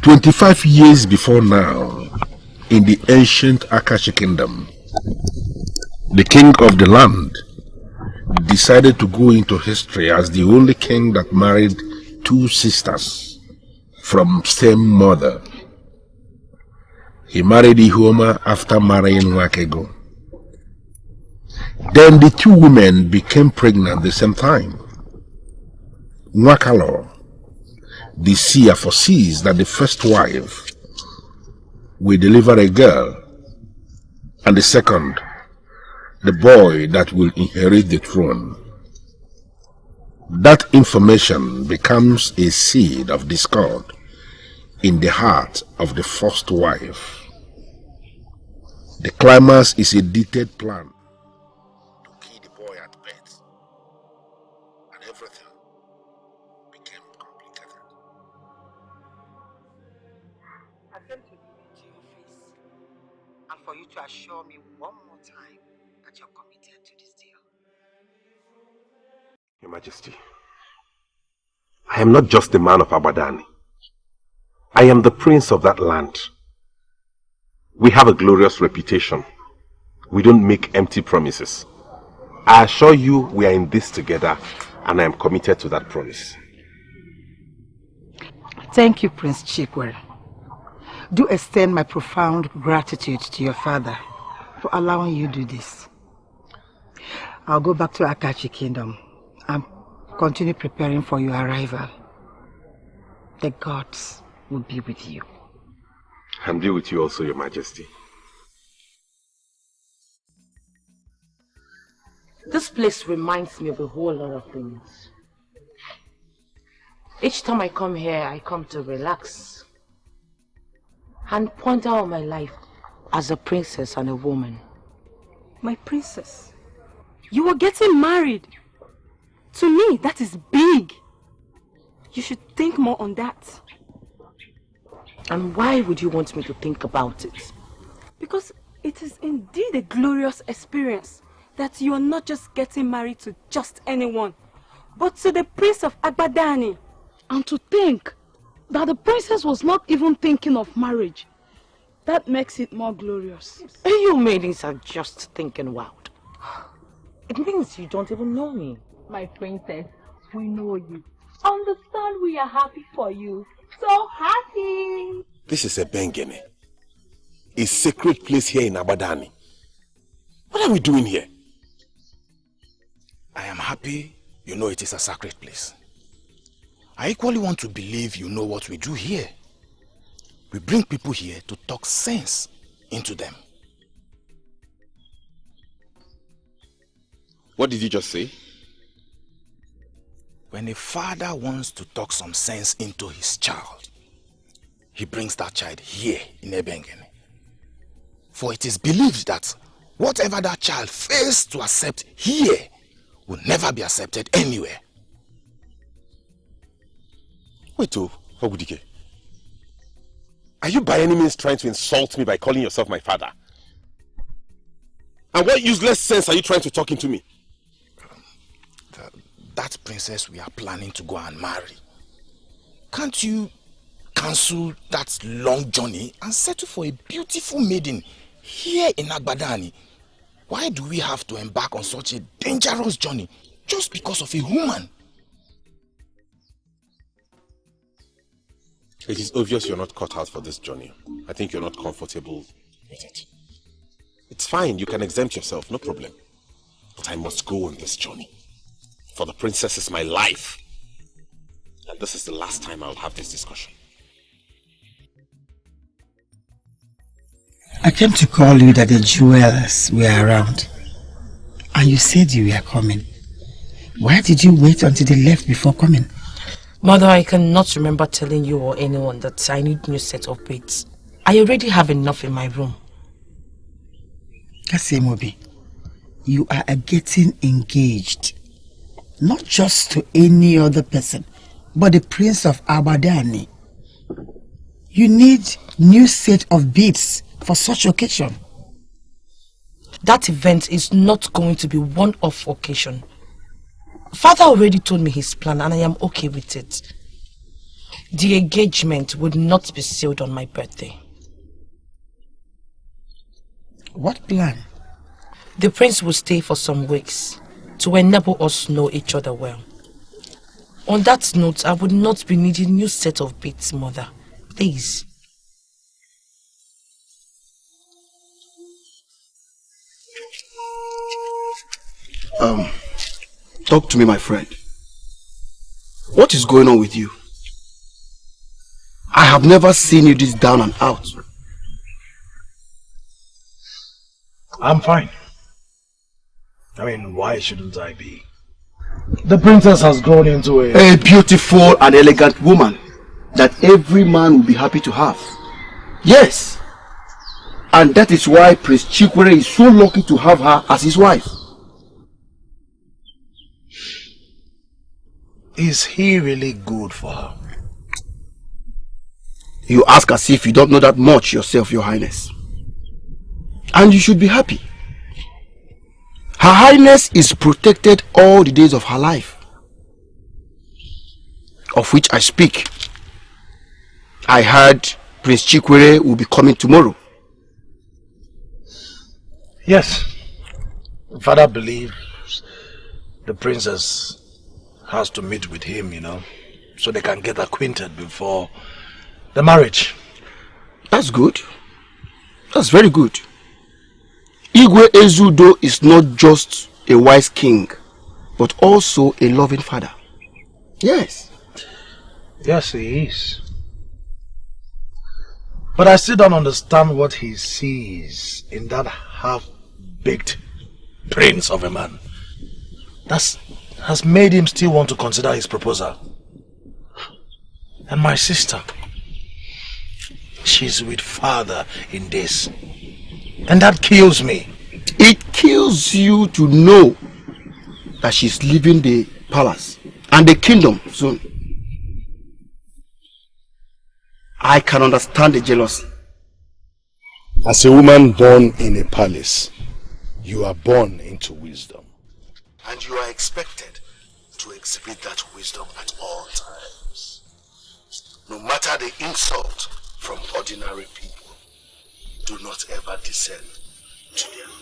25 years before now, in the ancient Akashi kingdom, the king of the land decided to go into history as the only king that married two sisters from same mother. He married Ihoma after marrying Wakego. Then the two women became pregnant at the same time. Nwakalo, the seer, foresees that the first wife will deliver a girl, and the second, the boy that will inherit the throne. That information becomes a seed of discord in the heart of the first wife. The climax is a detailed plan to kill the boy at birth, and everything became complicated. I came to look into your face and for you to assure me one more time that you're committed to this deal. Your Majesty, I am not just the man of Abadani. I am the prince of that land. We have a glorious reputation. We don't make empty promises. I assure you we are in this together, and I am committed to that promise. Thank you, Prince Chikwere. Do extend my profound gratitude to your father for allowing you to do this. I'll go back to Akachi Kingdom and continue preparing for your arrival. The gods will be with you. And be with you also, Your Majesty. This place reminds me of a whole lot of things. Each time I come here, I come to relax and point out my life as a princess and a woman. My princess, you are getting married. To me, that is big. You should think more on that. And why would you want me to think about it? Because it is indeed a glorious experience that you are not just getting married to just anyone, but to the Prince of Agbadani. And to think that the princess was not even thinking of marriage. That makes it more glorious. And you maidens are just thinking wild. It means you don't even know me. My princess, we know you. Understand we are happy for you. So happy! This is a Bengene. A sacred place here in Abadani. What are we doing here? I am happy you know it is a sacred place. I equally want to believe you know what we do here. We bring people here to talk sense into them. What did you just say? When a father wants to talk some sense into his child, he brings that child here in Ebengene. For it is believed that whatever that child fails to accept here will never be accepted anywhere. Wait, Ogudike. Are you by any means trying to insult me by calling yourself my father? And what useless sense are you trying to talk into me? That princess we are planning to go and marry. Can't you cancel that long journey and settle for a beautiful maiden here in Agbadani? Why do we have to embark on such a dangerous journey just because of a woman? It is obvious you're not cut out for this journey. I think you're not comfortable with it. It's fine, you can exempt yourself, no problem. But I must go on this journey. For the princess is my life. And this is the last time I'll have this discussion. I came to call you that the jewels were around. And you said you were coming. Why did you wait until they left before coming? Mother, I cannot remember telling you or anyone that I need a new set of beads. I already have enough in my room. Kasemobi, you are getting engaged. Not just to any other person, but the Prince of Abadani. You need new set of beads for such occasion. That event is not going to be one-off occasion. Father already told me his plan and I am okay with it. The engagement would not be sealed on my birthday. What plan? The prince will stay for some weeks to enable us know each other well. On that note, I would not be needing new set of beads, mother. Please. Talk to me, my friend. What is going on with you? I have never seen you this down and out. I'm fine. I mean, why shouldn't I be? The princess has grown into a beautiful and elegant woman that every man will be happy to have. Yes. And that is why Prince Chikwere is so lucky to have her as his wife. Is he really good for her? You ask as if you don't know that much yourself, Your Highness. And you should be happy. Her Highness is protected all the days of her life. Of which I speak. I heard Prince Chikwere will be coming tomorrow. Yes. Father believes the princess has to meet with him, so they can get acquainted before the marriage. That's good. That's very good. Igwe Ezudo is not just a wise king, but also a loving father. Yes. Yes, he is. But I still don't understand what he sees in that half-baked prince of a man. That has made him still want to consider his proposal. And my sister, she's with father in this. And that kills me. It kills you to know that she's leaving the palace and the kingdom soon. I can understand the jealousy. As a woman born in a palace, you are born into wisdom. And you are expected to exhibit that wisdom at all times. No matter the insult from ordinary people, do not ever descend to their level.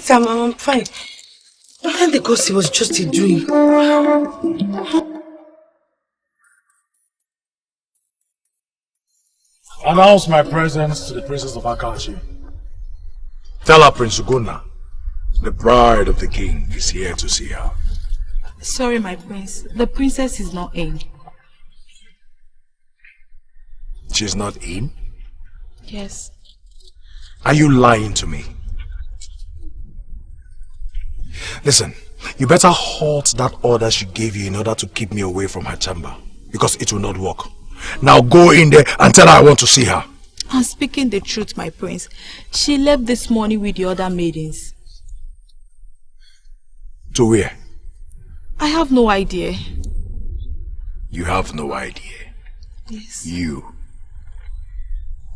I'm fine. And the ghost was just a dream. Announce my presence to the princess of Akachi. Tell her Prince Ugonna, the bride of the king, is here to see her. Sorry, my prince. The princess is not in. She's not in? Yes. Are you lying to me? Listen, you better halt that order she gave you in order to keep me away from her chamber. Because it will not work. Now go in there and tell her I want to see her. I'm speaking the truth, my prince. She left this morning with the other maidens. To where? I have no idea. You have no idea? Yes. You.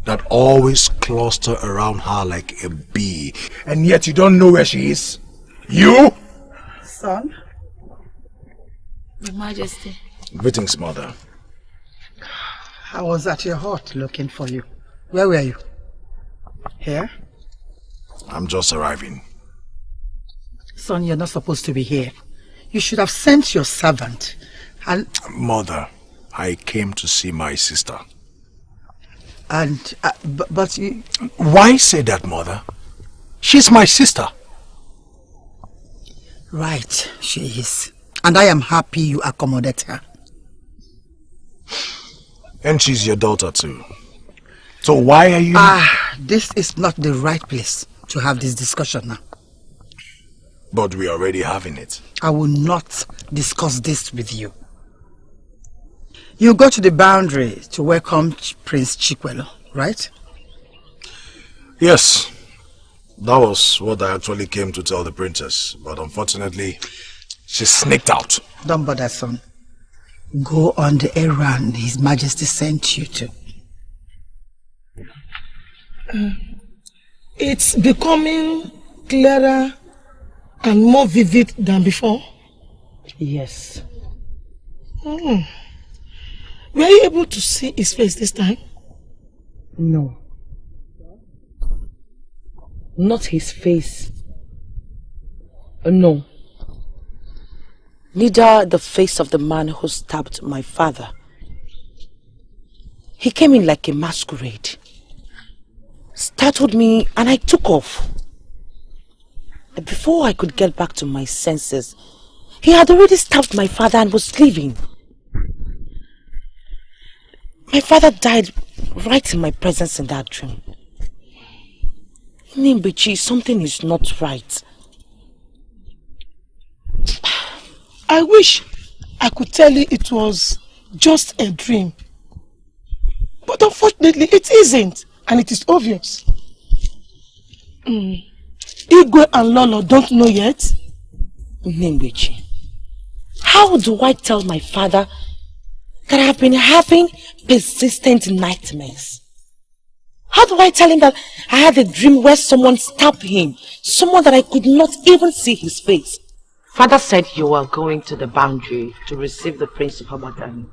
That always cluster around her like a bee. And yet you don't know where she is. You? Son? Your Majesty. Greetings, mother. I was at your hut looking for you. Where were you? Here? I'm just arriving. Son, you're not supposed to be here. You should have sent your servant. And Mother, I came to see my sister. But you... Why say that, mother? She's my sister. Right, she is. And I am happy you accommodate her. And she's your daughter too. So why are you... This is not the right place to have this discussion now. But we're already having it. I will not discuss this with you. You go to the boundary to welcome Prince Chikwelo, right? Yes. That was what I actually came to tell the princess. But unfortunately, she sneaked out. Don't bother, son. Go on the errand His Majesty sent you to. It's becoming clearer and more vivid than before. Yes. Were you able to see his face this time? No. Not his face. No. Neither the face of the man who stabbed my father. He came in like a masquerade. Startled me and I took off. Before I could get back to my senses, he had already stabbed my father and was leaving. My father died right in my presence in that dream. Nimbichi, something is not right. I wish I could tell you it was just a dream. But unfortunately, it isn't. And it is obvious. Igwe and Lolo don't know yet. Nimbichi, how do I tell my father that I've been having persistent nightmares? How do I tell him that I had a dream where someone stabbed him? Someone that I could not even see his face. Father said you were going to the boundary to receive the Prince of Abadan.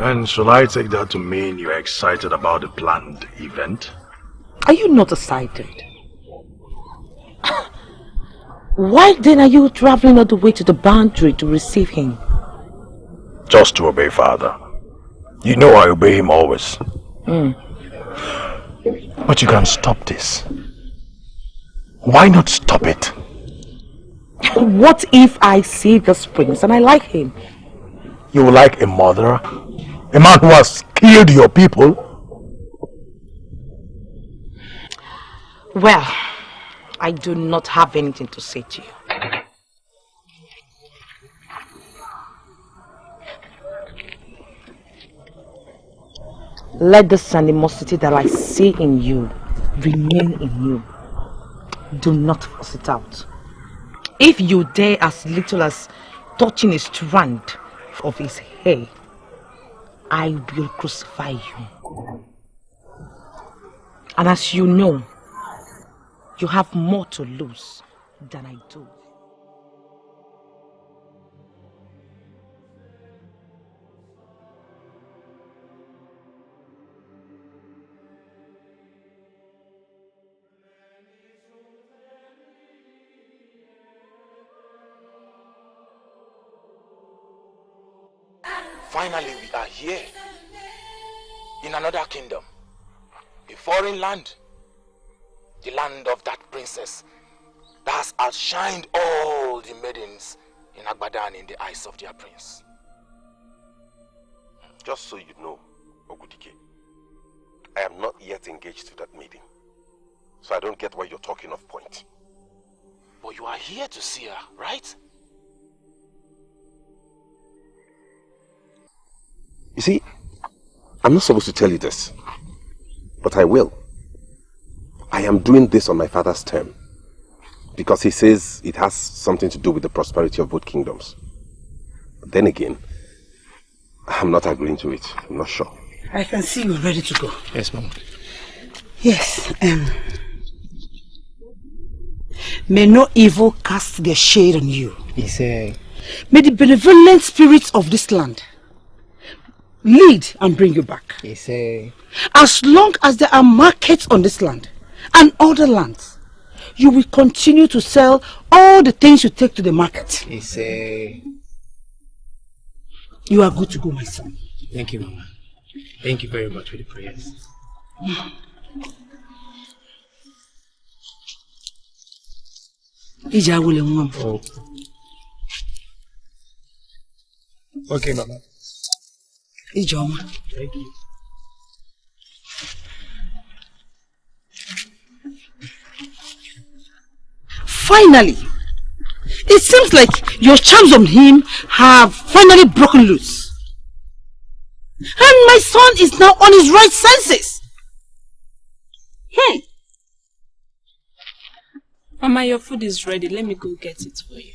And shall I take that to mean you're excited about the planned event? Are you not excited? Why then are you traveling all the way to the boundary to receive him? Just to obey Father. You know I obey him always. But you can stop this. Why not stop it? What if I see this prince and I like him? You will like a murderer? A man who has killed your people? Well, I do not have anything to say to you. Let this animosity that I see in you remain in you. Do not force it out. If you dare as little as touching a strand of his hair, I will crucify you. And as you know, you have more to lose than I do. Finally, we are here, in another kingdom, a foreign land, the land of that princess that has outshined all the maidens in Agbadan in the eyes of their prince. Just so you know, Ogudike, I am not yet engaged to that maiden, so I don't get why you're talking off point. But you are here to see her, right? You see, I'm not supposed to tell you this, but I will. I am doing this on my father's term, because he says it has something to do with the prosperity of both kingdoms. But then again, I'm not agreeing to it. I'm not sure. I can see you're ready to go. Yes, Mom. Yes. May no evil cast their shade on you. May the benevolent spirits of this land lead and bring you back. As long as there are markets on this land and other lands, you will continue to sell all the things you take to the market. You are good to go, my son. Thank you, Mama. Thank you very much for the prayers. Oh. Okay, Mama. Ijoma. Thank you. Finally, it seems like your charms on him have finally broken loose. And my son is now on his right senses. Hey! Mama, your food is ready. Let me go get it for you.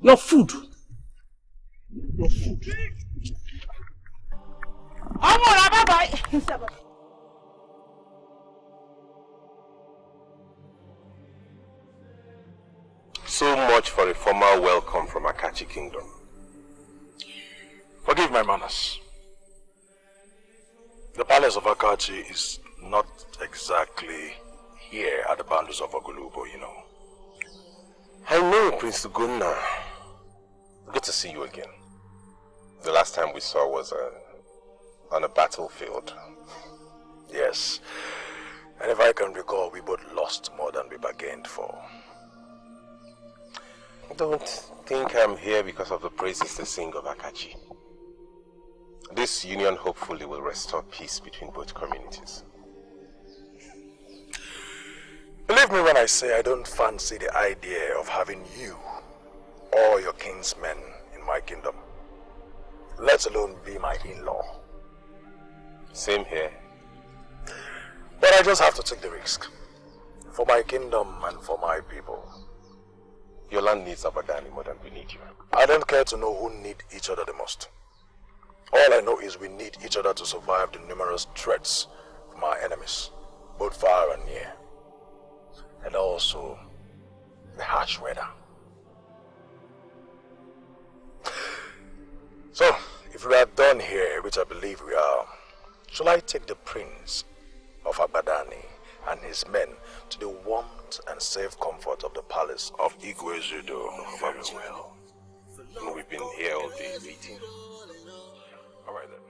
Your food. Your food. Bye-bye. So much for a formal welcome from Akachi Kingdom. Forgive my manners. The palace of Akachi is not exactly here at the boundaries of Ogulubo, you know. I know, Prince Ugonna. Good to see you again. The last time we saw was on a battlefield. Yes. And if I can recall, we both lost more than we bargained for. I don't think I'm here because of the praises they sing of Akachi. This union hopefully will restore peace between both communities. Believe me when I say I don't fancy the idea of having you or your kinsmen in my kingdom, let alone be my in-law. Same here. But I just have to take the risk. For my kingdom and for my people. Your land needs Abadani more than we need you. I don't care to know who need each other the most. All I know is we need each other to survive the numerous threats from our enemies, both far and near. And also the harsh weather. So, if we are done here, which I believe we are, shall I take the prince of Abadani and his men to the warmth and safe comfort of the palace of Igwe Zudo? Very well. We've been here all day waiting. All right then.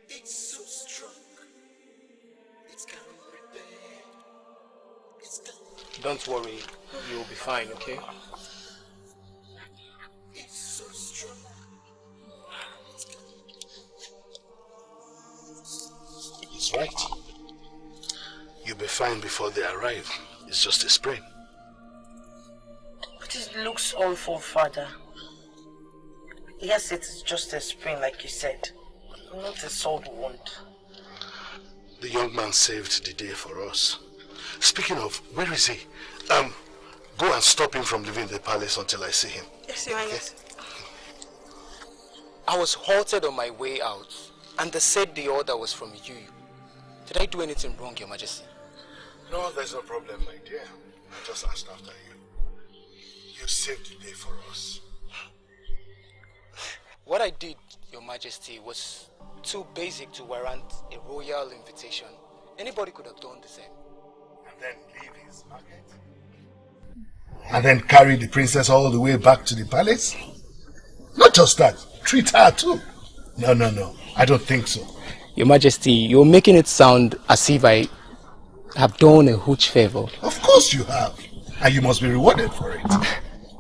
It's so strong. It's can be repaired. Don't worry, you'll be fine, okay? It's so strong. He's right. You'll be fine before they arrive. It's just a sprain. But it looks awful, Father. Yes, it's just a sprain, like you said. Not a sword wound. The young man saved the day for us. Speaking of, where is he? Go and stop him from leaving the palace until I see him. Yes, Your Highness. I was halted on my way out, and they said the order was from you. Did I do anything wrong, Your Majesty? No, there's no problem, my dear. I just asked after you. You saved the day for us. What I did, Your Majesty, was too basic to warrant a royal invitation. Anybody could have done the same. And then leave his market? And then carry the princess all the way back to the palace? Not just that, treat her too. No, I don't think so. Your Majesty, you're making it sound as if I have done a huge favor. Of course you have. And you must be rewarded for it.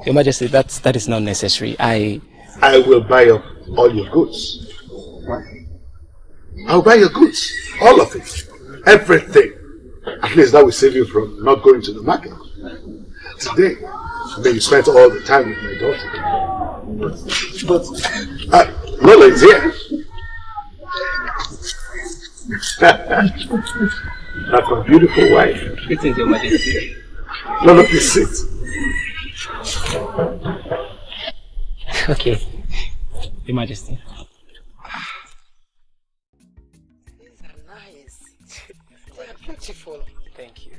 Your Majesty, that is not necessary. I will buy up all your goods. I'll buy your goods. All of it. Everything. At least that will save you from not going to the market. Today, And then you spent all the time with my daughter. But Lola is here. That's my beautiful wife. It is, Your Majesty. Lola, please sit. Okay, Your Majesty. These are nice. They are beautiful. Thank you.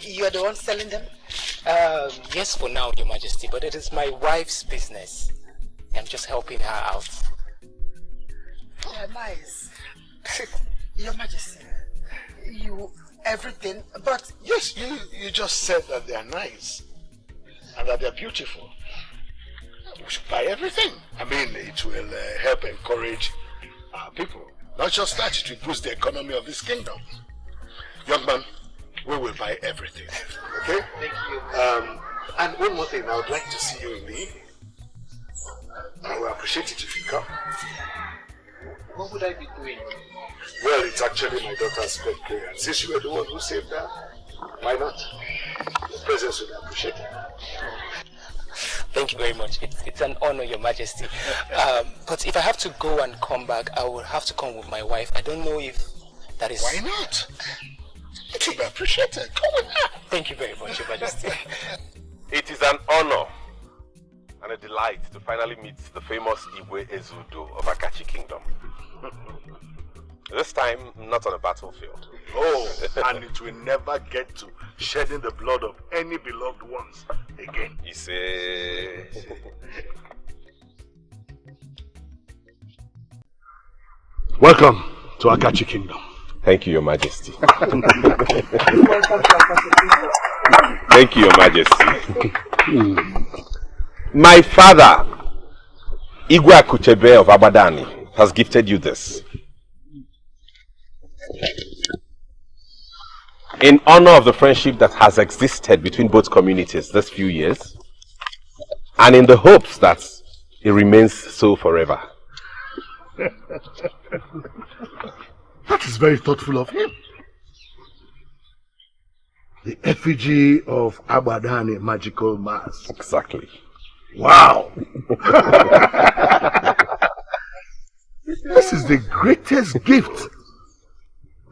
You are the one selling them? Yes, for now, Your Majesty, but it is my wife's business. I'm just helping her out. They are nice. Your Majesty, everything, but... Yes, you just said that they are nice. And that they are beautiful. We should buy everything. I mean, it will help encourage our people. Not just that, it will boost the economy of this kingdom. Young man, we will buy everything. Okay? Thank you. And one more thing, I would like to see you in the evening. I will appreciate it if you come. What would I be doing? Well, it's actually my daughter's birthday, and since you were the one who saved her, why not? Your presence will be appreciated. Thank you very much. It's an honor, Your Majesty. But if I have to go and come back, I will have to come with my wife. I don't know if that is... Why not? It will be appreciated. Come with her. Thank you very much, Your Majesty. It is an honor and a delight to finally meet the famous Igwe Ezudo of Akachi Kingdom. This time, not on a battlefield. Oh, and it will never get to shedding the blood of any beloved ones again. You say... Welcome to Akachi Kingdom. Thank you, Your Majesty. Thank you, Your Majesty. My father, Igwe Akuchebe of Abadani, has gifted you this. In honor of the friendship that has existed between both communities this few years, and in the hopes that it remains so forever. That is very thoughtful of him. The effigy of Abadani magical mask. Exactly. Wow! This is the greatest gift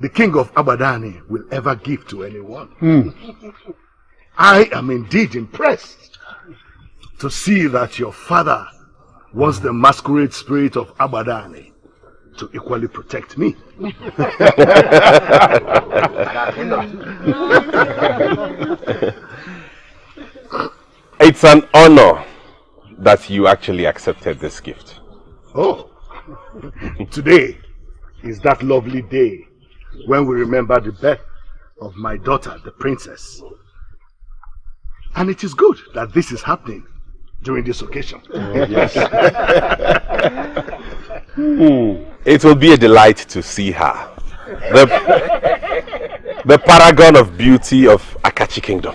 the king of Abadani will ever give to anyone. I am indeed impressed to see that your father wants the masquerade spirit of Abadani to equally protect me. It's an honor that you actually accepted this gift. Oh, today is that lovely day when we remember the birth of my daughter, the princess. And it is good that this is happening during this occasion. Yes. It will be a delight to see her. The paragon of beauty of Akachi Kingdom.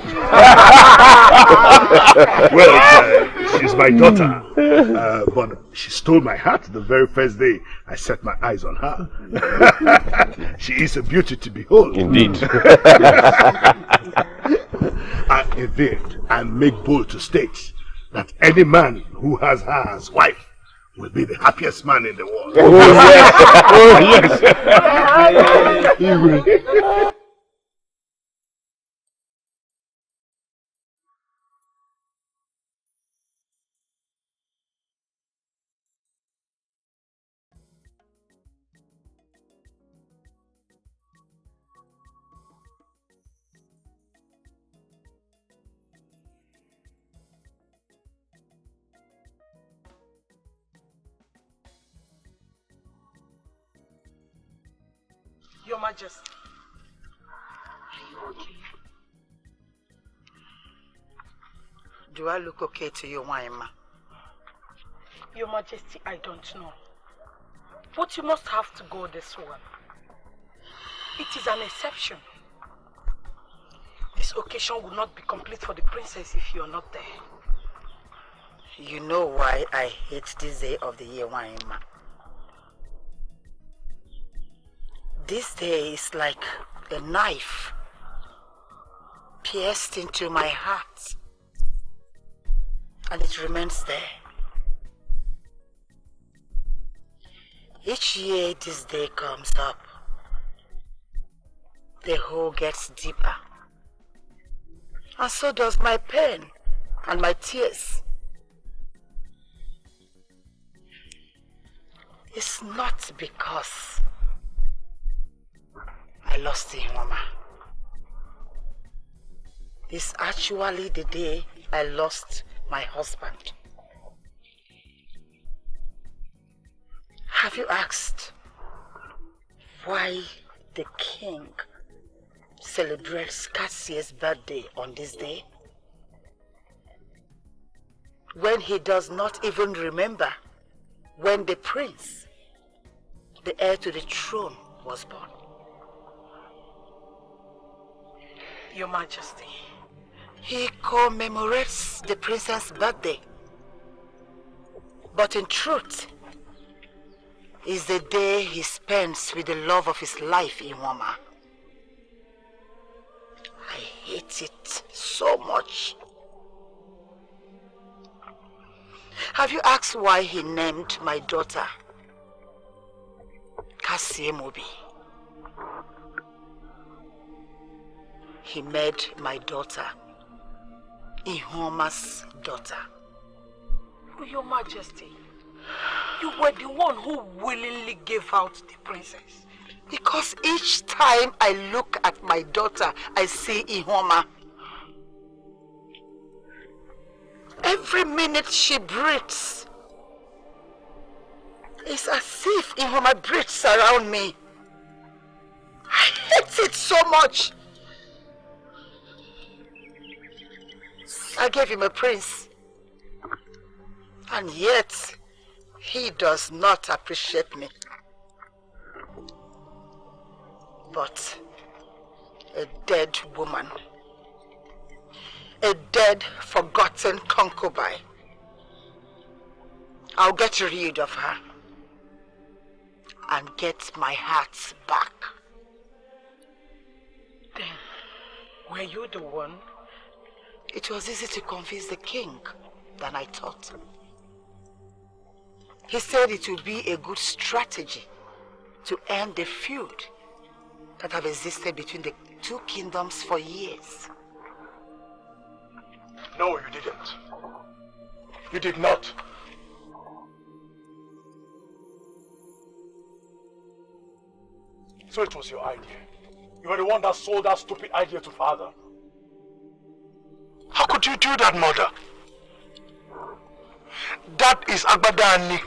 Well, she's my daughter, but she stole my heart the very first day I set my eyes on her. She is a beauty to behold. Indeed. Indeed, I make bold to state that any man who has her as wife will be the happiest man in the world. Oh, yes. Oh, yes. Your Majesty. Okay. Do I look okay to you, Waima? Your Majesty, I don't know. But you must have to go this one. It is an exception. This occasion will not be complete for the princess if you are not there. You know why I hate this day of the year, Waima. This day is like a knife pierced into my heart, and it remains there. Each year this day comes up, the hole gets deeper, and so does my pain and my tears. It's not because I lost Ihoma. It's actually the day I lost my husband. Have you asked why the king celebrates Cassie's birthday on this day, when he does not even remember when the prince, the heir to the throne, was born? Your Majesty. He commemorates the prince's birthday, but in truth, is the day he spends with the love of his life in Wama. I hate it so much. Have you asked why he named my daughter Cassie Mobi? He made my daughter Ihoma's daughter. Your Majesty, you were the one who willingly gave out the princess. Because each time I look at my daughter, I see Ihoma. Every minute she breathes, it's as if Ihoma breathes around me. I hate it so much. I gave him a prince, and yet he does not appreciate me. But a dead woman, a dead, forgotten concubine. I'll get rid of her and get my heart back. Then, were you the one? It was easy to convince the king than I thought. He said it would be a good strategy to end the feud that have existed between the two kingdoms for years. No, you didn't. You did not. So it was your idea. You were the one that sold that stupid idea to father. How could you do that, mother? That is Agbadani.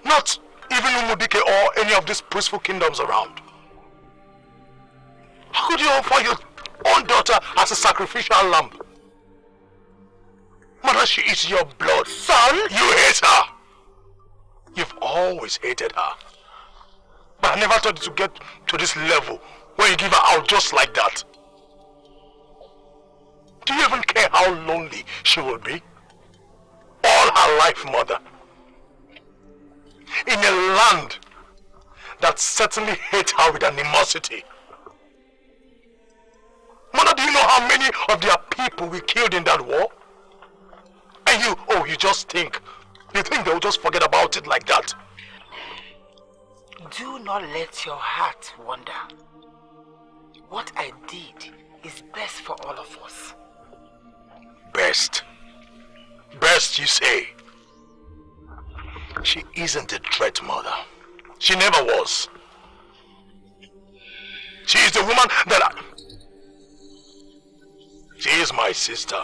Not even Umudike or any of these peaceful kingdoms around. How could you offer your own daughter as a sacrificial lamb? Mother, she is your blood. Son, you hate her. You've always hated her. But I never thought it would get to this level where you give her out just like that. Do you even care how lonely she will be? All her life, mother. In a land that certainly hates her with animosity. Mother, do you know how many of their people we killed in that war? And you just think. You think they'll just forget about it like that? Do not let your heart wander. What I did is best for all of us. Best? Best, you say? She isn't a threat, mother. She never was. She is the woman that She is my sister.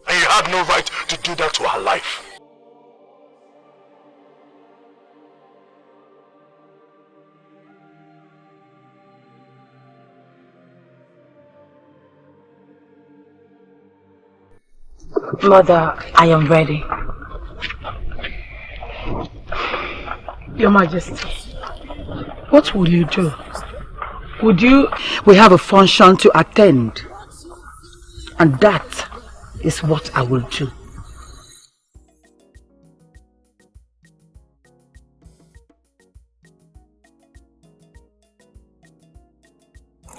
And you have no right to do that to her life. Mother, I am ready. Your Majesty, what will you do? We have a function to attend, and that is what I will do.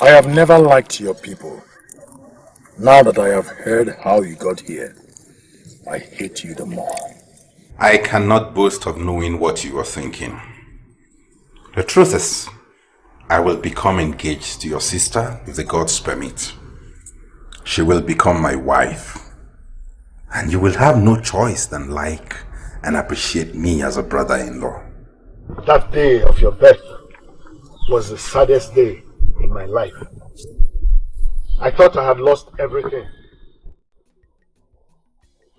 I have never liked your people. Now that I have heard how you got here, I hate you the more. I cannot boast of knowing what you are thinking. The truth is, I will become engaged to your sister if the gods permit. She will become my wife. And you will have no choice than like and appreciate me as a brother-in-law. That day of your birth was the saddest day in my life. I thought I had lost everything.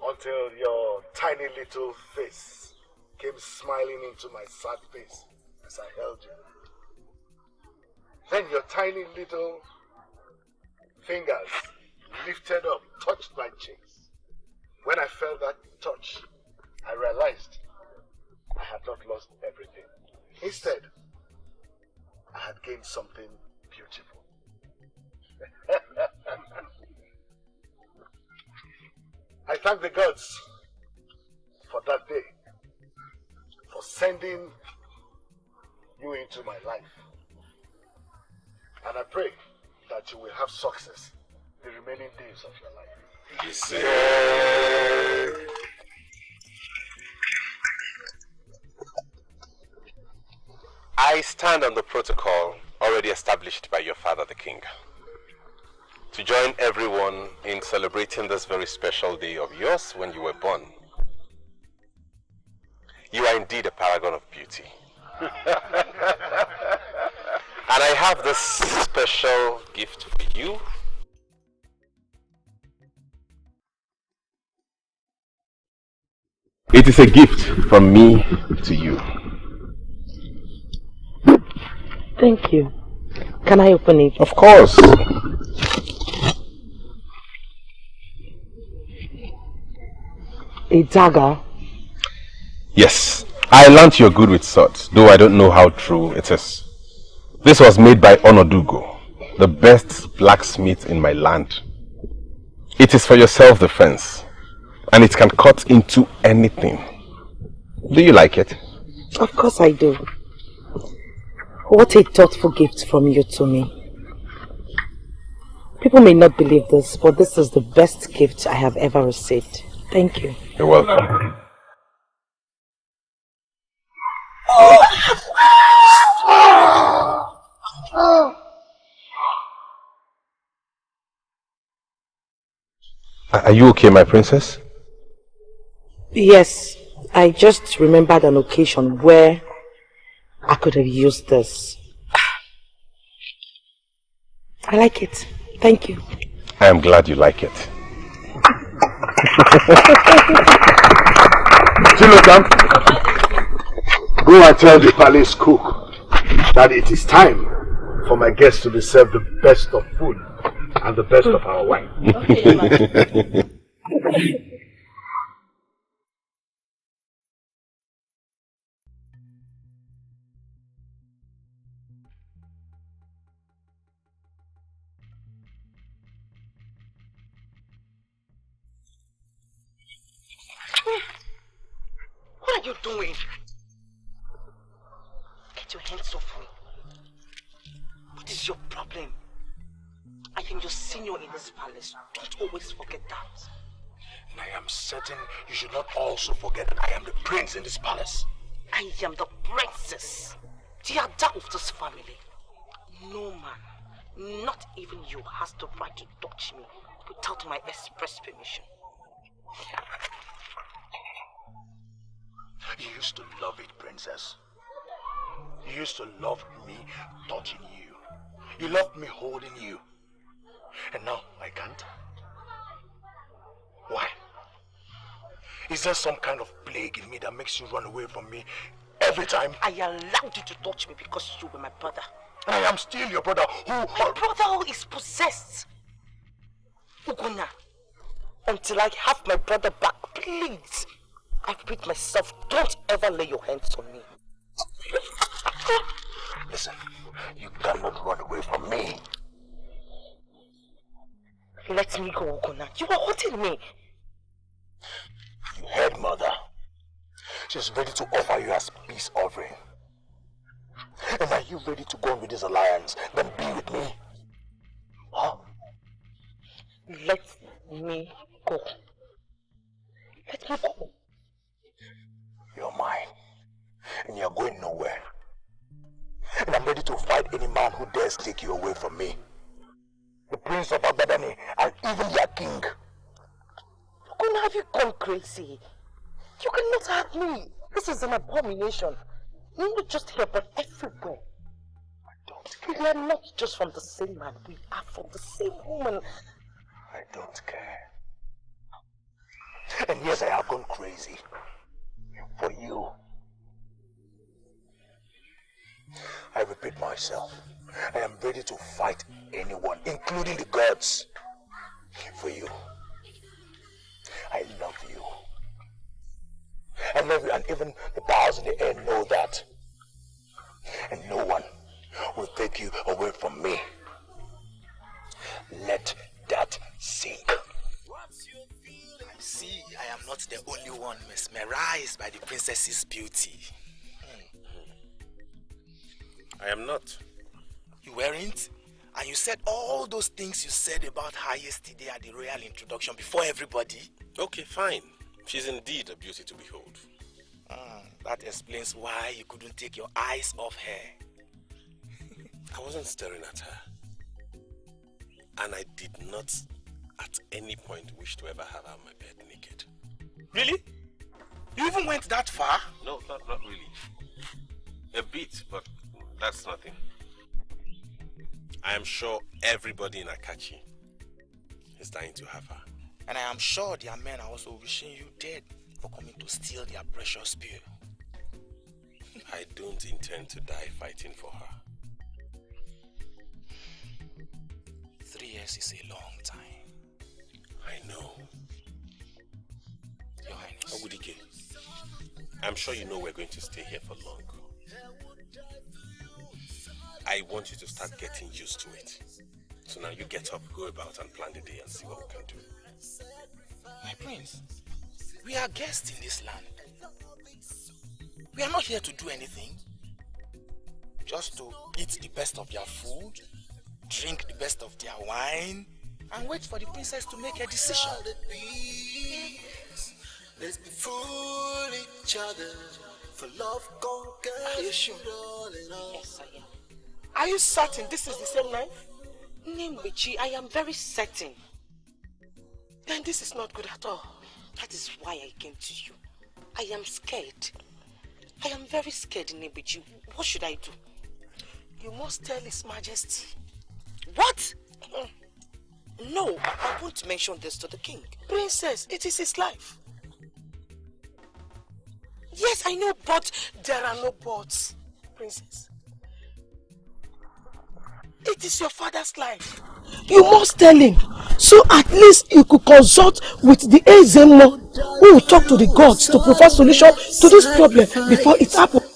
Until your tiny little face came smiling into my sad face as I held you. Then your tiny little fingers lifted up, touched my cheeks. When I felt that touch, I realized I had not lost everything. Instead, I had gained something beautiful. I thank the gods for that day, for sending you into my life. And I pray that you will have success the remaining days of your life. I stand on the protocol already established by your father, the king, to join everyone in celebrating this very special day of yours when you were born. You are indeed a paragon of beauty. And I have this special gift for you. It is a gift from me to you. Thank you. Can I open it? Of course. A dagger? Yes. I learnt you're good with swords, though I don't know how true it is. This was made by Onodugo, the best blacksmith in my land. It is for your self-defense, and it can cut into anything. Do you like it? Of course I do. What a thoughtful gift from you to me. People may not believe this, but this is the best gift I have ever received. Thank you. You're welcome. Are you okay, my princess? Yes, I just remembered an occasion where I could have used this. I like it. Thank you. I am glad you like it. Chilodam, go and tell the palace cook that it is time for my guests to be served the best of food and the best of our wine. Okay, What are you doing? Get your hands off me. What is your problem? I am your senior in this palace. Don't always forget that. And I am certain you should not also forget that I am the prince in this palace. I am the princess, the Ada of this family. No man, not even you, has the right to touch me without my express permission. You used to love it, princess. You used to love me touching you. You loved me holding you. And now I can't. Why? Is there some kind of plague in me that makes you run away from me every time? I allowed you to touch me because you were my brother. And I am still your brother My brother who is possessed. Ugona, until I have my brother back, please. I repeat myself, don't ever lay your hands on me. Listen, you cannot run away from me. Let me go, Ugona. You are hurting me. You heard, mother. She's ready to offer you as peace offering. And are you ready to go on with this alliance? Then be with me. me go. Let me go. You're mine. And you're going nowhere. And I'm ready to fight any man who dares take you away from me. The Prince of Agbadani and even their king. Kuna, have you gone crazy? You cannot have me. This is an abomination. Not just here, but everywhere. I don't care. We are not just from the same man. We are from the same woman. I don't care. And yes, I have gone crazy. For you. I repeat myself. I am ready to fight anyone, including the gods. For you. I love you. I love you, and even the powers in the air know that. And no one will take you away from me. Let that sink. I see I am not the only one mesmerized by the princess's beauty. I am not. You weren't? And you said all those things you said about her yesterday at the royal introduction before everybody? Okay, fine. She's indeed a beauty to behold. That explains why you couldn't take your eyes off her. I wasn't staring at her. And I did not at any point wish to ever have her on my bed naked. Really? You even went that far? No, not really. A bit, but that's nothing. I am sure everybody in Akachi is dying to have her. And I am sure their men are also wishing you dead for coming to steal their precious spear. I don't intend to die fighting for her. 3 years is a long time. I know. Your Highness. Ogudike, I'm sure you know we're going to stay here for long. I want you to start getting used to it. So now you get up, go about and plan the day and see what we can do. My prince, we are guests in this land. We are not here to do anything. Just to eat the best of their food, drink the best of their wine, and wait for the princess to make a decision. Let's be fool each other, for love conquers. Are you sure? Yes, I am. Are you certain this is the same knife? Nimbechi, I am very certain. Then this is not good at all. That is why I came to you. I am scared. I am very scared, Nimbechi. What should I do? You must tell His Majesty. What? No, I won't mention this to the king. Princess, it is his life. Yes, I know, but there are no buts, princess. It is your father's life. You must tell him, so at least you could consult with the Ezemo who will talk to the gods to provide solution to this problem before it happens.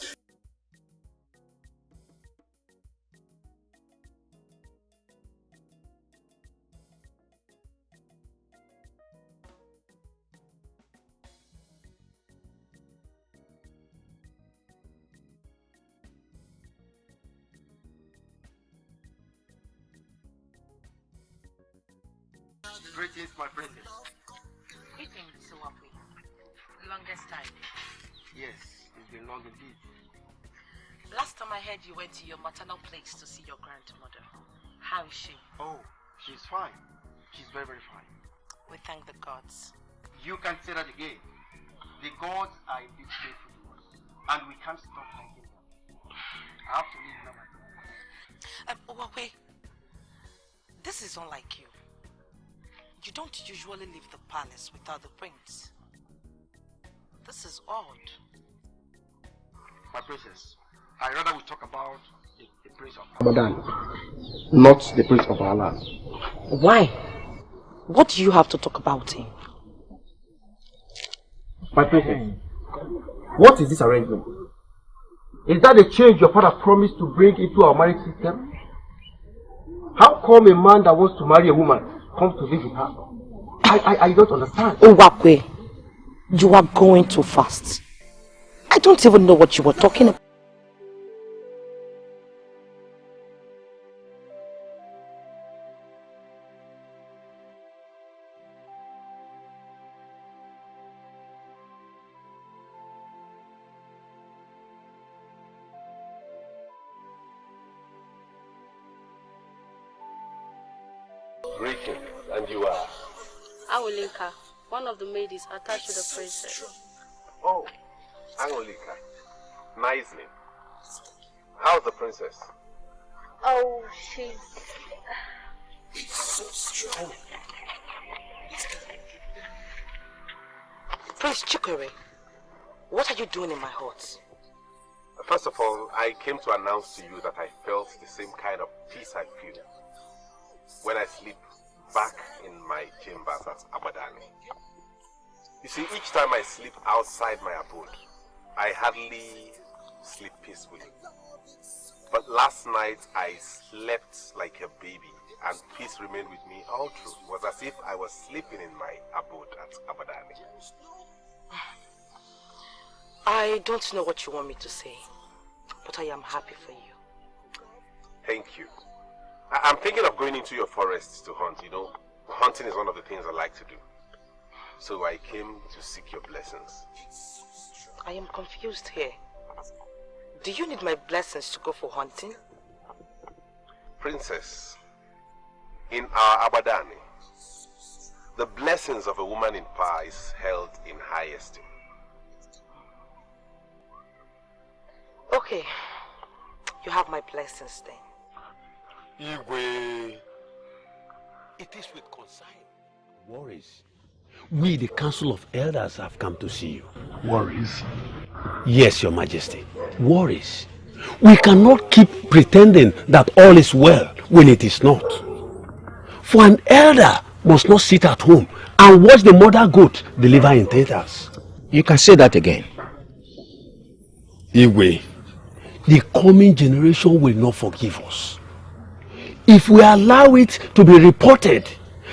Greetings, my princess. Greetings, Suwapi. Longest time. Yes, it's been long indeed. Last time I heard you went to your maternal place to see your grandmother. How is she? Oh, she's fine. She's very, very fine. We thank the gods. You can say that again. The gods are indeed faithful to us, and we can't stop thanking them. I have to leave now. Uwape, this is unlike you. You don't usually leave the palace without the prince. This is odd. My princess, I rather we talk about the prince of Ramadan, not the prince of our land. Why? What do you have to talk about him? My princess, what is this arrangement? Is that the change your father promised to bring into our marriage system? How come a man that wants to marry a woman comes to live with her? I don't understand. Uwape, you are going too fast. I don't even know what you were talking about. Greetings, and you are? Awolika, one of the maids attached to the princess. Oh, Angolika. Nice name. How's the princess? Oh, she's so strong. Prince Chikwere, what are you doing in my hut? First of all, I came to announce to you that I felt the same kind of peace I feel when I sleep back in my chambers at Abadani. You see, each time I sleep outside my abode, I hardly sleep peacefully. But last night I slept like a baby and peace remained with me all through. It was as if I was sleeping in my abode at Abadani. I don't know what you want me to say, but I am happy for you. Thank you. I'm thinking of going into your forests to hunt. You know, hunting is one of the things I like to do. So I came to seek your blessings. I am confused here. Do you need my blessings to go for hunting? Princess, in our Abadani, the blessings of a woman in power is held in high esteem. Okay, you have my blessings then. Igwe, it is with concern. Worries. We, the Council of Elders, have come to see you. Worries? Yes, Your Majesty. Worries. We cannot keep pretending that all is well when it is not. For an elder must not sit at home and watch the mother goat deliver in theaters. You can say that again. Igwe, the coming generation will not forgive us if we allow it to be reported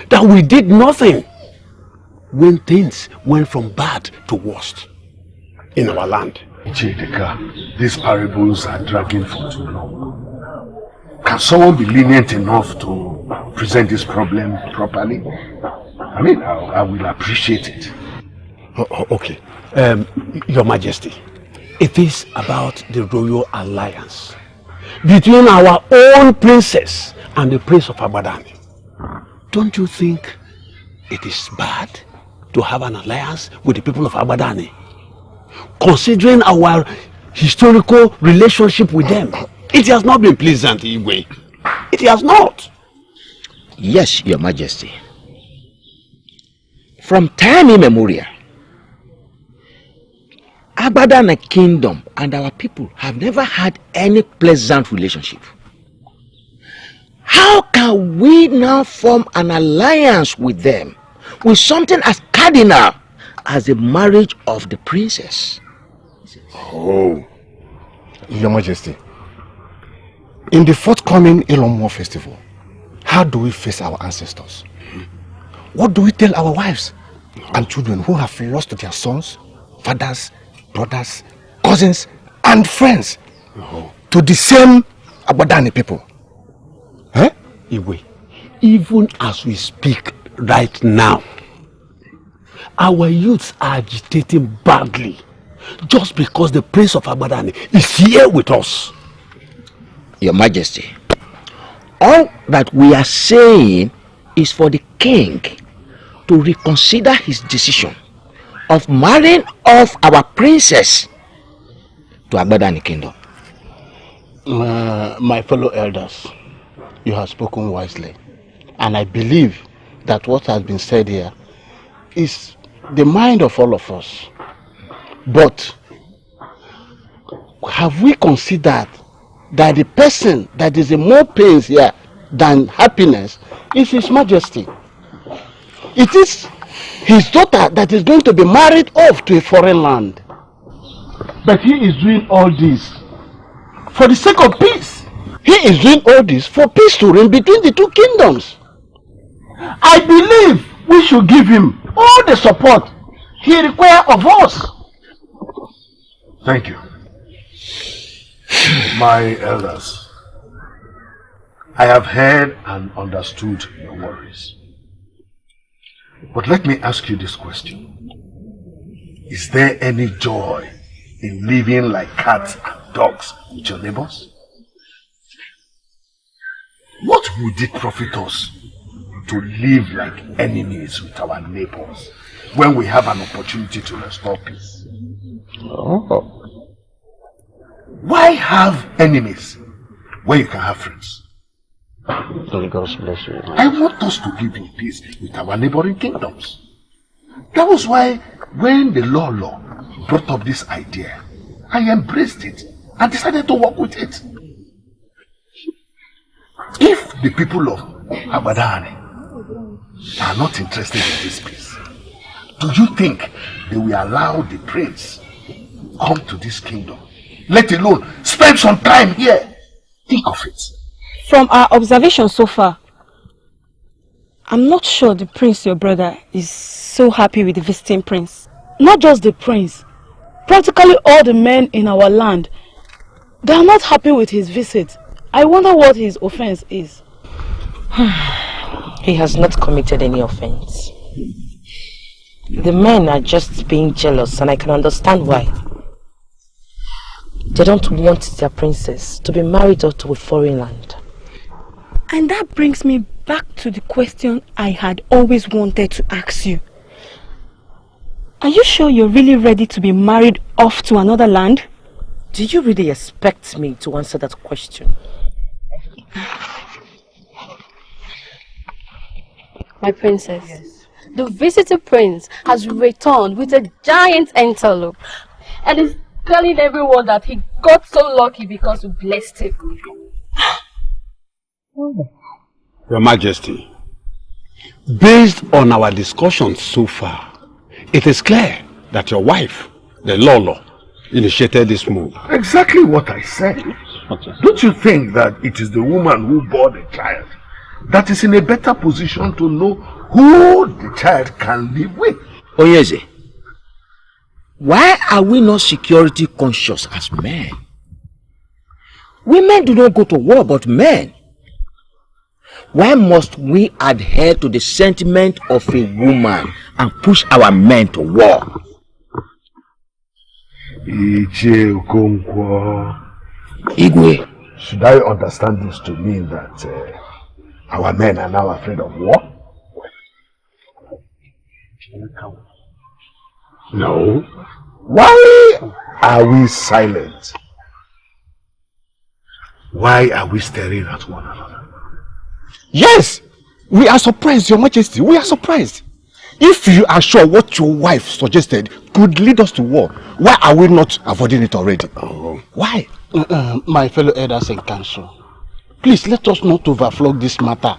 that we did nothing when things went from bad to worst in our land. Chidika, these parables are dragging for too long. Can someone be lenient enough to present this problem properly? I mean, I will appreciate it. Okay. Your Majesty, it is about the royal alliance between our own princess and the prince of Abadani. Don't you think it is bad to have an alliance with the people of Abadani? Considering our historical relationship with them, it has not been pleasant, Igwe. It has not. Yes, Your Majesty. From time immemorial, Abadani Kingdom and our people have never had any pleasant relationship. How can we now form an alliance with them with something as cardinal as the marriage of the princess? Oh, Your Majesty, in the forthcoming Elomo festival, how do we face our ancestors? What do we tell our wives and children who have lost their sons, fathers, brothers, cousins, and friends to the same Abadani people? Huh? Igwe, even as we speak right now, our youths are agitating badly just because the prince of Abadani is here with us. Your Majesty, all that we are saying is for the king to reconsider his decision of marrying off our princess to Abadani Kingdom. My fellow elders, you have spoken wisely, and I believe that what has been said here is the mind of all of us. But have we considered that the person that is in more pains here than happiness is His Majesty? It is his daughter that is going to be married off to a foreign land. But he is doing all this for the sake of peace. He is doing all this for peace to reign between the two kingdoms. I believe we should give him all the support he requires of us. Thank you. My elders, I have heard and understood your worries. But let me ask you this question. Is there any joy in living like cats and dogs with your neighbors? What would it profit us to live like enemies with our neighbors when we have an opportunity to restore peace? Oh. Why have enemies when you can have friends? God bless you. I want us to live in peace with our neighboring kingdoms. That was why when the law brought up this idea, I embraced it and decided to work with it. If the people of Abadani are not interested in this peace, do you think they will allow the prince come to this kingdom, let alone spend some time here? Think of it. From our observation so far, I'm not sure the prince, your brother, is so happy with the visiting prince. Not just the prince, practically all the men in our land, they are not happy with his visit. I wonder what his offense is. He has not committed any offense. The men are just being jealous, and I can understand why. They don't want their princess to be married out to a foreign land. And that brings me back to the question I had always wanted to ask you. Are you sure you're really ready to be married off to another land? Did you really expect me to answer that question? My princess, yes. The visitor prince has returned with a giant antelope and is telling everyone that he got so lucky because we blessed him. Your Majesty, based on our discussions so far, it is clear that your wife, the Lolo, initiated this move. Exactly what I said. Don't you think that it is the woman who bore the child that is in a better position to know who the child can live with? Oyeze, why are we not security conscious as men? Women do not go to war, but men. Why must we adhere to the sentiment of a woman and push our men to war? Igwe, should I understand this to mean that our men are now afraid of war? No. Why are we silent? Why are we staring at one another? Yes! We are surprised, Your Majesty. We are surprised. If you are sure what your wife suggested could lead us to war, why are we not avoiding it already? Oh. Why? My fellow elders in council, please let us not overflow this matter.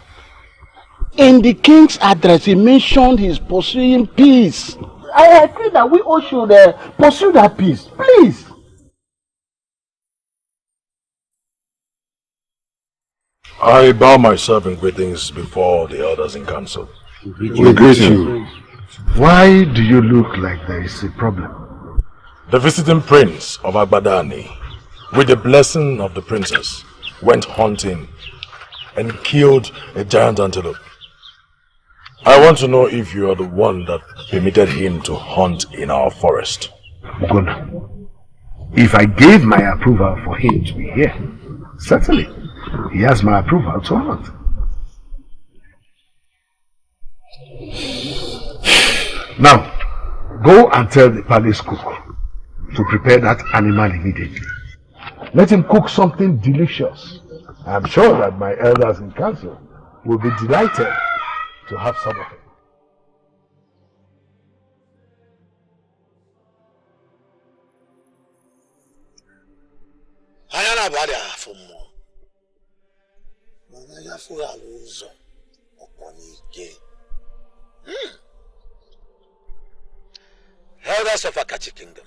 In the king's address, he mentioned his pursuing peace. I feel that we all should pursue that peace. Please. I bow myself in greetings before the elders in council. We greet you. Why do you look like there is a problem? The visiting prince of Agbadani, with the blessing of the princess, went hunting and killed a giant antelope. I want to know if you are the one that permitted him to hunt in our forest. Mugona, if I gave my approval for him to be here, certainly he has my approval to hunt. Now, go and tell the palace cook to prepare that animal immediately. Let him cook something delicious. I am sure that my elders in council will be delighted to have some of it. Elders of Akachi Kingdom,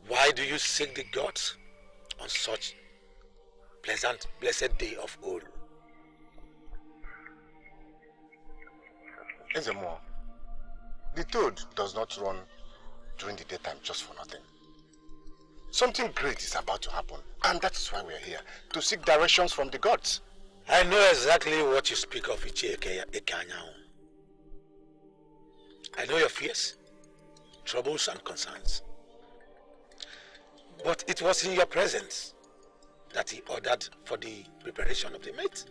why do you seek the gods on such blessed day of Olu? Ezemo, the toad does not run during the daytime just for nothing. Something great is about to happen, and that's why we are here, to seek directions from the gods. I know exactly what you speak of, Ichie Ekanyao. I know your fears, troubles and concerns. But it was in your presence that he ordered for the preparation of the meat.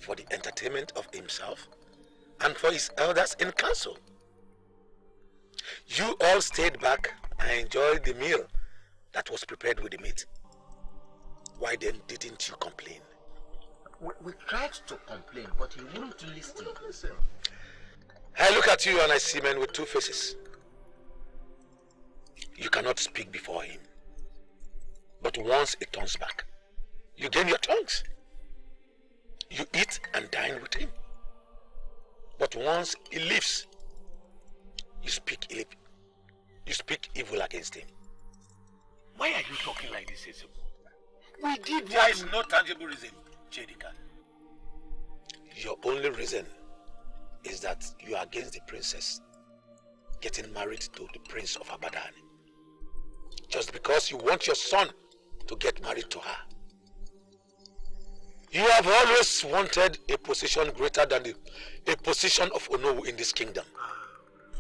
for the entertainment of himself and for his elders in council. You all stayed back and enjoyed the meal that was prepared with the meat. Why then didn't you complain? We tried to complain, but he wouldn't listen. I look at you and I see men with two faces. You cannot speak before him. But once it turns back, you gain your tongues. You eat and dine with him. But once he leaves, you speak evil against him. Why are you talking like this, Ezebo? We did There is no tangible reason, Jedika. Your only reason is that you are against the princess getting married to the prince of Abadan. Just because you want your son to get married to her. You have always wanted a position greater than a position of Onowu in this kingdom.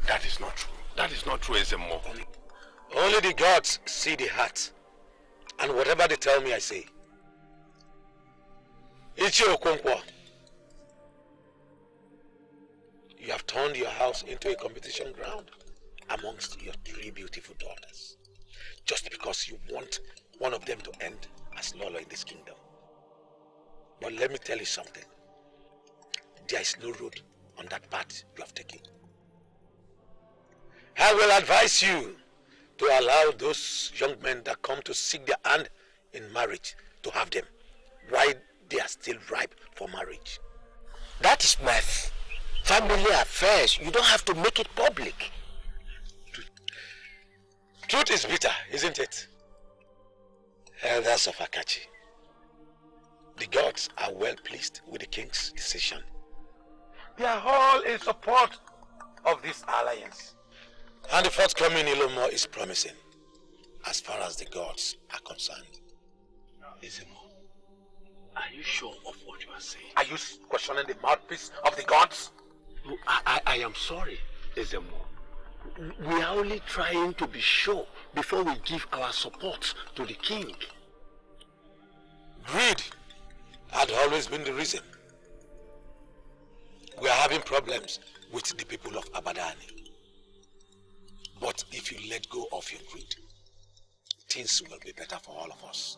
That is not true. That is not true, Ezemo. Only the gods see the heart. And whatever they tell me, I say. Ichi Okonkwo, you have turned your house into a competition ground amongst your 3 beautiful daughters. Just because you want one of them to end as Lolo in this kingdom. But let me tell you something. There is no road on that path you have taken. I will advise you to allow those young men that come to seek their hand in marriage to have them while they are still ripe for marriage. That is my family affairs. You don't have to make it public. Truth is bitter, isn't it? Elders of Akachi, the gods are well pleased with the king's decision. They are all in support of this alliance. And the forthcoming Ilomo is promising, as far as the gods are concerned. Ezemo, are you sure of what you are saying? Are you questioning the mouthpiece of the gods? No, I am sorry, Ezemo. We are only trying to be sure before we give our support to the king. Greed had always been the reason. We are having problems with the people of Abadani. But if you let go of your greed, things will be better for all of us.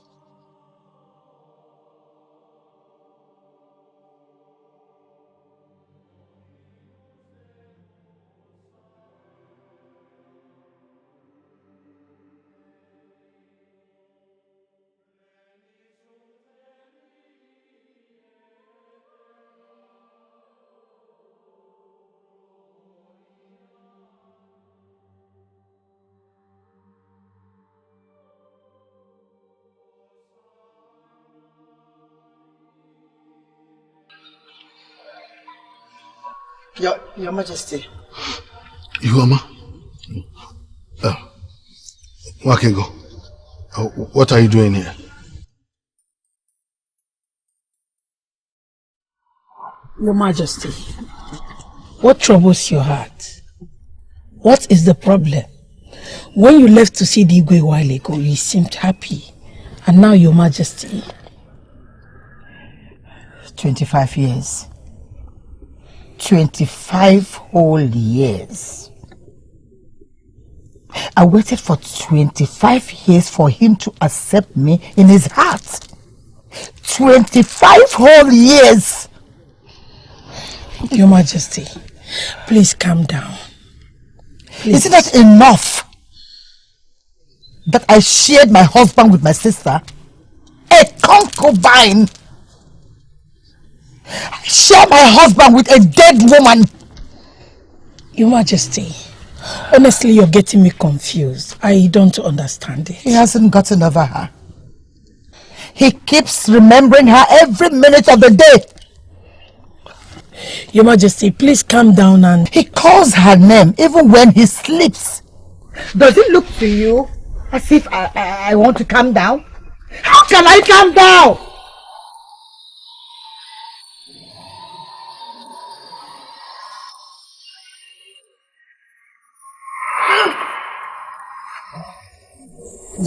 Your Majesty. Ihuoma? Wakengo, what are you doing here? Your Majesty, what troubles your heart? What is the problem? When you left to see the Igwe a while ago, you seemed happy. And now, Your Majesty. 25 years. 25 whole years. I waited for 25 years for him to accept me in his heart. 25 whole years! Your Majesty, please calm down. Please. Isn't that enough? That I shared my husband with my sister? A concubine! I share my husband with a dead woman! Your Majesty, honestly, you're getting me confused. I don't understand it. He hasn't gotten over her. He keeps remembering her every minute of the day. Your Majesty, please calm down and... He calls her name even when he sleeps. Does it look to you as if I want to calm down? How can I calm down?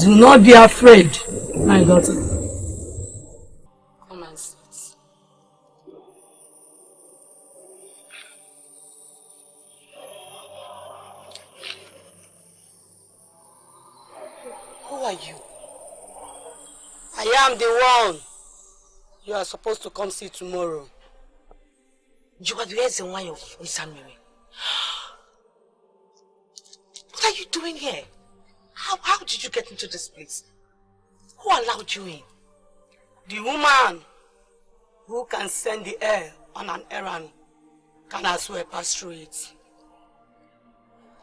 Do not be afraid, my daughter. Come and sit. are you? I am the one you are supposed to come see tomorrow. You are the reason why of Nisan Mary. What are you doing here? How did you get into this place? Who allowed you in? The woman who can send the air on an errand can as well pass through it.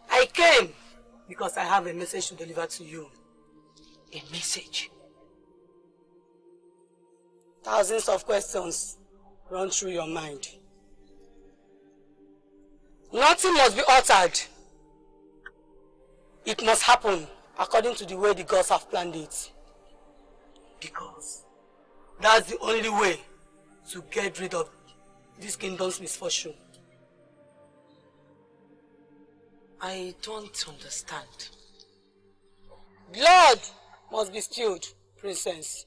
I came because I have a message to deliver to you. A message? Thousands of questions run through your mind. Nothing must be altered. It must happen according to the way the gods have planned it. Because that's the only way to get rid of this kingdom's misfortune. I don't understand. Blood must be spilled, princess,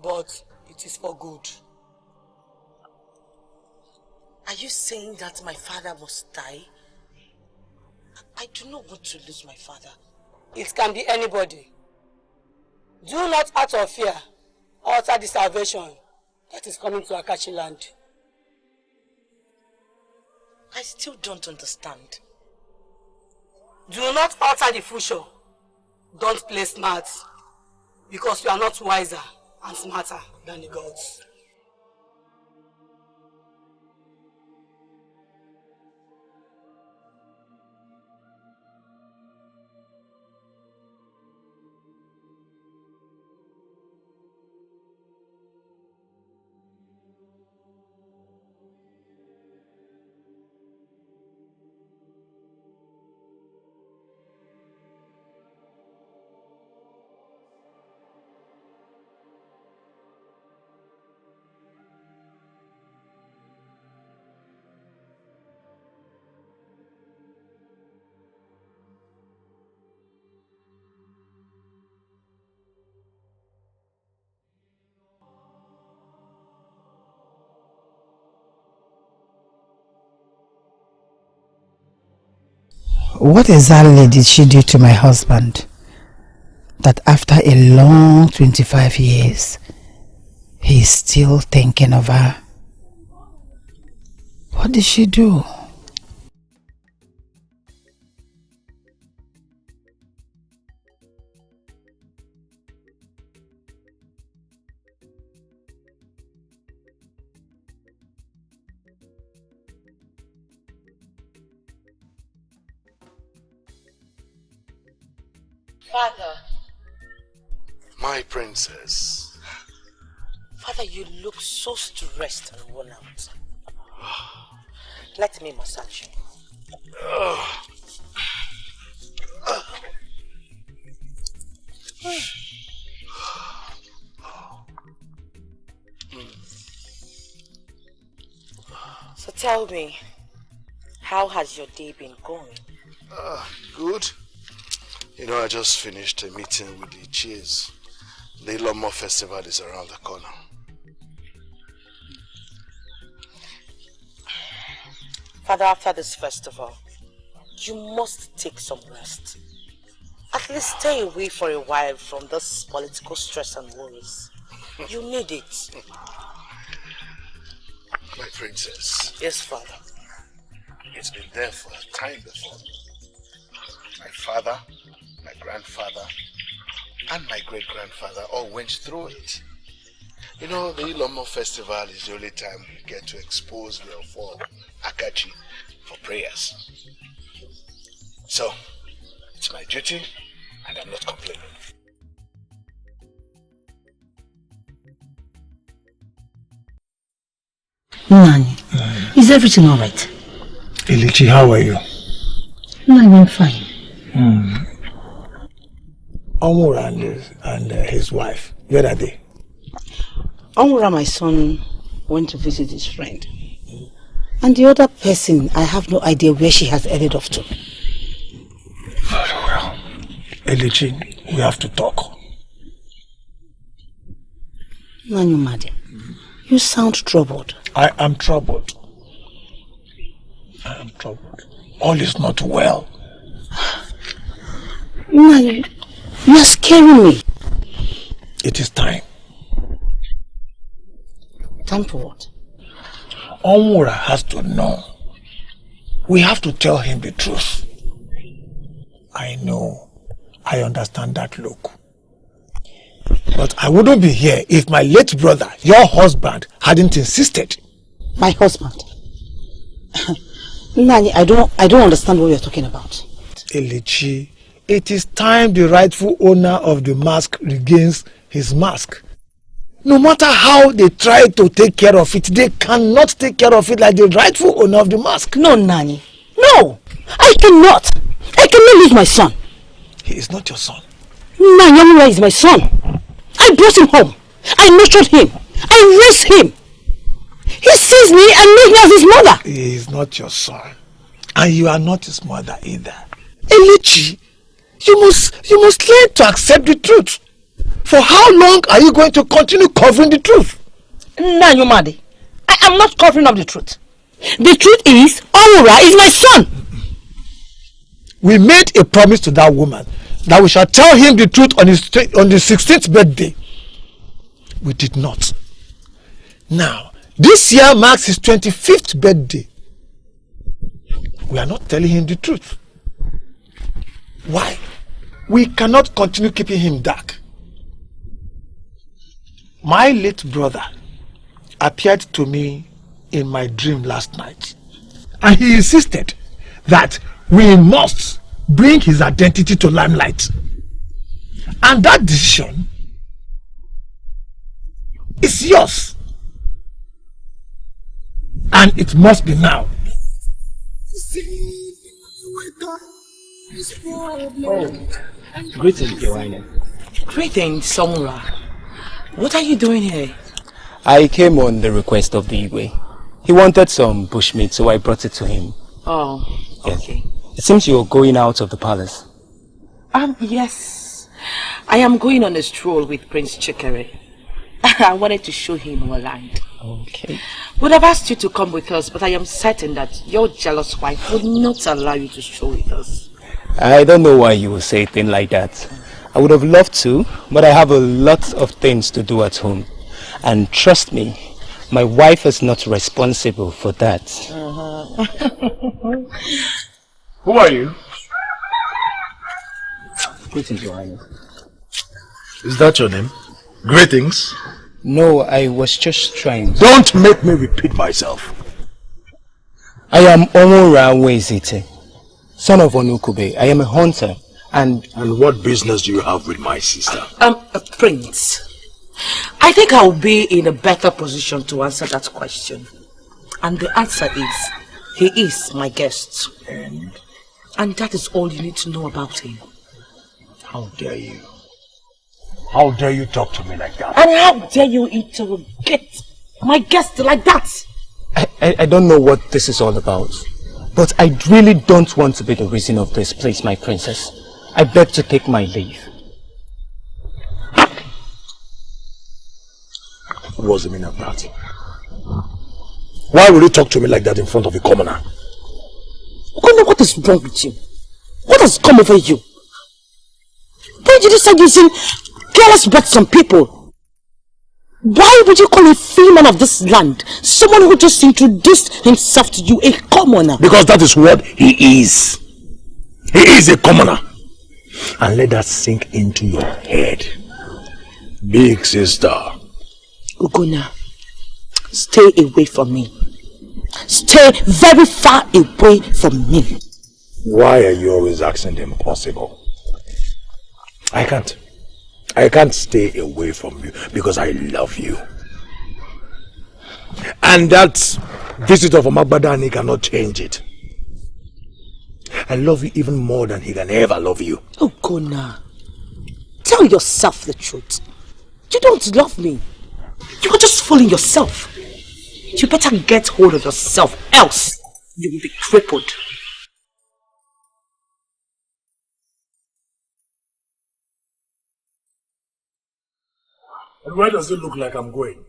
but it is for good. Are you saying that my father must die? I do not want to lose my father. It can be anybody. Do not, out of fear, alter the salvation that is coming to Akachi land. I still don't understand. Do not alter the future. Don't play smart, because you are not wiser and smarter than the gods. What exactly did she do to my husband that after a long 25 years, he's still thinking of her? What did she do? Father. My princess. Father, you look so stressed and worn out. Let me massage you. So tell me, how has your day been going? Good. You know, I just finished a meeting with the chiefs. The Lomo festival is around the corner. Father, after this festival, you must take some rest. At least stay away for a while from this political stress and worries. You need it. My princess. Yes, Father. It's been there for a time before. My father, my grandfather, and my great-grandfather all went through it. You know, the Ilomo festival is the only time we get to expose the Ofo Akachi for prayers. So, it's my duty, and I'm not complaining. Nani, is everything alright? Ilichi, how are you? Nani, I'm fine. Omura and his wife, where are they? Omura, my son, went to visit his friend. And the other person, I have no idea where she has headed off to. Very well. Ilichi, we have to talk. Nani, madam, you sound troubled. I am troubled. I am troubled. All is not well. Nani, You are scaring me. It is time. Time for what? Onwura has to know. We have to tell him the truth. I know. I understand that look. But I wouldn't be here if my late brother, your husband, hadn't insisted. My husband? Nani, I don't understand what you're talking about. Elechi, it is time the rightful owner of the mask regains his mask. No matter how they try to take care of it, they cannot take care of it like the rightful owner of the mask. No, Nani. No! I cannot! I cannot lose my son. He is not your son. Nanyamura is my son. I brought him home. I nurtured him. I raised him. He sees me and knows me as his mother. He is not your son. And you are not his mother either. Elechi, you must learn to accept the truth. For how long are you going to continue covering the truth? Nanyumade, I am not covering up the truth. The truth is, Onwura is my son. We made a promise to that woman that we shall tell him the truth on the 16th birthday. We did not. Now, this year marks his 25th birthday. We are not telling him the truth. Why? We cannot continue keeping him dark. My late brother appeared to me in my dream last night, and he insisted that we must bring his identity to limelight. And that decision is yours. And it must be now. Oh, greetings, Joanna. Greetings, Samura. What are you doing here? I came on the request of the Igwe. He wanted some bushmeat, so I brought it to him. Oh, okay. Yes. It seems you're going out of the palace. Yes. I am going on a stroll with Prince Chikere. I wanted to show him our land. Okay. Would have asked you to come with us, but I am certain that your jealous wife would not allow you to stroll with us. I don't know why you would say a thing like that. I would have loved to, but I have a lot of things to do at home. And trust me, my wife is not responsible for that. Who are you? Greetings, Your Highness. Is that your name? Greetings. No, I was just trying. Don't make me repeat myself. I am Onwura Wezite, son of Onukube. I am a hunter. And what business do you have with my sister? Prince, I think I will be in a better position to answer that question. And the answer is, he is my guest. And that is all you need to know about him. How dare you? How dare you talk to me like that? And how dare you interrogate my guest like that? I don't know what this is all about. But I really don't want to be the reason of this, please, my princess. I beg to take my leave. What was the meaning of that? Why will you talk to me like that in front of a commoner? What is wrong with you? What has come over you? Why did you start using careless words on people? Why would you call a free man of this land someone who just introduced himself to you a commoner? Because that is what he is. He is a commoner. And let that sink into your head. Big sister. Ugona, stay away from me. Stay very far away from me. Why are you always asking the impossible? I can't stay away from you because I love you. And that visitor from Agbadani cannot change it. I love you even more than he can ever love you. Oh, Gona, tell yourself the truth. You don't love me. You are just fooling yourself. You better get hold of yourself, else you will be crippled. And where does it look like I'm going?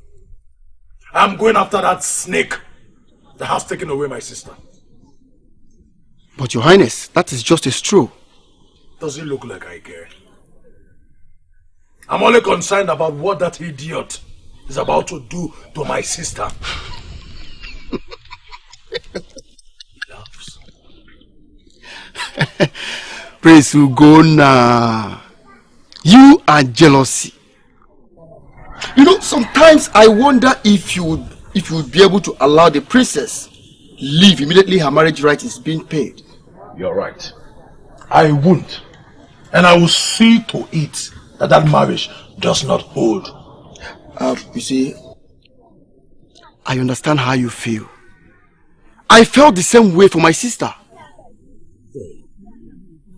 I'm going after that snake that has taken away my sister. But Your Highness, that is just as true. Does it look like I care? I'm only concerned about what that idiot is about to do to my sister. Prince Ugonna, you are jealousy. You know, sometimes I wonder if you would be able to allow the princess leave immediately her marriage right is being paid. You're right. I won't. And I will see to it that that marriage does not hold. You see, I understand how you feel. I felt the same way for my sister.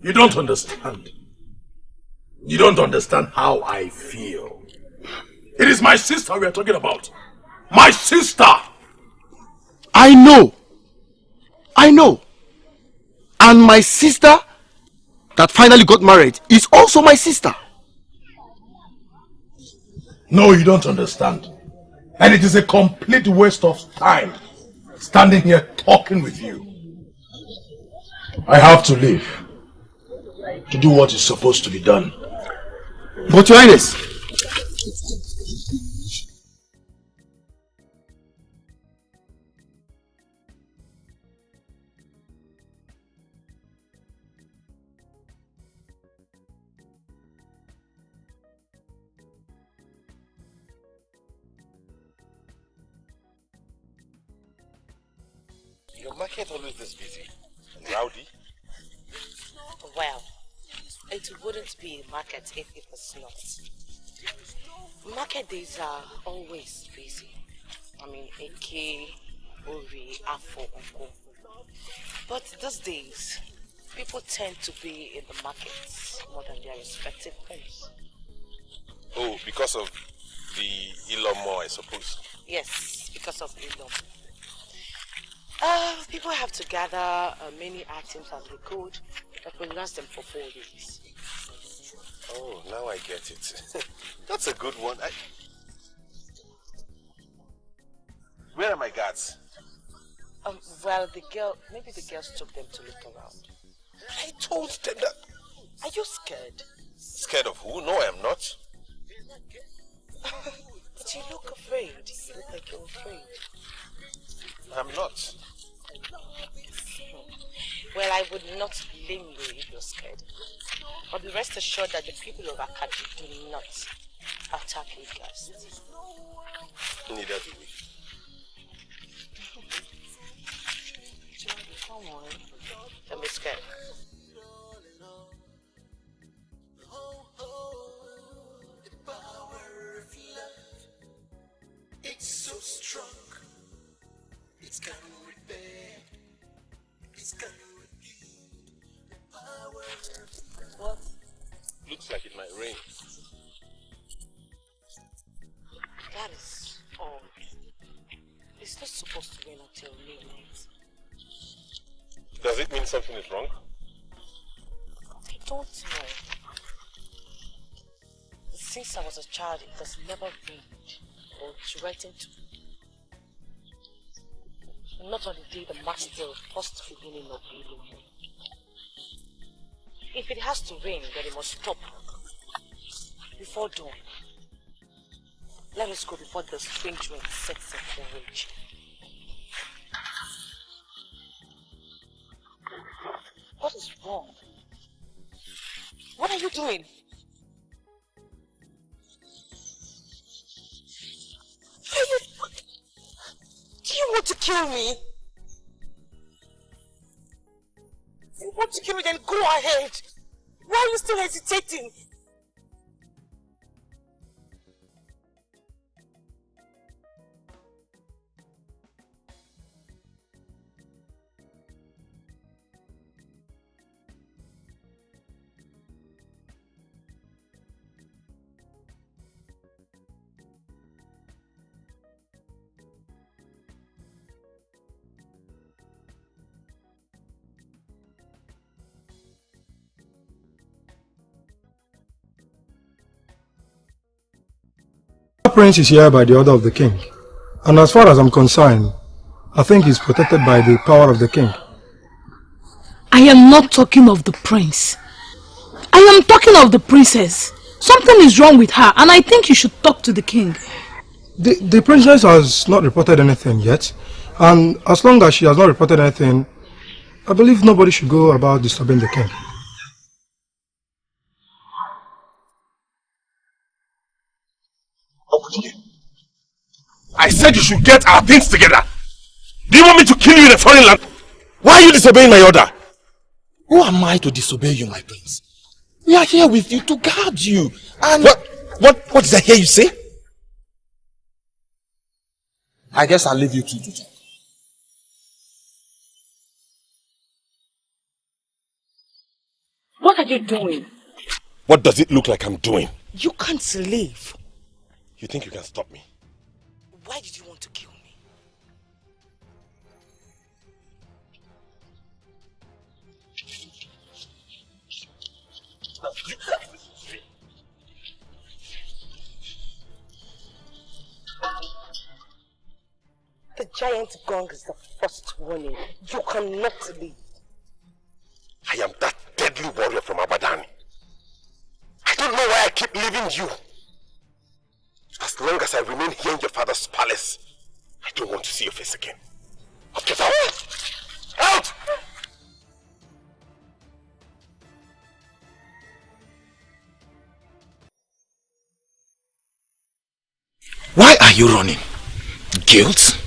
You don't understand. You don't understand how I feel. It is my sister we are talking about. My sister! I know. And my sister that finally got married is also my sister. No, you don't understand. And it is a complete waste of time standing here talking with you. I have to leave to do what is supposed to be done. But Your Highness, your market always this busy and rowdy. Well, it wouldn't be a market if it was not. Market days are always busy. I mean, Eke, Ori, Afo, Unko. But these days, people tend to be in the markets more than their respective homes. Oh, because of the Ilomo, I suppose. Yes, because of Ilom. People have to gather many items as they could that will last them for 4 days. Oh, now I get it. That's a good one. Where are my guards? Well, maybe the girls took them to look around. I told them that. Are you scared? Scared of who? No, I am not. But you look afraid. You look like you're afraid. I'm not. Well, I would not blame you if you're scared. But be rest assured that the people of Akachi do not attack you guys. Neither do we. Come on. Don't be scared. It's so strong. It's can repair. It's can repeat the power. What? Looks like it might rain. That is all. It's not supposed to rain until midnight. Does it mean something is wrong? I don't know. Since I was a child, it has never rained or threatened to. Not on the day the master first beginning of Ilum. If it has to rain, then it must stop before dawn. Let us go before the strange wind sets in full rage. What is wrong? What are you doing? Do you want to kill me? If you want to kill me, then go ahead. Why are you still hesitating? The prince is here by the order of the king, and as far as I'm concerned, I think he's protected by the power of the king. I am not talking of the prince. I am talking of the princess. Something is wrong with her, and I think you should talk to the king. The princess has not reported anything yet, and as long as she has not reported anything, I believe nobody should go about disturbing the king. I said you should get our things together. Do you want me to kill you in a foreign land? Why are you disobeying my order? Who am I to disobey you, my prince? We are here with you to guard you. And what did I hear you say? I guess I'll leave you two to talk. What are you doing? What does it look like I'm doing? You can't leave. You think you can stop me? Why did you want to kill me? The giant gong is the first warning. You cannot leave. I am that deadly warrior from Abadan. I don't know why I keep leaving you. As long as I remain here in your father's palace, I don't want to see your face again. Get out! Out! Why are you running? Guilt?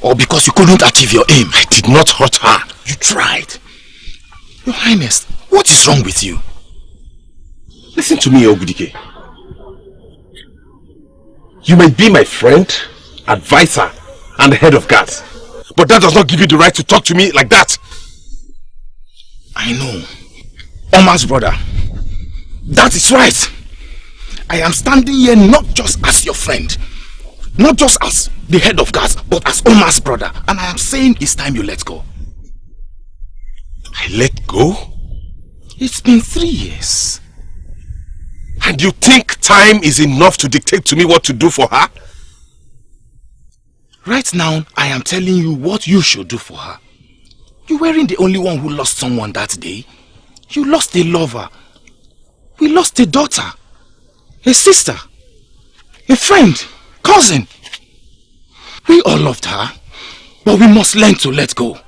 Or because you couldn't achieve your aim? I did not hurt her. You tried. Your Highness, what is wrong with you? Listen to me, Ogudike. You may be my friend, advisor, and the head of guards, but that does not give you the right to talk to me like that. I know. Omar's brother. That is right. I am standing here not just as your friend, not just as the head of guards, but as Omar's brother. And I am saying it's time you let go. I let go? It's been 3 years. And you think time is enough to dictate to me what to do for her? Right now, I am telling you what you should do for her. You weren't the only one who lost someone that day. You lost a lover. We lost a daughter. A sister. A friend. Cousin. We all loved her. But we must learn to let go.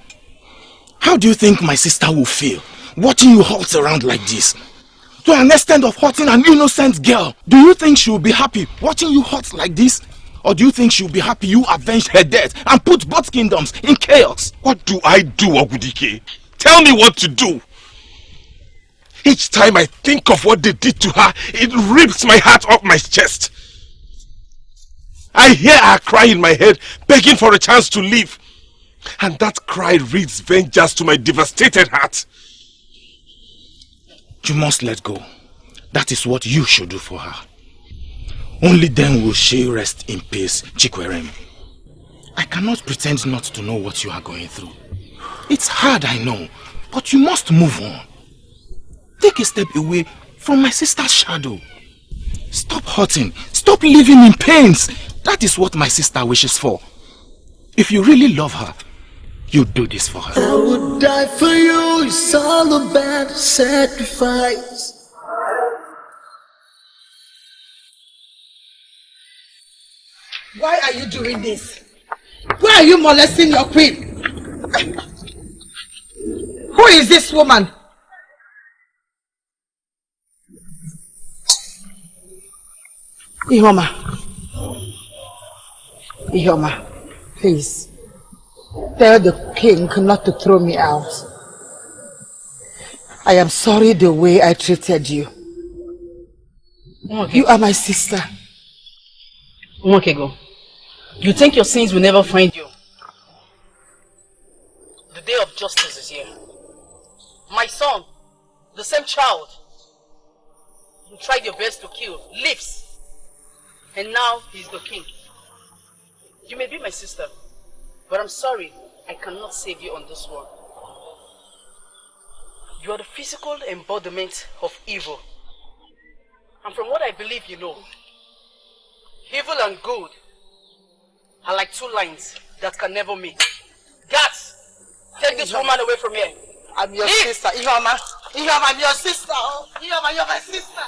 How do you think my sister will feel watching you halt around like this? To an extent of hurting an innocent girl. Do you think she will be happy watching you hurt like this? Or do you think she will be happy you avenged her death and put both kingdoms in chaos? What do I do, Ogudike? Tell me what to do. Each time I think of what they did to her, it rips my heart off my chest. I hear her cry in my head, begging for a chance to live. And that cry reads vengeance to my devastated heart. You must let go. That is what you should do for her. Only then will she rest in peace, Chikwerem. I cannot pretend not to know what you are going through. It's hard, I know, but you must move on. Take a step away from my sister's shadow. Stop hurting. Stop living in pains. That is what my sister wishes for. If you really love her, you do this for her. I would die for you. It's all about sacrifice. Why are you doing this? Why are you molesting your queen? Who is this woman? Ihoma, please, tell the king not to throw me out. I am sorry the way I treated you. Okay. You are my sister. Okay, go. You think your sins will never find you? The day of justice is here. My son, the same child you tried your best to kill, lives. And now he's the king. You may be my sister, but I'm sorry, I cannot save you on this one. You are the physical embodiment of evil. And from what I believe you know, evil and good are like two lines that can never meet. Guards, take this woman away from here. I'm your sister. Ihoma, I'm your sister. Ihoma, you're my sister.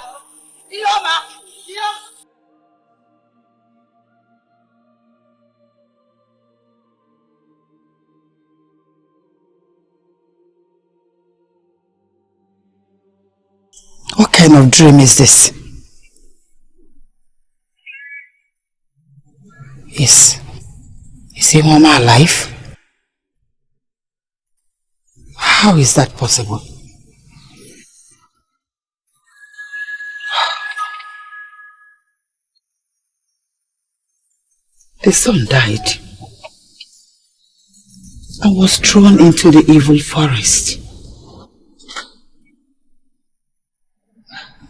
What kind of dream is this? Is Ihoma alive? How is that possible? The son died and was thrown into the evil forest.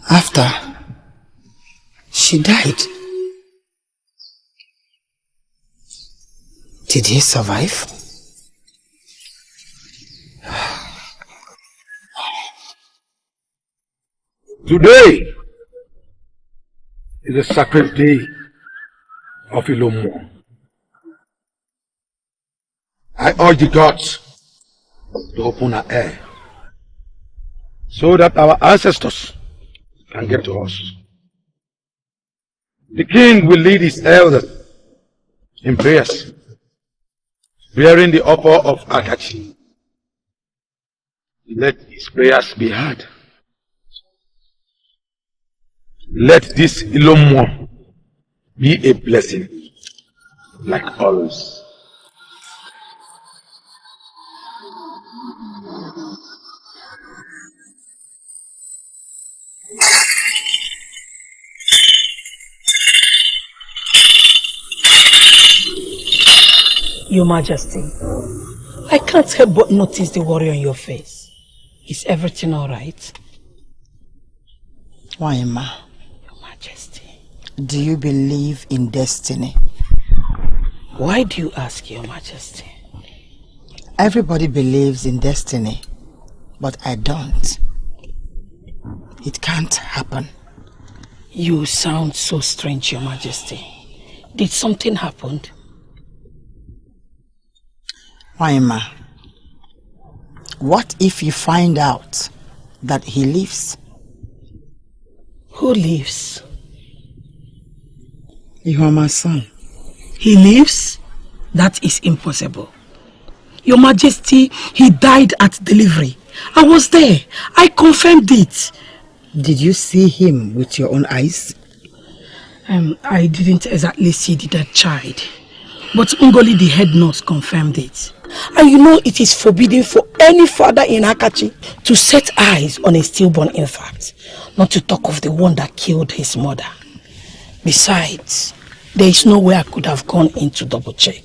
After she died, did he survive? Today is a sacred day of Ilomo. I urge the gods to open our air so that our ancestors can get to us. The king will lead his elders in prayers, bearing the offer of Akachi. Let his prayers be heard. Let this Ilomo be a blessing, like always. Your Majesty, I can't help but notice the worry on your face. Is everything alright? Waima, Your Majesty. do you believe in destiny? Why do you ask, Your Majesty? Everybody believes in destiny, but I don't. It can't happen. You sound so strange, Your Majesty. Did something happen? Waima, what if you find out that he lives? Who lives? Ihoma's son. He lives? That is impossible. Your Majesty, he died at delivery. I was there. I confirmed it. Did you see him with your own eyes? I didn't exactly see the dead child. But Ngoli, the head nurse, confirmed it. And you know it is forbidden for any father in Akachi to set eyes on a stillborn infant, not to talk of the one that killed his mother. Besides, there is no way I could have gone in to double check.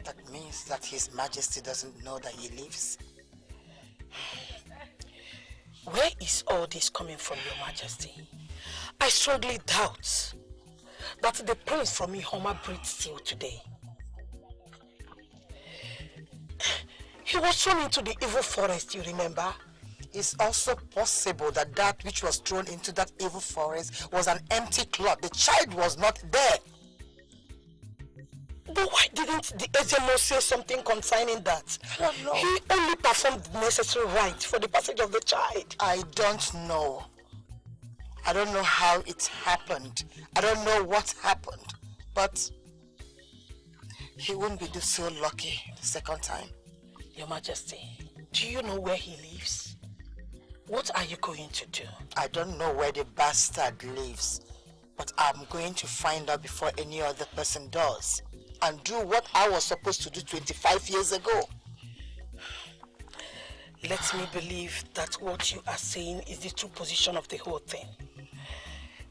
That means that His Majesty doesn't know that he lives. Where is all this coming from, Your Majesty? I strongly doubt that the prince from Ihoma breathed still today. He was thrown into the evil forest, you remember? It's also possible that that which was thrown into that evil forest was an empty cloth. The child was not there. But why didn't the HMO say something concerning that? I don't know. He only performed the necessary rites for the passage of the child. I don't know. I don't know how it happened. I don't know what happened. But he wouldn't be so lucky the second time. Your Majesty, do you know where he lives? What are you going to do? I don't know where the bastard lives, but I'm going to find out before any other person does, and do what I was supposed to do 25 years ago. Let me believe that what you are saying is the true position of the whole thing.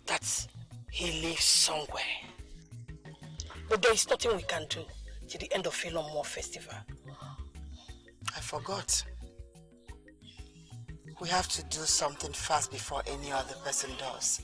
That he lives somewhere. But there is nothing we can do till the end of Ilomo Festival. I forgot. We have to do something fast before any other person does.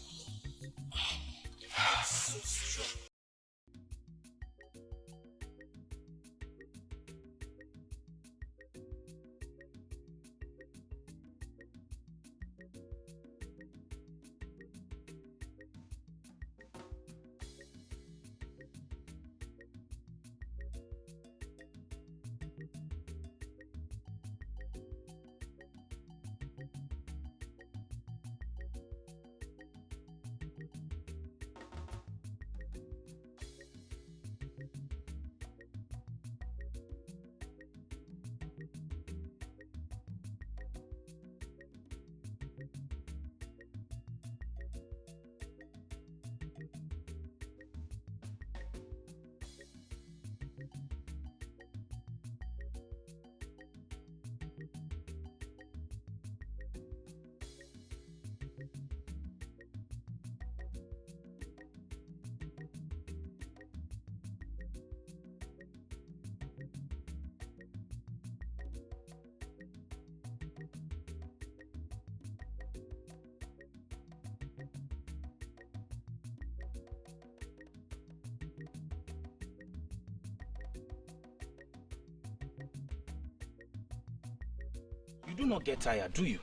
You do not get tired, do you?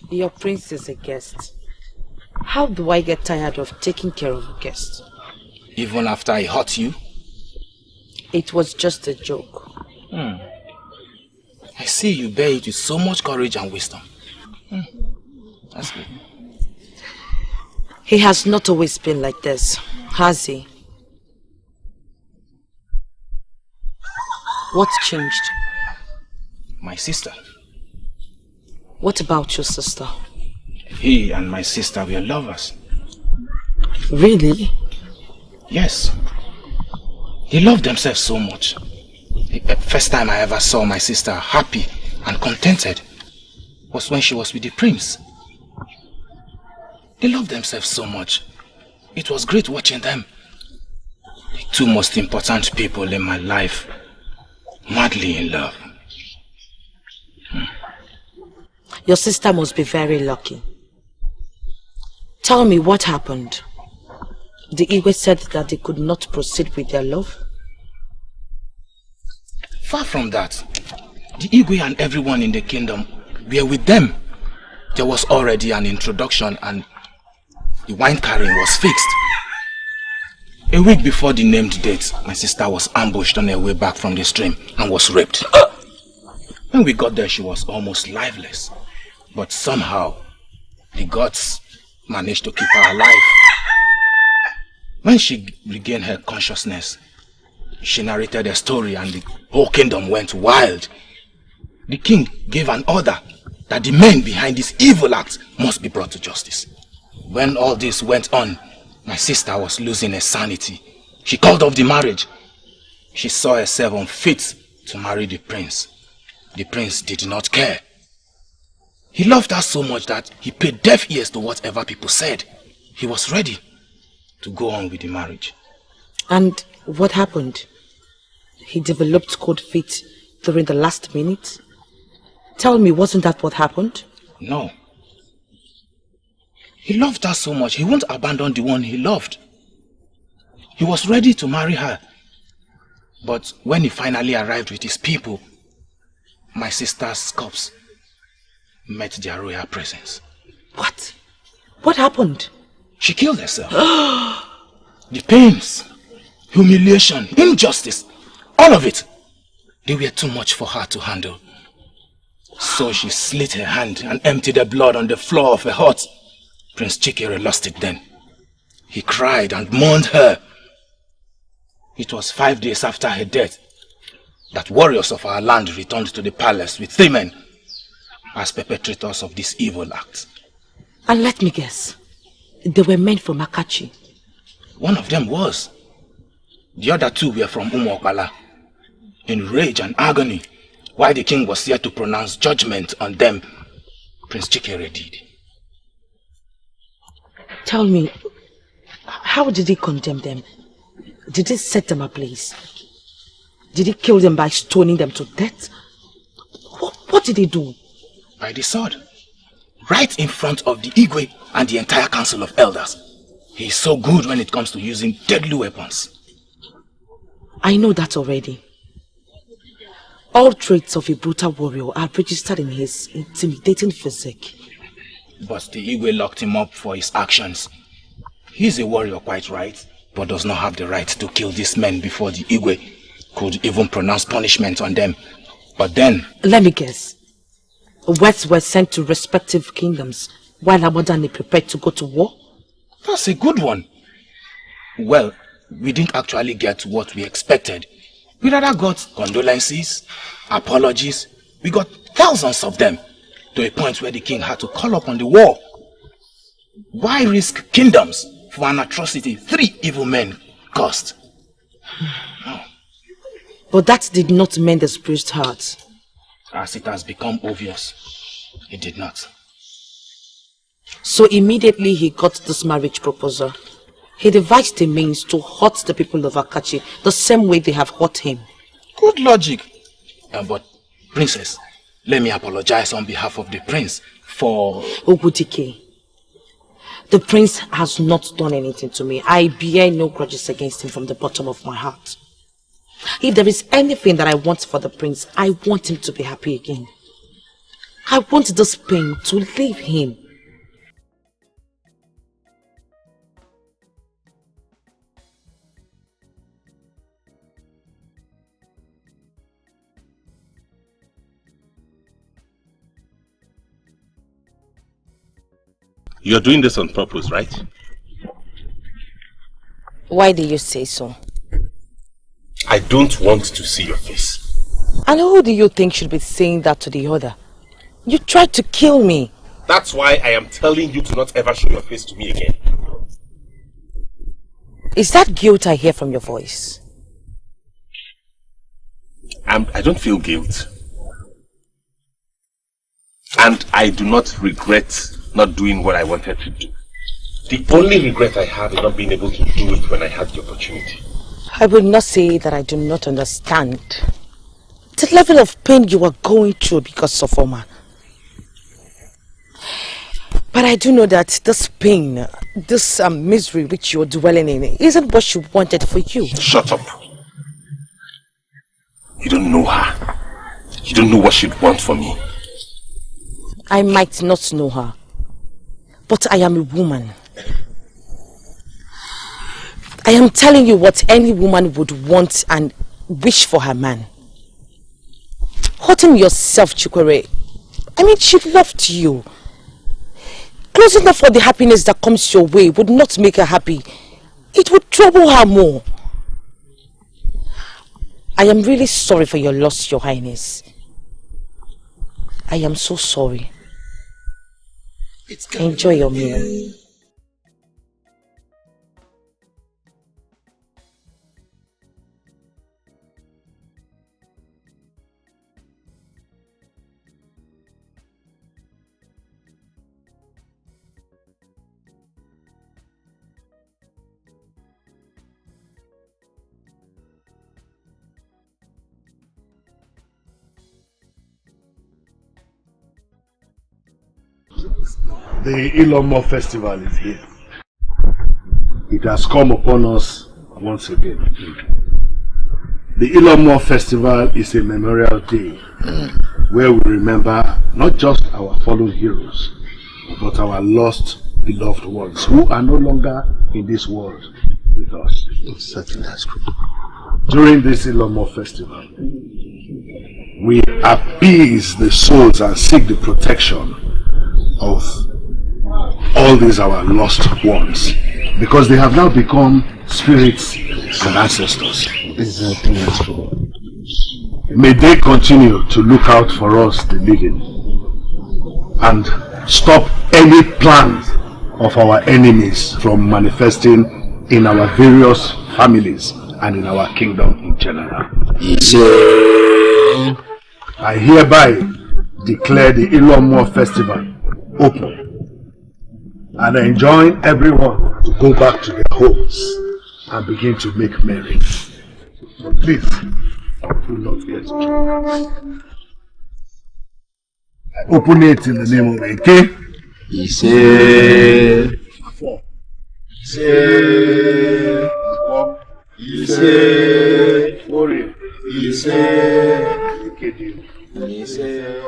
Your prince is a guest. How do I get tired of taking care of a guest? Even after I hurt you? It was just a joke. I see you bear it with so much courage and wisdom. That's good. He has not always been like this, has he? What changed? My sister. What about your sister? He and my sister were lovers. Really? Yes. They loved themselves so much. The first time I ever saw my sister happy and contented was when she was with the prince. They loved themselves so much. It was great watching them. The two most important people in my life, madly in love. Your sister must be very lucky. Tell me what happened. The Igwe said that they could not proceed with their love. Far from that. The Igwe and everyone in the kingdom were with them. There was already an introduction and the wine carrying was fixed. A week before the named date, my sister was ambushed on her way back from the stream and was raped. When we got there, she was almost lifeless. But somehow, the gods managed to keep her alive. When she regained her consciousness, she narrated a story and the whole kingdom went wild. The king gave an order that the men behind this evil act must be brought to justice. When all this went on, my sister was losing her sanity. She called off the marriage. She saw herself unfit to marry the prince. The prince did not care. He loved her so much that he paid deaf ears to whatever people said. He was ready to go on with the marriage. And what happened? He developed cold feet during the last minute? Tell me, wasn't that what happened? No. He loved her so much, he won't abandon the one he loved. He was ready to marry her. But when he finally arrived with his people, my sister's corpse met their royal presence. What? What happened? She killed herself. The pains, humiliation, injustice, all of it, they were too much for her to handle. So she slit her hand and emptied the blood on the floor of her hut. Prince Chikere lost it then. He cried and mourned her. It was 5 days after her death that warriors of our land returned to the palace with 3 men as perpetrators of this evil act. And let me guess, they were men from Akachi. One of them was. The other 2 were from Umuokala. In rage and agony, while the king was here to pronounce judgment on them, Prince Chikere did. Tell me, how did he condemn them? Did he set them ablaze? Did he kill them by stoning them to death? What did he do? By the sword. Right in front of the Igwe and the entire council of elders. He is so good when it comes to using deadly weapons. I know that already. All traits of a brutal warrior are registered in his intimidating physique. But the Igwe locked him up for his actions. He is a warrior, quite right, but does not have the right to kill these men before the Igwe could even pronounce punishment on them. But then... Let me guess. West were sent to respective kingdoms while Abodani prepared to go to war? That's a good one. Well, we didn't actually get what we expected. We rather got condolences, apologies. We got thousands of them, to a point where the king had to call upon the war. Why risk kingdoms for an atrocity 3 evil men caused? No. But that did not mend the priest's heart. As it has become obvious, it did not. So immediately he got this marriage proposal. He devised a means to hurt the people of Akachi the same way they have hurt him. Good logic. But, princess, let me apologize on behalf of the prince for... Ogudike, the prince has not done anything to me. I bear no grudges against him from the bottom of my heart. If there is anything that I want for the prince, I want him to be happy again. I want this pain to leave him. You're doing this on purpose, right? Why do you say so? I don't want to see your face. And who do you think should be saying that to the other? You tried to kill me. That's why I am telling you to not ever show your face to me again. Is that guilt I hear from your voice? I don't feel guilt. And I do not regret not doing what I wanted to do. The only regret I have is not being able to do it when I had the opportunity. I will not say that I do not understand the level of pain you are going through because of Oma. But I do know that this pain, this misery which you're dwelling in isn't what she wanted for you. Shut up. You don't know her. You don't know what she'd want for me. I might not know her, but I am a woman. I am telling you what any woman would want and wish for her man. Hurting yourself, Chukwere. I mean, she loved you. Closing up for the happiness that comes your way would not make her happy. It would trouble her more. I am really sorry for your loss, Your Highness. I am so sorry. Enjoy your meal. The Ilomo festival is here. It has come upon us once again. The Ilomo festival is a memorial day where we remember not just our fallen heroes, but our lost beloved ones who are no longer in this world with us. Certainly, that's true. During this Ilomo festival, we appease the souls and seek the protection of all these our lost ones, because they have now become spirits and ancestors. Exactly, that's true. May they continue to look out for us, the living, and stop any plans of our enemies from manifesting in our various families and in our kingdom in general. I hereby declare the Ilomo festival open and enjoin everyone to go back to their homes and begin to make merry. Please, do not get drunk. I open it in the name of Eke. Ise. Ise. Ise. Ori. Ise. Ikedi. Ise.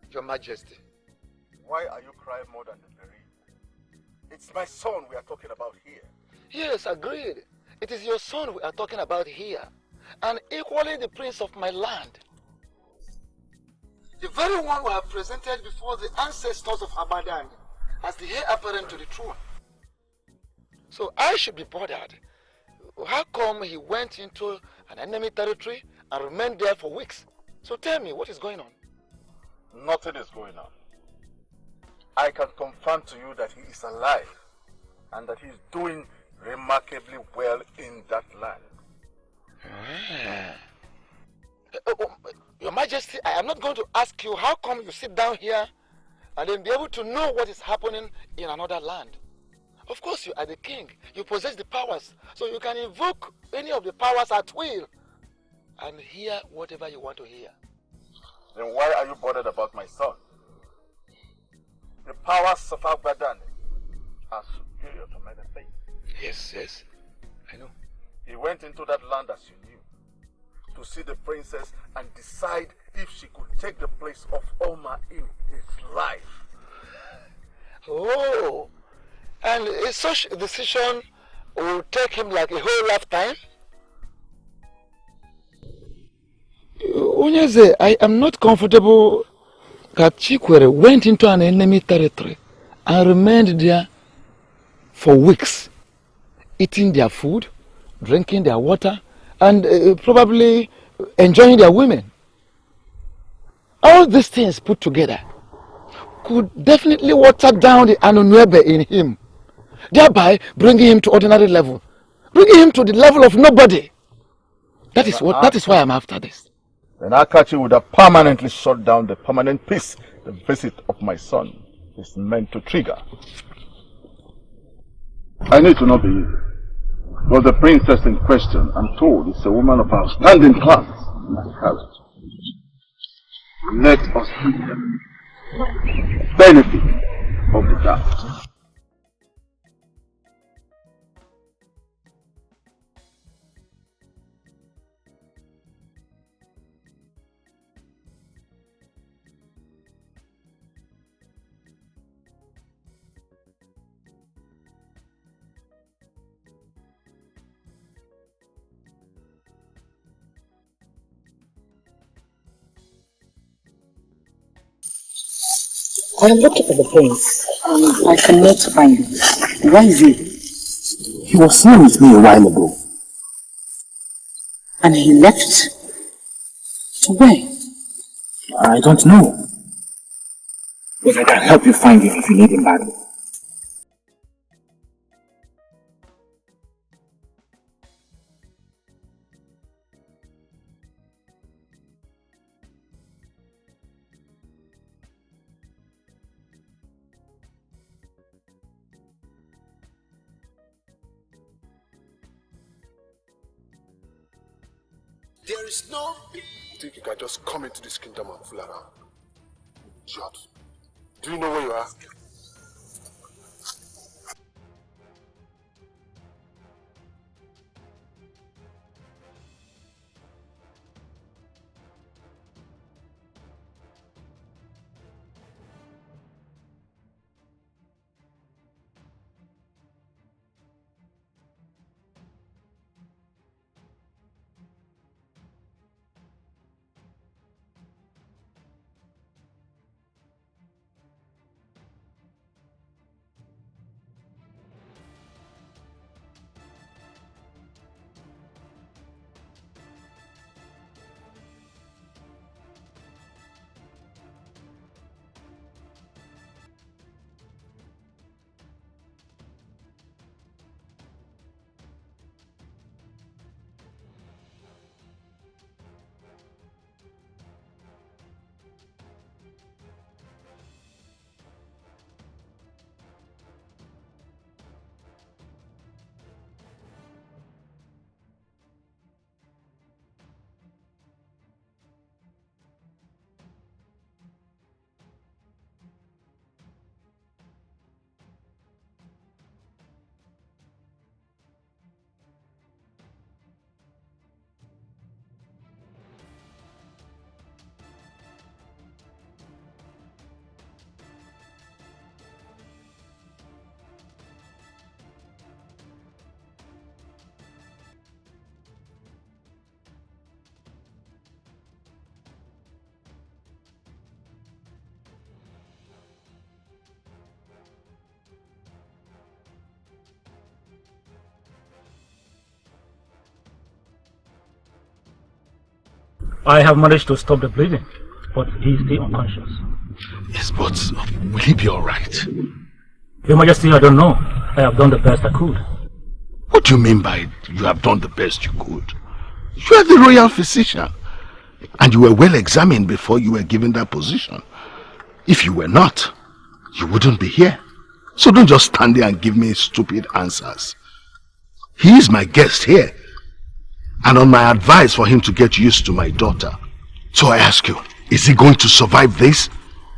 Your Majesty, why are you crying more than the bereaved? It's my son we are talking about here. Yes, agreed. It is your son we are talking about here, and equally the prince of my land. The very one we have presented before the ancestors of Abadan as the heir apparent to the throne. So I should be bothered. How come he went into an enemy territory and remained there for weeks? So tell me, what is going on? Nothing is going on. I can confirm to you that he is alive and that he is doing remarkably well in that land. Your Majesty, I am not going to ask you how come you sit down here and then be able to know what is happening in another land. Of course, you are the king. You possess the powers, so you can invoke any of the powers at will and hear whatever you want to hear. Then why are you bothered about my son? The powers of Abadan are superior to many things. Yes, yes, I know. He went into that land as you knew, to see the princess and decide if she could take the place of Oma in his life. Oh, and such a decision will take him like a whole lifetime? Unyeze, I am not comfortable that Chikwere went into an enemy territory and remained there for weeks, eating their food, drinking their water, and probably enjoying their women. All these things put together could definitely water down the Anunwebe in him, thereby bringing him to ordinary level, bringing him to the level of nobody. That is why I'm after this. Then Akachi would have permanently shut down the permanent peace the visit of my son is meant to trigger. I need to know the easy. But the princess in question, I'm told, is a woman of outstanding class and character. Let us give them benefit of the doubt. I am looking for the prince. I cannot find him. Where is he? He was here with me a while ago. And he left? To where? I don't know. But I can help you find him if you need him badly. There is no... You think you can just come into this kingdom and fool around? Idiot. Do you know where you are? I have managed to stop the bleeding, but he is still unconscious. Yes, but will he be alright? Your Majesty, I don't know. I have done the best I could. What do you mean by you have done the best you could? You are the royal physician, and you were well examined before you were given that position. If you were not, you wouldn't be here. So don't just stand there and give me stupid answers. He is my guest here, and on my advice for him to get used to my daughter. So I ask you, is he going to survive this?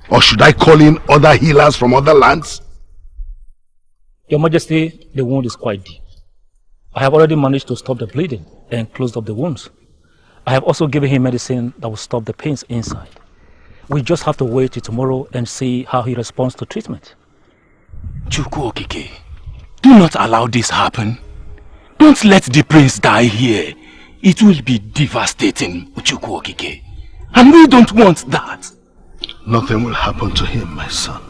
Or should I call in other healers from other lands? Your Majesty, the wound is quite deep. I have already managed to stop the bleeding and closed up the wounds. I have also given him medicine that will stop the pains inside. We just have to wait till tomorrow and see how he responds to treatment. Chukwu Okike, do not allow this happen. Don't let the prince die here. It will be devastating, Chukwu Okike. And we don't want that. Nothing will happen to him, my son.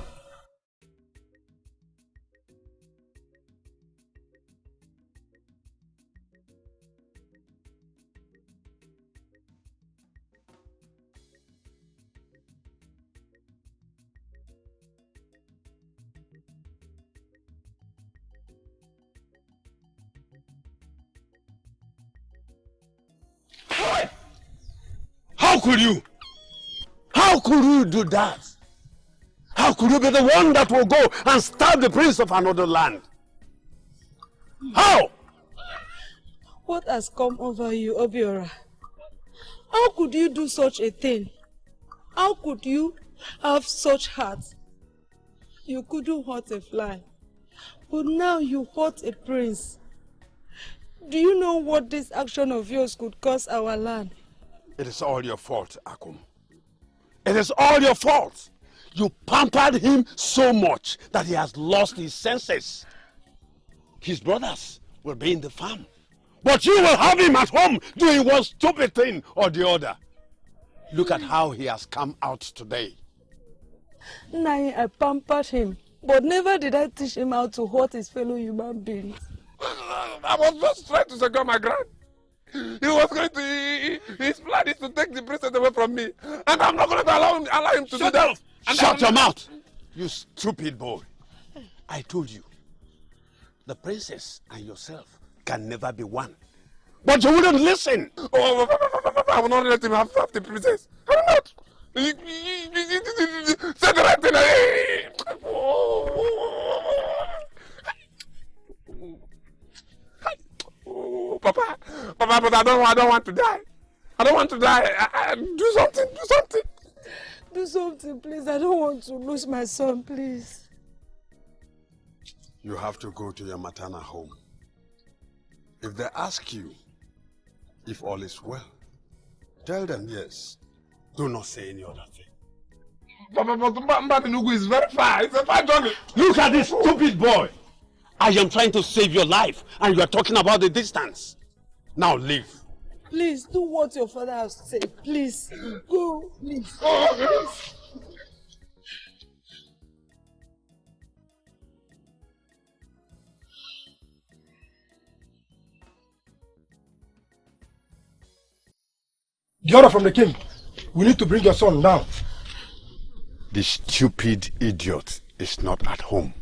How could you? How could you do that? How could you be the one that will go and stab the prince of another land? How? What has come over you, Obiora? How could you do such a thing? How could you have such heart? You couldn't hurt a fly, but now you hurt a prince. Do you know what this action of yours could cost our land? It is all your fault, Akum. It is all your fault. You pampered him so much that he has lost his senses. His brothers will be in the farm, but you will have him at home doing one stupid thing or the other. Look at how he has come out today. Nai, I pampered him, but never did I teach him how to hurt his fellow human beings. I was just trying to secure my ground. He was going to, his plan is to take the princess away from me. And I'm not going to allow him to do that. Shut your mouth, you stupid boy. I told you, the princess and yourself can never be one. But you wouldn't listen. Oh, I will not let him have the princess. I will not. Say the right thing. Oh, Papa, but I don't want to die. I don't want to die. Do something, do something. Do something, please. I don't want to lose my son, please. You have to go to your maternal home. If they ask you if all is well, tell them yes. Do not say any other thing. Papa, but Mbadinugu is very far. It's a far journey. Look at this stupid boy. I am trying to save your life, and you are talking about the distance. Now leave. Please, do what your father has said. Please, go, please. The order from the king. We need to bring your son down. The stupid idiot is not at home.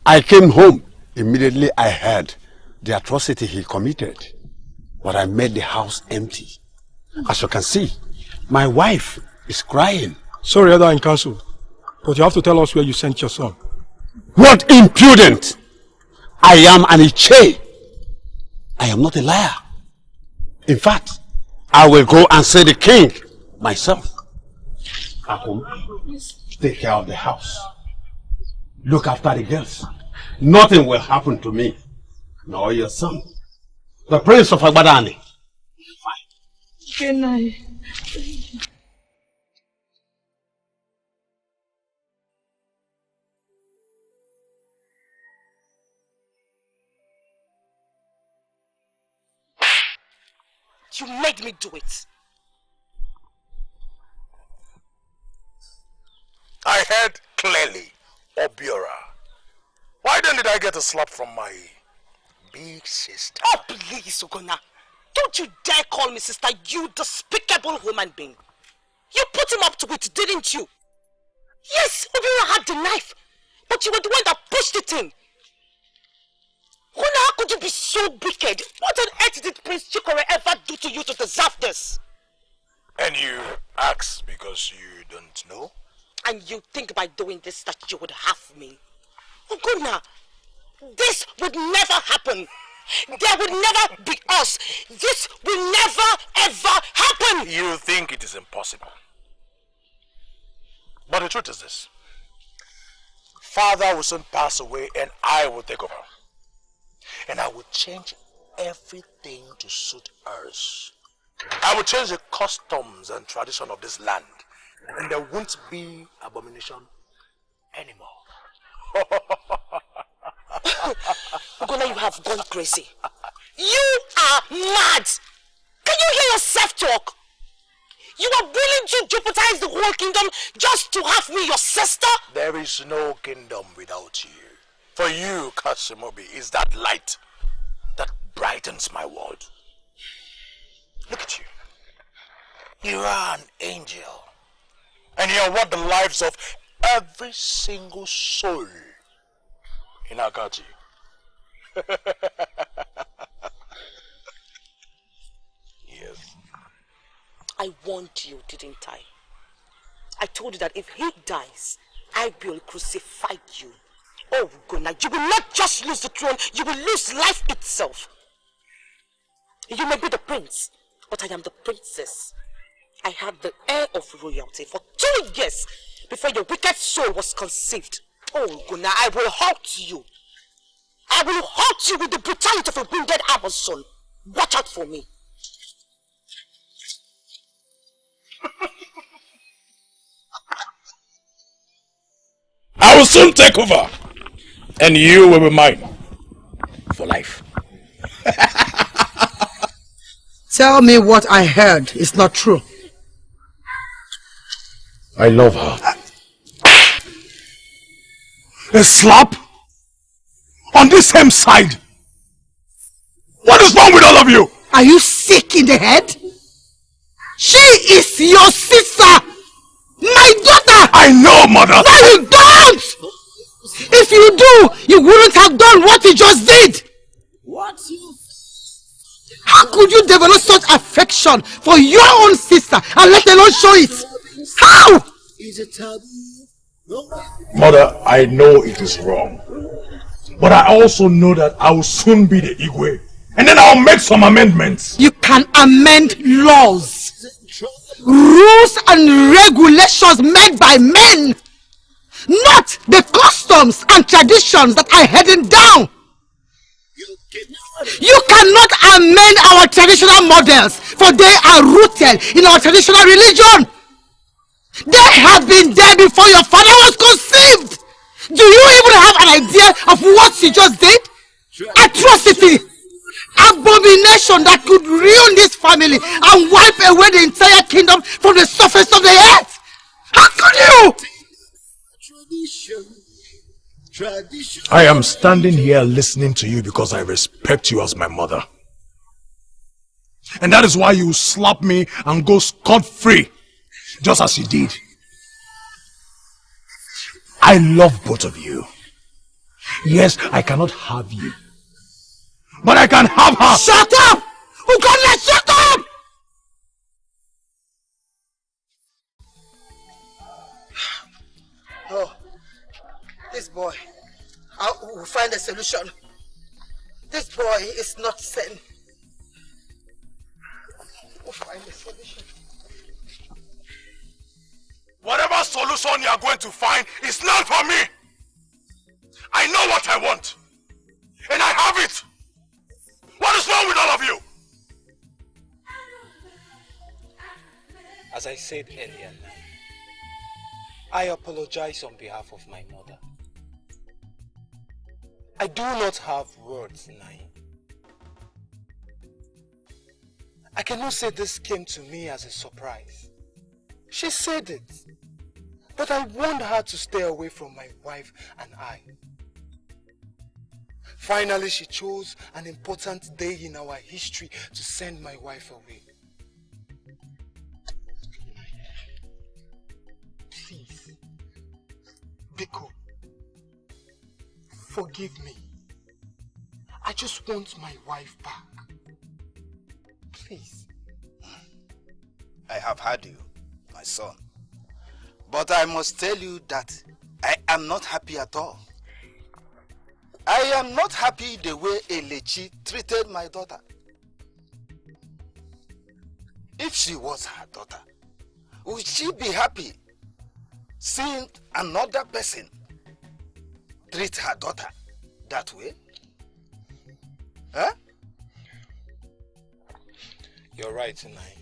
I came home. Immediately I heard the atrocity he committed. But I made the house empty. As you can see, my wife is crying. Sorry, Elder in Council, but you have to tell us where you sent your son. What impudent! I am an Iche. I am not a liar. In fact, I will go and see the king myself. Akum, take care of the house. Look after the girls. Nothing will happen to me, nor your son, the prince of Agbadani. Good night. You made me do it. I heard clearly, Obiora. Why then did I get a slap from my big sister? Oh, please, Ogona. Don't you dare call me sister, you despicable human being. You put him up to it, didn't you? Yes, Obiora had the knife, but you were the one that pushed it in. Ogona, how could you be so wicked? What on earth did Prince Chikore ever do to you to deserve this? And you ask because you don't know? And you think by doing this that you would have me? Ogona, this would never happen. There would never be us. This will never ever happen. You think it is impossible. But the truth is this. father will soon pass away and I will take over. And I will change everything to suit us. I will change the customs and tradition of this land. And there won't be abomination anymore. Ogona, you have gone crazy. You are mad! Can you hear yourself talk? You are willing to jeopardize the whole kingdom just to have me your sister? There is no kingdom without you. For you, Kasimobi, is that light that brightens my world. Look at you. You are an angel. And you are worth the lives of every single soul in Agaji. Yes. I warned you, didn't I? I told you that if he dies, I will crucify you. Oh, Gona, you will not just lose the throne, you will lose life itself. You may be the prince, but I am the princess. I had the air of royalty for 2 years before your wicked soul was conceived. Oh, Gona, I will haunt you. I will haunt you with the brutality of a wounded Amazon. Watch out for me. I will soon take over, and you will be mine for life. Tell me what I heard is not true. I love her. A slap? On this same side? What is wrong with all of you? Are you sick in the head? She is your sister! My daughter! I know, mother! No, you don't! If you do, you wouldn't have done what you just did! What? How could you develop such affection for your own sister and let alone show it? How? Mother, I know it is wrong. But I also know that I will soon be the Igwe. And then I'll make some amendments. You can amend laws. Rules and regulations made by men. Not the customs and traditions that are heading down. You cannot amend our traditional models, for they are rooted in our traditional religion. They have been there before your father was conceived. Do you even have an idea of what she just did? Atrocity! Abomination that could ruin this family and wipe away the entire kingdom from the surface of the earth! How could you? I am standing here listening to you because I respect you as my mother. And that is why you slap me and go scot-free, just as you did. I love both of you. Yes, I cannot have you, but I can have her. Shut up! Ugonne, shut up! Oh, this boy. I will find a solution. This boy is not sane. We'll find a solution. Whatever solution you are going to find is not for me. I know what I want. And I have it. What is wrong with all of you? As I said earlier, I apologize on behalf of my mother. I do not have words, Nai. I cannot say this came to me as a surprise. She said it, but I warned her to stay away from my wife and I. Finally, she chose an important day in our history to send my wife away. Please, Biko, forgive me. I just want my wife back. Please. I have heard you, my son. But I must tell you that I am not happy at all. I am not happy the way Elechi treated my daughter. If she was her daughter, would she be happy seeing another person treat her daughter that way? Huh? You're right, Nai.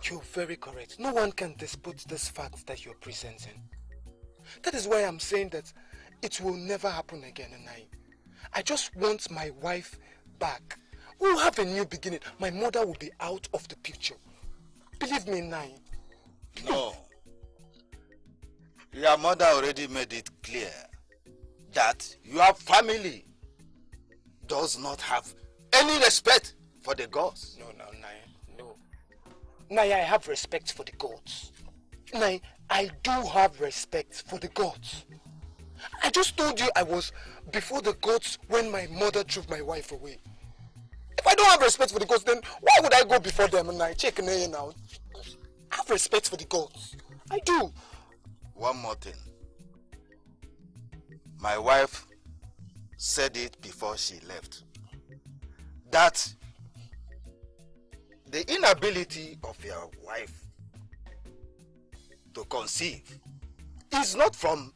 You're very correct. No one can dispute this fact that you're presenting. That is why I'm saying that it will never happen again, Nai. I just want my wife back. We'll have a new beginning. My mother will be out of the picture. Believe me, Nai. No. Your mother already made it clear that your family does not have any respect for the gods. No, Nai. No. Nai, I have respect for the gods. Nai, I do have respect for the gods. I just told you I was before the gods when my mother drove my wife away. If I don't have respect for the gods, then why would I go before them and I check now? I have respect for the gods. I do. One more thing. My wife said it before she left. That the inability of your wife to conceive is not from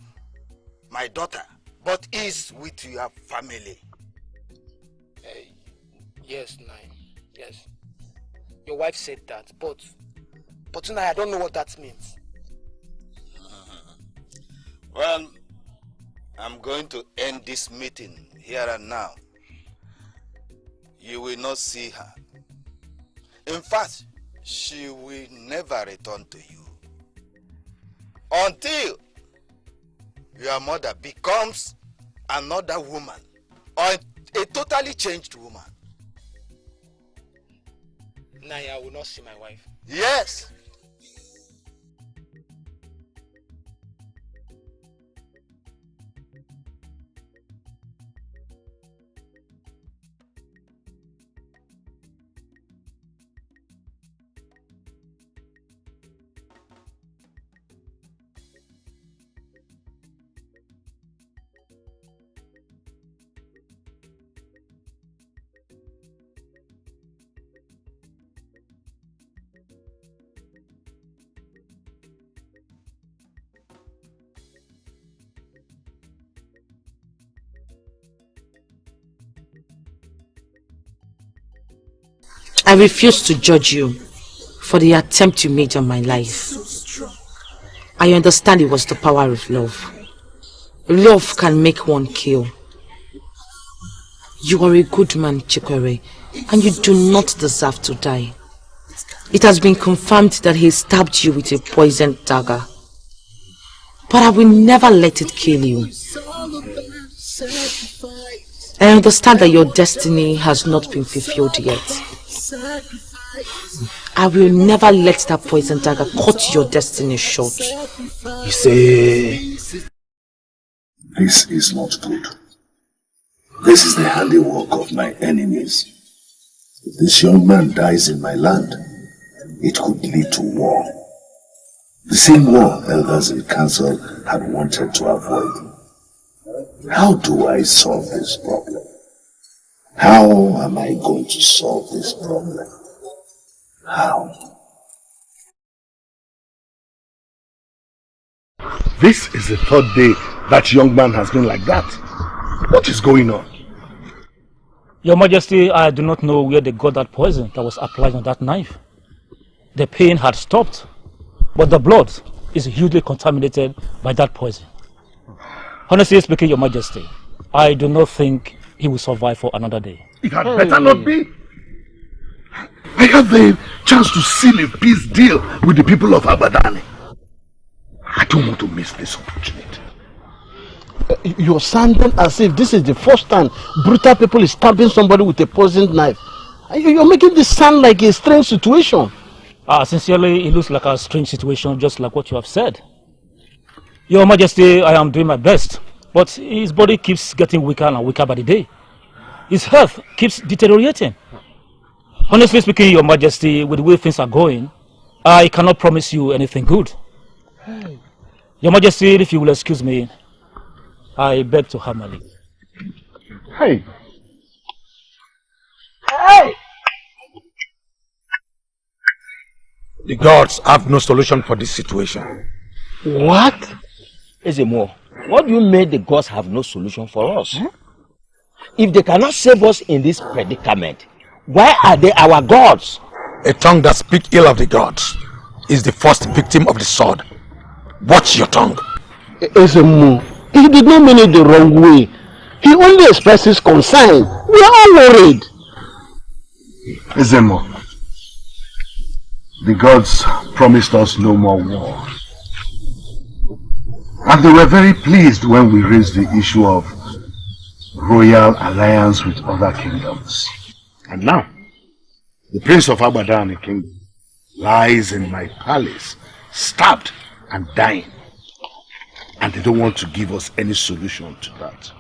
my daughter, but is with your family. Yes, Nai. Yes. Your wife said that, but Nai, I don't know what that means. Well, I'm going to end this meeting here and now. You will not see her. In fact, she will never return to you until your mother becomes another woman or a totally changed woman. Naya, I will not see my wife. Yes. I refuse to judge you for the attempt you made on my life. I understand it was the power of love. Love can make one kill. You are a good man, Chikwere, and you do not deserve to die. It has been confirmed that he stabbed you with a poisoned dagger. But I will never let it kill you. I understand that your destiny has not been fulfilled yet. I will never let that poison dagger cut your destiny short. You say... This is not good. This is the handiwork of my enemies. If this young man dies in my land, it could lead to war. The same war elders in council had wanted to avoid. How do I solve this problem? How am I going to solve this problem? How? This is the third day that young man has been like that. What is going on? Your Majesty, I do not know where they got that poison that was applied on that knife. The pain had stopped, but the blood is hugely contaminated by that poison. Honestly speaking, Your Majesty, I do not think he will survive for another day. It had better not be. I have the chance to seal a peace deal with the people of Abadani. I don't want to miss this opportunity. You're sounding as if this is the first time brutal people is stabbing somebody with a poisoned knife. You're making this sound like a strange situation. Sincerely, it looks like a strange situation, just like what you have said. Your Majesty, I am doing my best, but his body keeps getting weaker and weaker by the day. His health keeps deteriorating. Honestly speaking, Your Majesty, with the way things are going, I cannot promise you anything good. Hey. Your Majesty, if you will excuse me, I beg to have my leave. Hey! Hey! The gods have no solution for this situation. What? Ezemo, What do you mean the gods have no solution for us? If they cannot save us in this predicament, why are they our gods? A tongue that speaks ill of the gods is the first victim of the sword. Watch your tongue. Ezemo, he did not mean it the wrong way. He only expresses concern. We are all worried. Ezemo, the gods promised us no more war. And they were very pleased when we raised the issue of royal alliance with other kingdoms. And now, the Prince of Abadani Kingdom lies in my palace, stabbed and dying. And they don't want to give us any solution to that.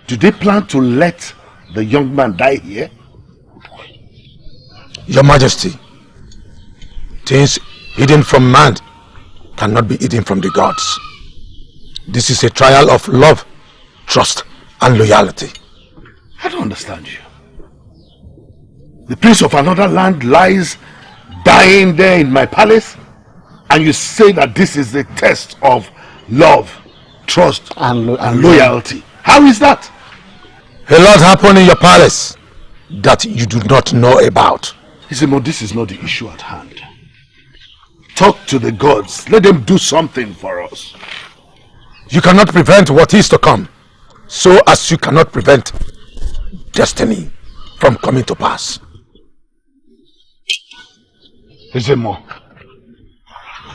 Do they plan to let the young man die here? Your Majesty, things hidden from man cannot be hidden from the gods. This is a trial of love, trust, and loyalty. I don't understand you. The prince of another land lies dying there in my palace, and you say that this is the test of love, trust, and loyalty. How is that? A lot happened in your palace that you do not know about. Izemo, this is not the issue at hand. Talk to the gods. Let them do something for us. You cannot prevent what is to come, so as you cannot prevent destiny from coming to pass. Izemo,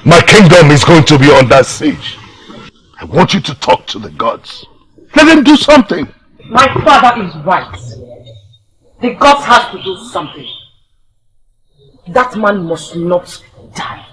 my kingdom is going to be under siege. I want you to talk to the gods. Let them do something. My father is right. The gods have to do something. That man must not die.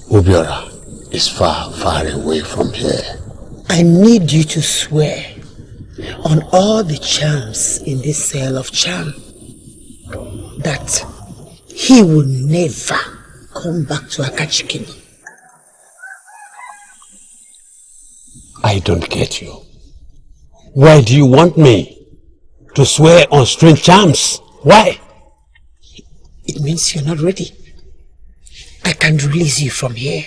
Obiora is far, far away from here. I need you to swear on all the charms in this cell of charm that he will never come back to Akachi Kingdom. I don't get you. Why do you want me to swear on strange charms? Why? It means you're not ready. I can release you from here.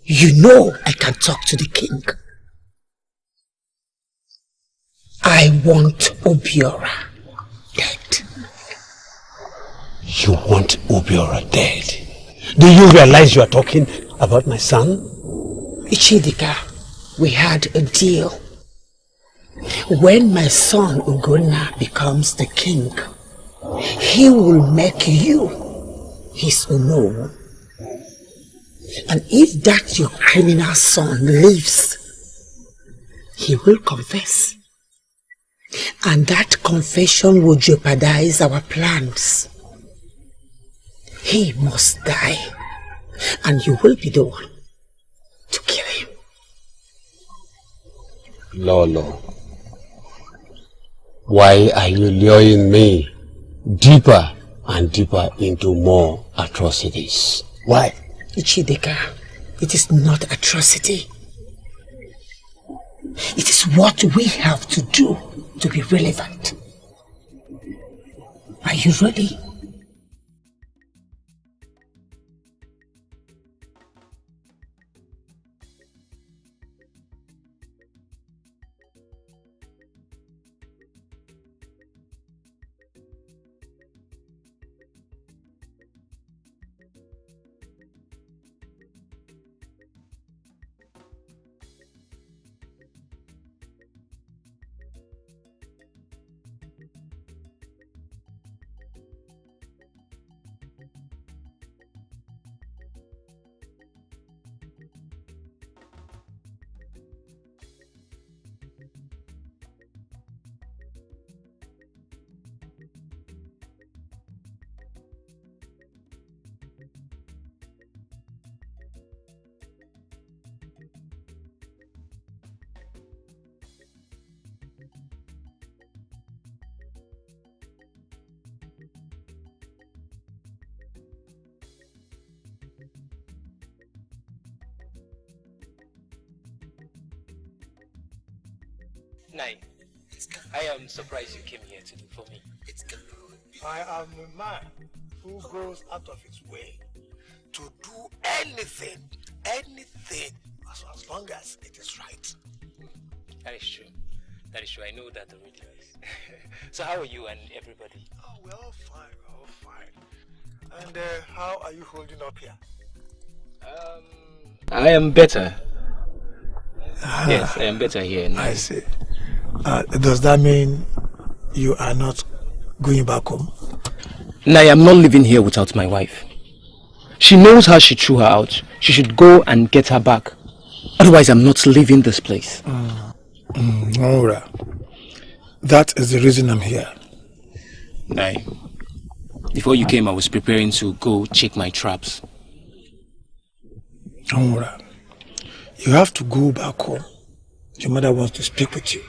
You know I can talk to the king. I want Obiora dead. You want Obiora dead? Do you realize you are talking about my son? Ichidika, we had a deal. When my son Ugonna becomes the king, he will make you his Ono. And if that your criminal son lives, he will confess. And that confession will jeopardize our plans. He must die, and you will be the one to kill him. Lolo, why are you luring me deeper and deeper into more atrocities? Why? Ichideka, it is not atrocity. It is what we have to do to be relevant. Are you ready? Nai, I am surprised you came here to do for me. I am a man who goes out of his way to do anything, as long as it is right. That is true. That is true. I know that already. So how are you and everybody? Oh, we're all fine, And how are you holding up here? I am better. Yes, I am better here now. I see. Does that mean you are not going back home? No, I am not living here without my wife. She knows how she threw her out. She should go and get her back. Otherwise, I'm not leaving this place. Alright. That is the reason I'm here. Nai, before you came, I was preparing to go check my traps. Alright. You have to go back home. Your mother wants to speak with you.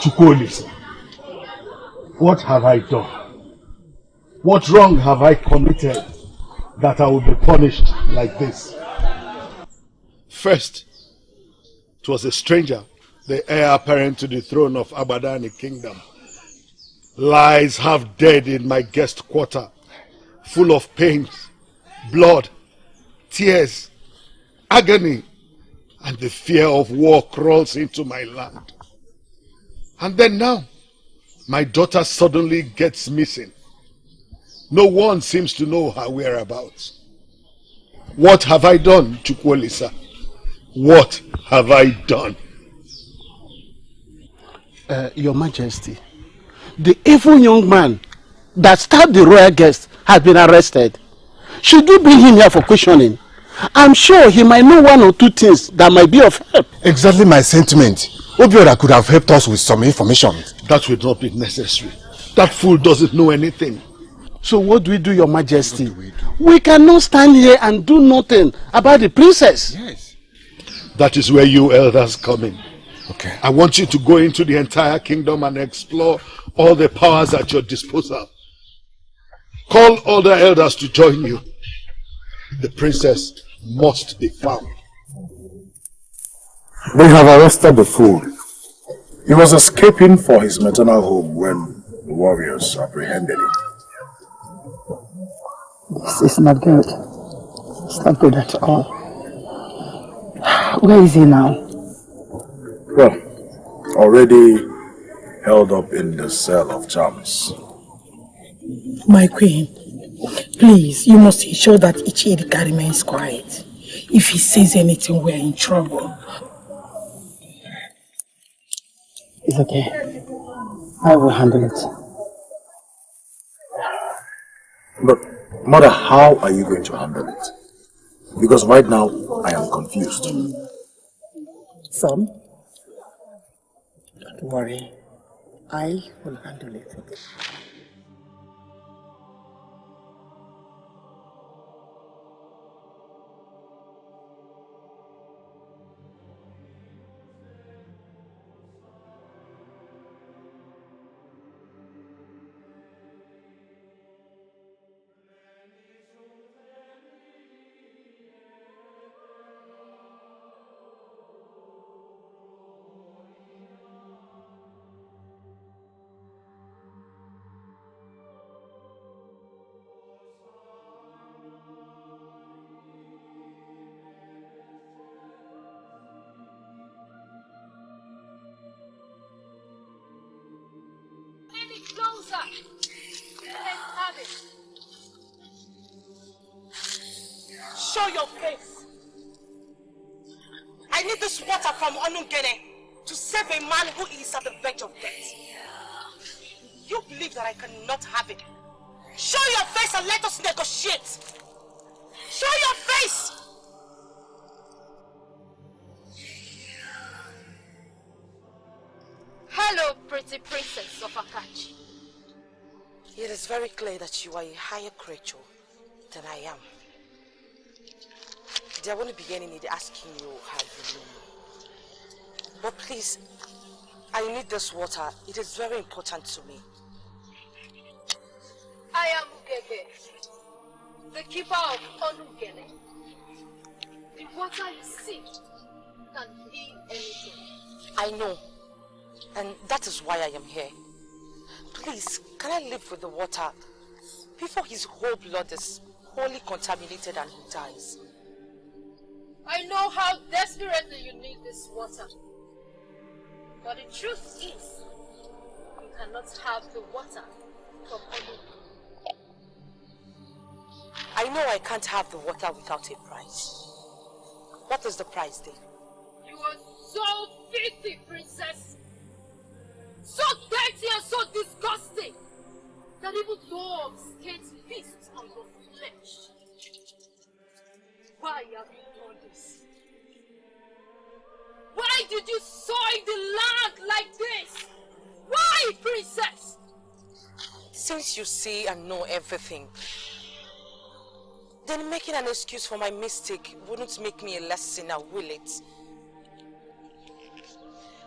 Chukwuolisa, what have I done? What wrong have I committed that I will be punished like this? First, it was a stranger, the heir apparent to the throne of Abadani Kingdom, lies half dead in my guest quarter, full of pains, blood, tears, agony, and the fear of war crawls into my land. And then now, my daughter suddenly gets missing. No one seems to know her whereabouts. What have I done, Chukwuolisa? What have I done? Your Majesty, the evil young man that stabbed the royal guest has been arrested. Should you bring him here for questioning? I'm sure he might know one or two things that might be of help. Exactly my sentiment. Obiago could have helped us with some information. That would not be necessary. That fool doesn't know anything. So what do we do, Your Majesty? We cannot stand here and do nothing about the princess. Yes. That is where you elders come in. Okay. I want you to go into the entire kingdom and explore all the powers at your disposal. Call other elders to join you. The princess must be found. They have arrested the fool. He was escaping for his maternal home when the warriors apprehended him. This is not good. It's not good at all. Where is he now? Well, already held up in the cell of charms. My queen, please, you must ensure that Ichirika remains quiet. If he says anything, we're in trouble. It's okay. I will handle it. But, Mother, how are you going to handle it? Because right now, I am confused. Son, don't worry. I will handle it. Show your face. I need this water from Onungene to save a man who is at the verge of death. You believe that I cannot have it. Show your face and let us negotiate. Show your face. Hello, pretty princess of Akachi. It is very clear that you are a higher creature than I am. There won't be any need asking you how you know. But please, I need this water. It is very important to me. I am Ugebe, the keeper of Onugene. The water you see can heal anything. I know. And that is why I am here. Please, can I live with the water before his whole blood is wholly contaminated and he dies? I know how desperately you need this water. But the truth is, you cannot have the water from anyone. I know I can't have the water without a price. What is the price then? You are so filthy, princess. So dirty and so disgusting that even dogs can't feast on your flesh. Why have you done this? Why did you soil the land like this? Why, princess? Since you see and know everything, then making an excuse for my mistake wouldn't make me a less sinner, will it?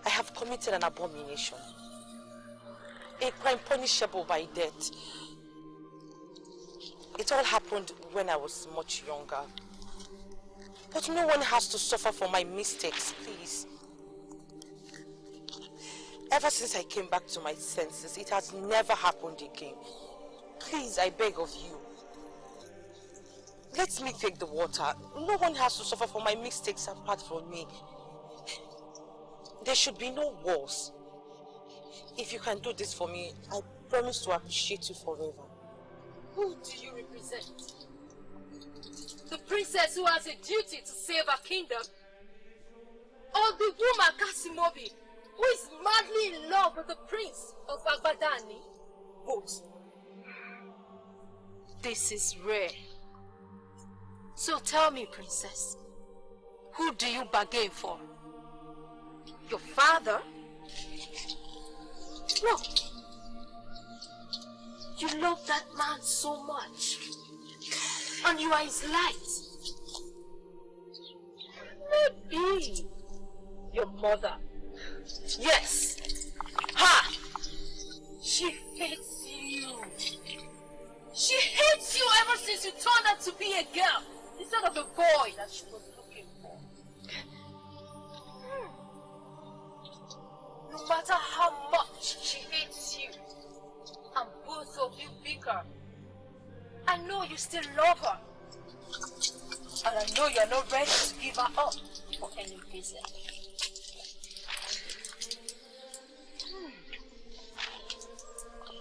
I have committed an abomination. A crime punishable by death. It all happened when I was much younger. But no one has to suffer for my mistakes, please. Ever since I came back to my senses, it has never happened again. Please, I beg of you. Let me take the water. No one has to suffer for my mistakes apart from me. There should be no wars. If you can do this for me, I promise to appreciate you forever. Who do you represent? The princess who has a duty to save her kingdom? Or the woman Kasimobi, who is madly in love with the prince of Agbadani? Both. This is rare. So tell me, princess, who do you bargain for? Your father? No. You love that man so much. And you are his light. Maybe your mother. Yes. Her. She hates you. She hates you ever since you turned out to be a girl instead of the boy that she was looking for. No matter how much she hates you, and both of you bicker, I know you still love her. And I know you're not ready to give her up for any reason.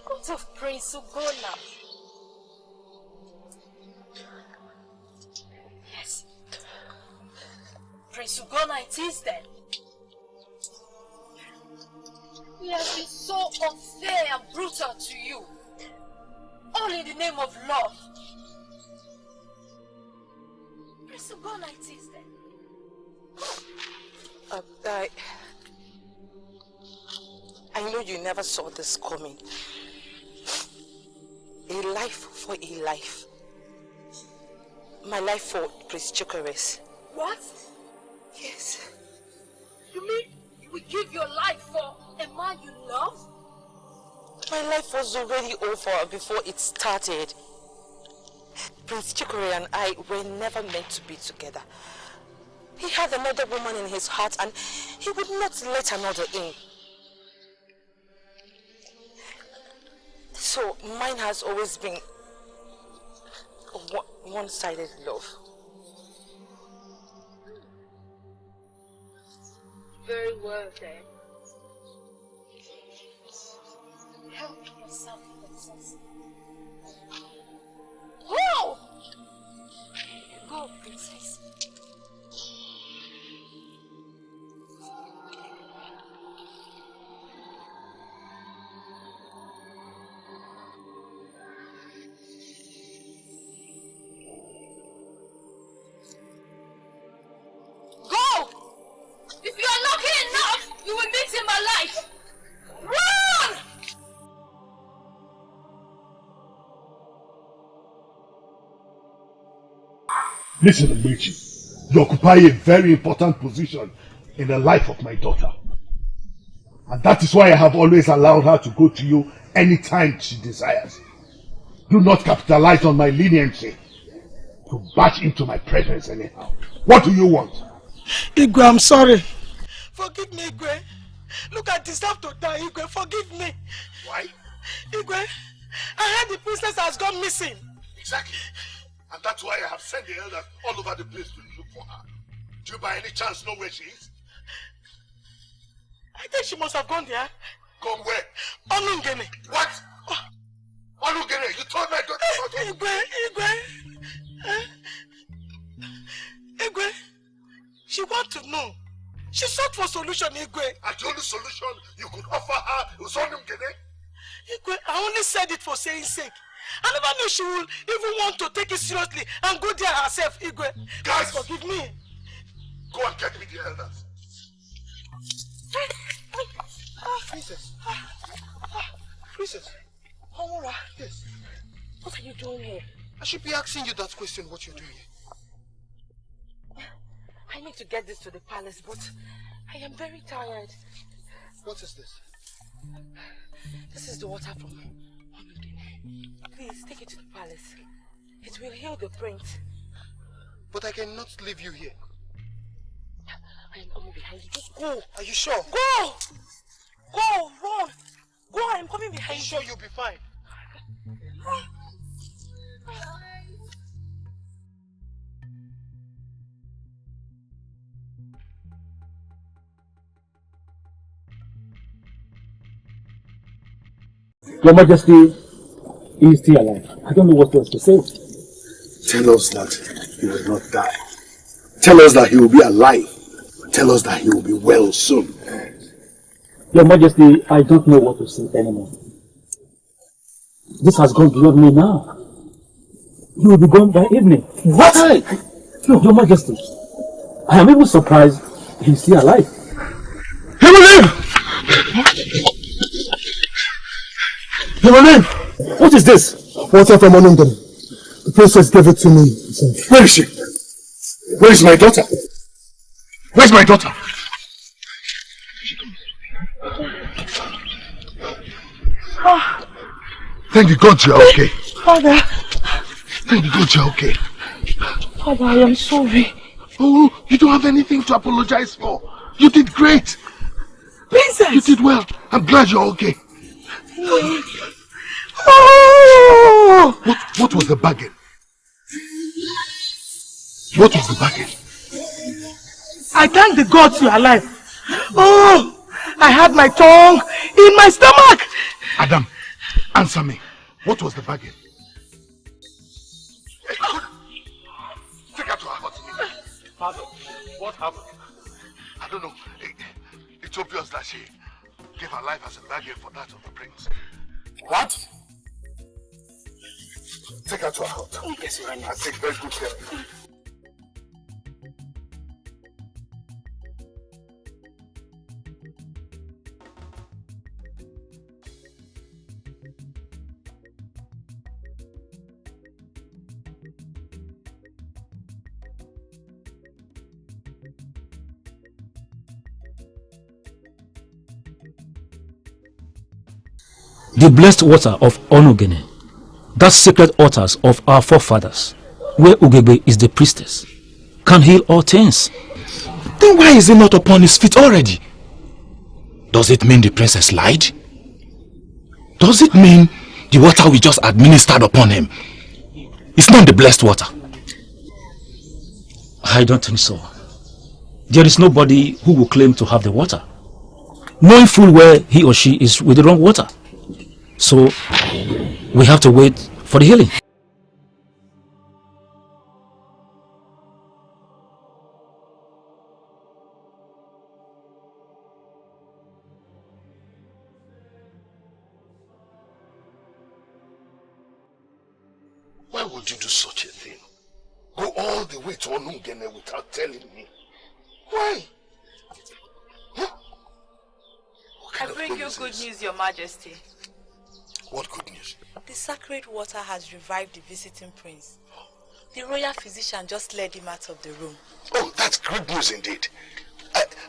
What of Prince Ugona? Yes. Prince Ugona it is then. He has been so unfair and brutal to you. All in the name of love. Prince Ugona it is then. I know you never saw this coming. A life for a life. My life for Prince Chikoris. What? Yes. You mean you would give your life for a man you love? My life was already over before it started. Prince Chikore and I were never meant to be together. He had another woman in his heart and he would not let another in. So mine has always been one-sided love. Very well then. Help yourself, princess. Go! Go, princess. Go! If you are lucky enough, you will meet him alive. Run! Listen, Mechi, you occupy a very important position in the life of my daughter. And that is why I have always allowed her to go to you anytime she desires. Do not capitalize on my leniency to barge into my presence anyhow. What do you want? Igwe, I'm sorry. Forgive me, Igwe. Look, I deserve to die, Igwe. Forgive me. Why? Igwe, I heard the princess has gone missing. Exactly. And that's why I have sent the elders all over the place to look for her. Do you by any chance know where she is? I think she must have gone there. Gone where? Onungene. What? Oh. Onungene, you told my daughter about Igwe, she wants to know. She sought for solution, Igwe. And the only solution you could offer her was Onungene? Igwe, I only said it for saying sake. I never knew she would even want to take it seriously and go there herself, Igwe. Guys, forgive me. Go and get me the elders. Princess. Princess. Homura. Yes. What are you doing here? I should be asking you that question, what you're doing here. I need to get this to the palace, but I am very tired. What is this? This is the water from Please, take it to the palace. It will heal the prince. But I cannot leave you here. I am coming behind you. Just go. Are you sure? Go! Go, run! Go, I am coming behind you. Sure you'll be fine. Your Majesty, he is still alive. I don't know what else to say. Tell us that he will not die. Tell us that he will be alive. Tell us that he will be well soon. Your Majesty, I don't know what to say anymore. This has gone beyond me now. He will be gone by evening. What? No, Your Majesty, I am even surprised he's still alive. He will live! He will live! What is this? Water from Onungene. The princess gave it to me. Where is she? Where is my daughter? Where's my daughter? Thank the gods you're okay. Father. Thank the gods you're okay. Father, I am sorry. Oh, you don't have anything to apologize for. You did great. Princess! You did well. I'm glad you're okay. Oh! What was the bargain? What was the bargain? I thank the gods you are alive. Oh! I had my tongue in my stomach! Adam, answer me. What was the bargain? Take her to her hut. Father, what happened? I don't know. It's obvious that she gave her life as a bargain for that of the prince. What? Take her to her hut. Yes, Your Highness. I'll take very good care of her. The blessed water of Onungene, that sacred altars of our forefathers, where Ugegbe is the priestess, can heal all things. Then why is he not upon his feet already? Does it mean the princess lied? Does it mean the water we just administered upon him is not the blessed water? I don't think so. There is nobody who will claim to have the water, knowing full well he or she is with the wrong water. So, we have to wait for the healing. Why would you do such a thing? Go all the way to Onungene without telling me. Why? Huh? I bring you good news, Your Majesty. What good news? The sacred water has revived the visiting prince. The royal physician just led him out of the room. Oh, that's good news indeed.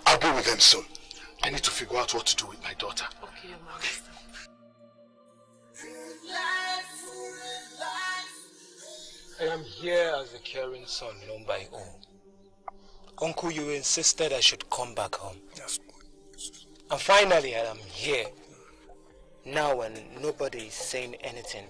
I'll be with them soon. I need to figure out what to do with my daughter. Okay, Your Majesty. I am here as a caring son known by all. Uncle, you insisted I should come back home. Yes. And finally, I am here. Now when nobody is saying anything.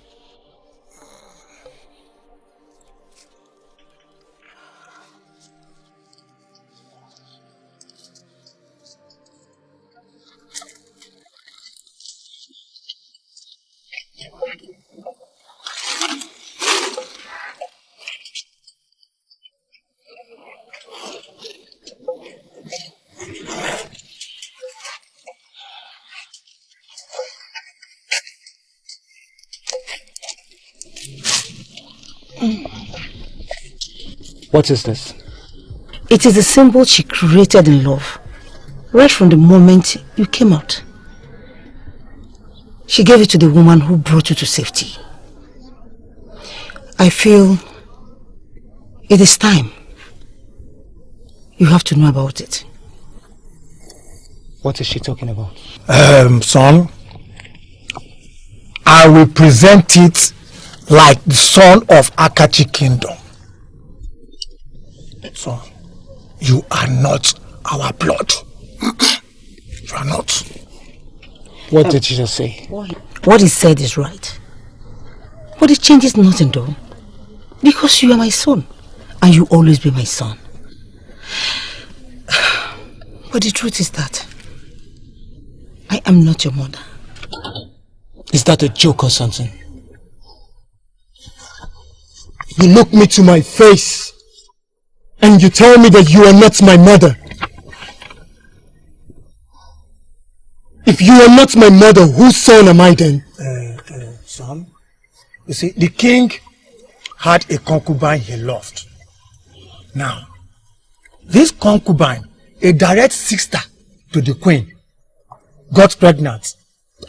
What is this? It is a symbol she created in love, right from the moment you came out. She gave it to the woman who brought you to safety. I feel it is time. You have to know about it. What is she talking about? Son, I will present it like the son of Akachi Kingdom. Son, you are not our blood. You are not. What did she just say? What he said is right. But it changes nothing though. Because you are my son. And you always be my son. But the truth is that I am not your mother. Is that a joke or something? You look me to my face and you tell me that you are not my mother. If you are not my mother, whose son am I then? Son, you see, the king had a concubine he loved. Now, this concubine, a direct sister to the queen, got pregnant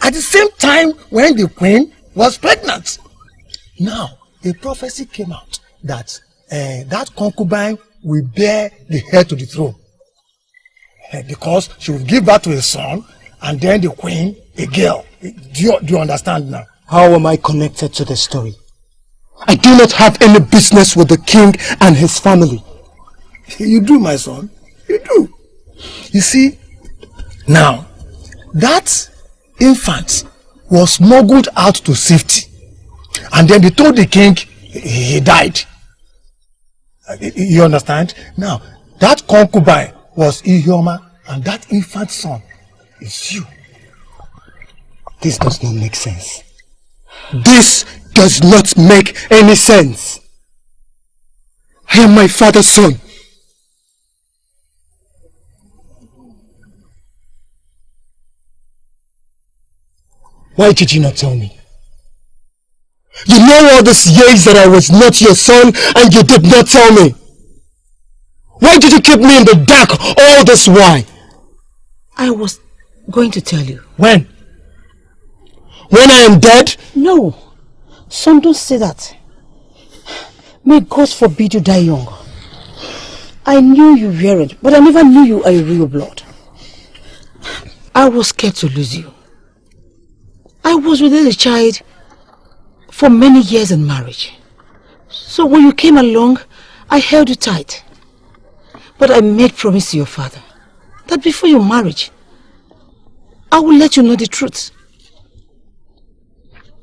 at the same time when the queen was pregnant. Now, a prophecy came out that that concubine will bear the heir to the throne because she will give birth to a son and then the queen a girl. Do you understand now? How am I connected to the story? I do not have any business with the king and his family. You do, my son. You do. You see, now, that infant was smuggled out to safety. And then they told the king he died. You understand? Now, that concubine was Ihioma and that infant son is you. This does not make sense. This does not make any sense. I am my father's son. Why did you not tell me? You know all these years that I was not your son and you did not tell me. Why did you keep me in the dark all this while? I was going to tell you. When? When I am dead? No. Son, don't say that. May God forbid you die young. I knew you weren't, but I never knew you were a real blood. I was scared to lose you. I was with a child for many years in marriage. So when you came along, I held you tight. But I made promise to your father that before your marriage, I will let you know the truth.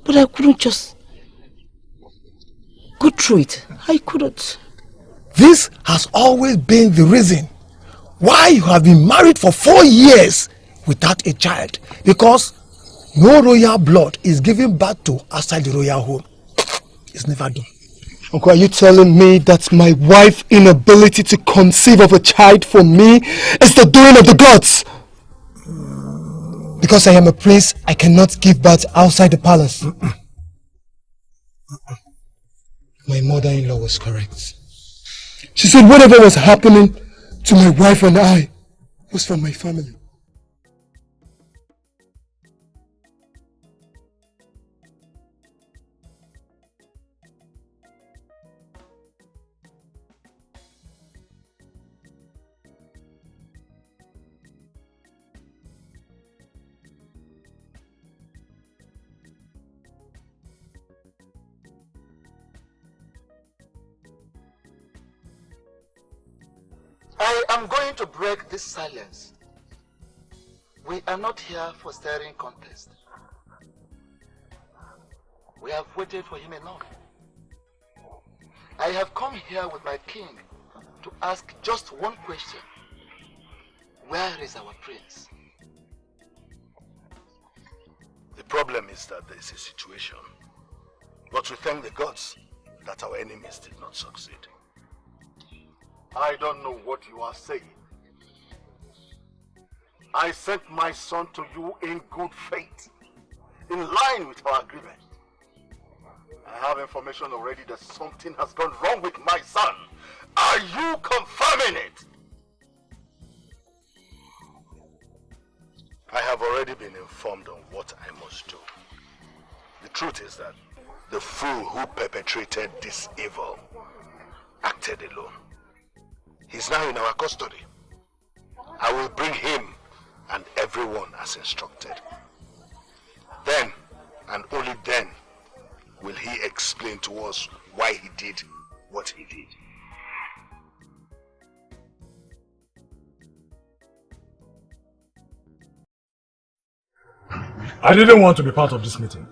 But I couldn't just go through it. I couldn't. This has always been the reason why you have been married for 4 years without a child. Because no royal blood is given birth to outside the royal home. It's never done. Uncle, are you telling me that my wife's inability to conceive of a child for me is the doing of the gods? Because I am a prince, I cannot give birth outside the palace. My mother-in-law was correct. She said whatever was happening to my wife and I was from my family. I am going to break this silence We are not here for staring contest. We have waited for him enough. I have come here with my king to ask just one question. Where is our prince? The problem is that there is a situation. But we thank the gods that our enemies did not succeed. I don't know what you are saying. I sent my son to you in good faith, in line with our agreement. I have information already that something has gone wrong with my son. Are you confirming it? I have already been informed on what I must do. The truth is that the fool who perpetrated this evil acted alone. He's now in our custody. I will bring him and everyone as instructed. Then, and only then, will he explain to us why he did what he did. I didn't want to be part of this meeting.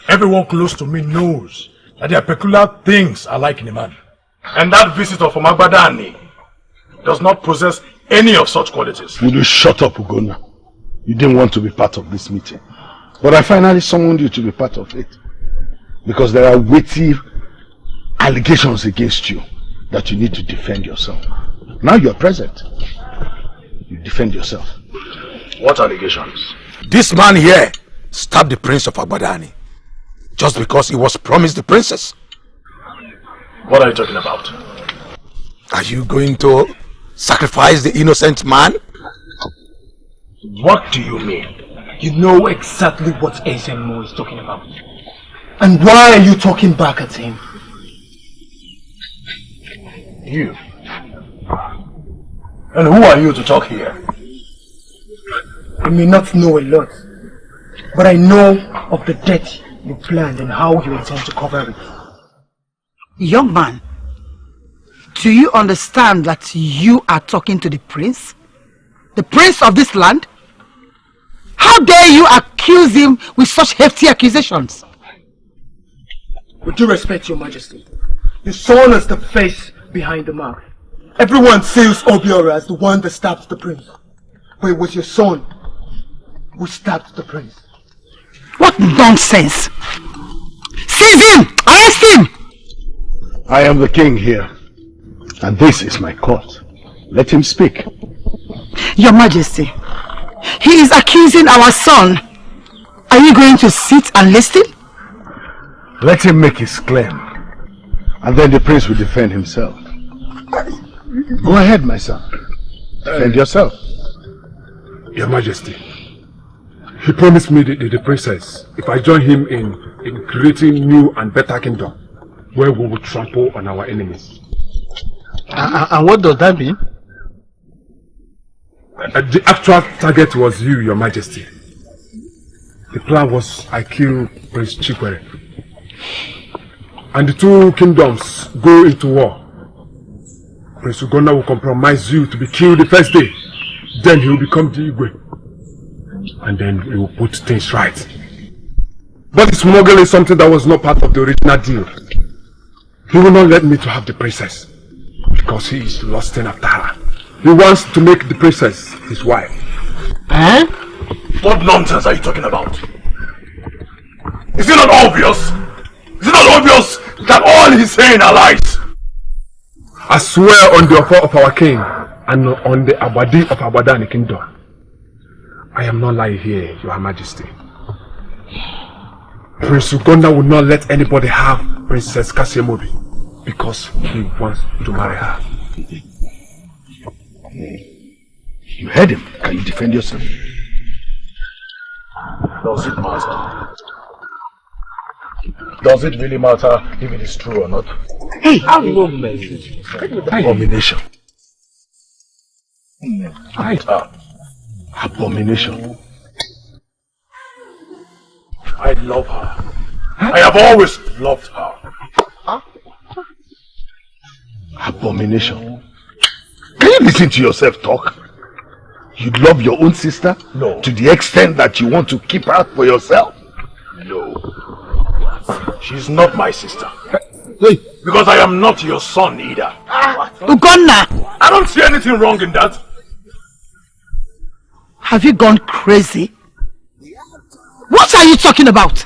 Everyone close to me knows that there are peculiar things I like in a man. And that visitor from Agbadani does not possess any of such qualities. Will you shut up, Ugonna? You didn't want to be part of this meeting. But I finally summoned you to be part of it. Because there are weighty allegations against you that you need to defend yourself. Now you are present. You defend yourself. What allegations? This man here stabbed the prince of Agbadani just because he was promised the princess. What are you talking about? Are you going to sacrifice the innocent man? What do you mean? You know exactly what SMO is talking about. And why are you talking back at him? You? And who are you to talk here? I may not know a lot, but I know of the death you planned and how you intend to cover it. Young man, do you understand that you are talking to the prince? The prince of this land? How dare you accuse him with such hefty accusations? With due respect, Your Majesty, your son is the face behind the mouth. Everyone sees Obiago as the one that stabbed the prince. But it was your son who stabbed the prince. What nonsense! Seize him! Arrest him! I am the king here. And this is my court. Let him speak. Your Majesty, he is accusing our son. Are you going to sit and listen? Let him make his claim. And then the prince will defend himself. Go ahead, my son. Defend yourself. Your Majesty, he promised me the princess if I join him in creating new and better kingdom where we will trample on our enemies. And what does that mean? The actual target was you, Your Majesty. The plan was I kill Prince Chikwere. And the two kingdoms go into war. Prince Ugonna will compromise you to be killed the first day. Then he will become the Igwe. And then he will put things right. But the smuggling is something that was not part of the original deal. He will not let me to have the princess. Because he is lusting after her. He wants to make the princess his wife. Eh? What nonsense are you talking about? Is it not obvious? Is it not obvious that all he's saying are lies? I swear on the offer of our king and on the Abadi of Abadani kingdom. I am not lying here, Your Majesty. Prince Ugonna will not let anybody have Princess Kasiemobi because he wants to marry her. You heard him. Can you defend yourself? Does it matter? Does it really matter if it is true or not? Hey, Abomination. Right up. Abomination. I love her. I have always loved her. Abomination. Can you listen to yourself talk? You love your own sister? No. To the extent that you want to keep her for yourself? No. She's not my sister. Because I am not your son either. Ugonna! I don't see anything wrong in that. Have you gone crazy? What are you talking about?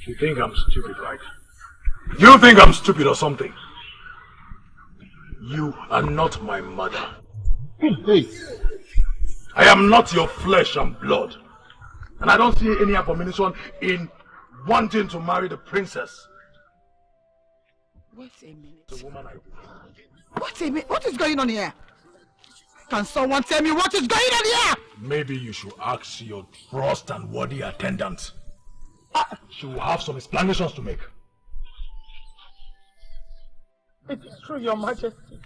You think I'm stupid, right? You think I'm stupid or something? You are not my mother. Hey. I am not your flesh and blood. And I don't see any abomination in wanting to marry the princess. Wait a minute. The woman I... Wait a minute. What is going on here? Can someone tell me what is going on here? Maybe you should ask your trust and worthy attendant. She will have some explanations to make. It is true, Your Majesty.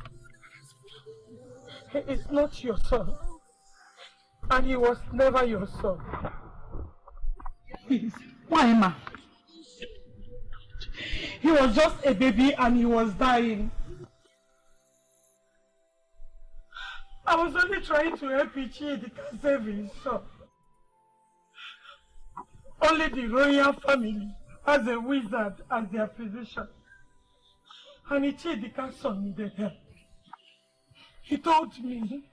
He is not your son. And he was never your son. Please, why, ma? He was just a baby and he was dying. I was only trying to help Ichidi save his son. Only the royal family has a wizard as their physician. And Ichidika's son needed help. He told me.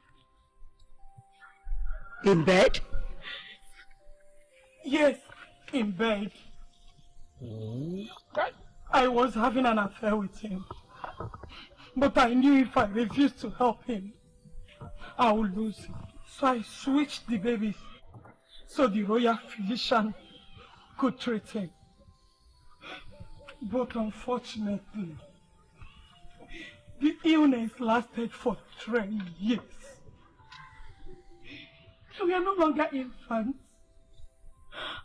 In bed? Yes, in bed. I was having an affair with him. But I knew if I refused to help him, I would lose him. So I switched the babies so the royal physician could treat him. But unfortunately, the illness lasted for 3 years. We are no longer infants,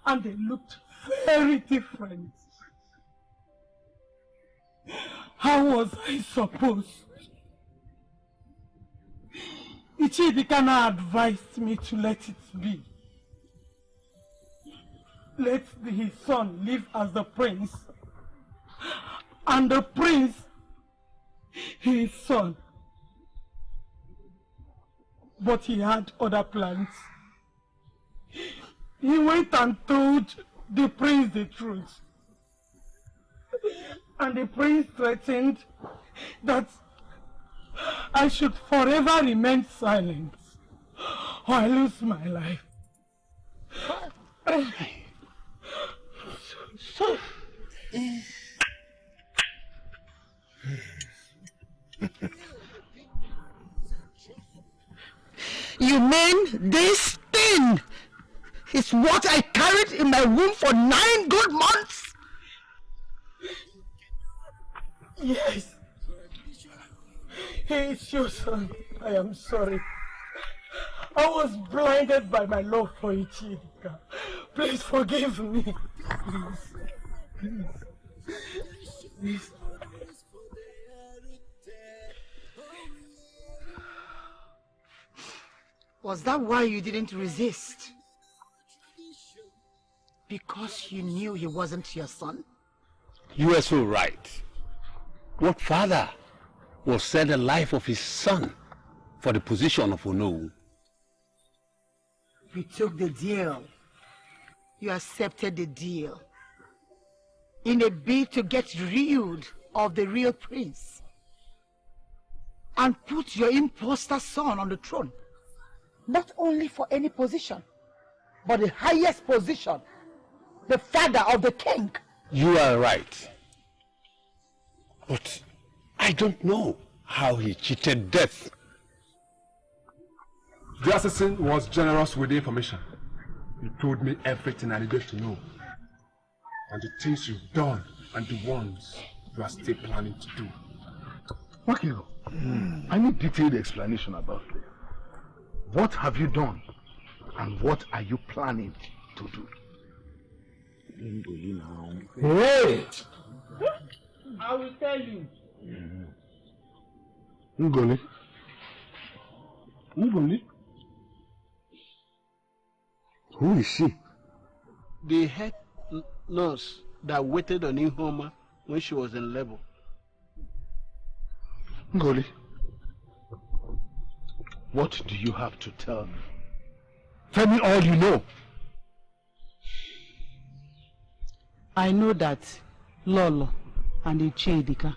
and they looked very different. How was I supposed? Ichidikana advised me to let it be. Let his son live as the prince, and the prince his son. But he had other plans. He went and told the prince the truth. And the prince threatened that I should forever remain silent or I lose my life. You mean this thing is what I carried in my womb for 9 good months? Yes. He is your son. I am sorry. I was blinded by my love for Ichidika. Please forgive me. Please. Please. Was that why you didn't resist? Because you knew he wasn't your son? You are so right. What father will sell the life of his son for the position of Onowu? You took the deal. You accepted the deal. In a bid to get rid of the real prince. And put your imposter son on the throne. Not only for any position, but the highest position. The father of the king. You are right. But I don't know how he cheated death. The assassin was generous with the information. He told me everything I needed to know. And the things you've done and the ones you are still planning to do. Makilo, I need detailed explanation about this. What have you done? And what are you planning to do? Wait! I will tell you. Ngoli. Who is she? The head nurse that waited on Ihoma when she was in labor. Ngoli. What do you have to tell me? Tell me all you know. I know that Lolo and Ichedika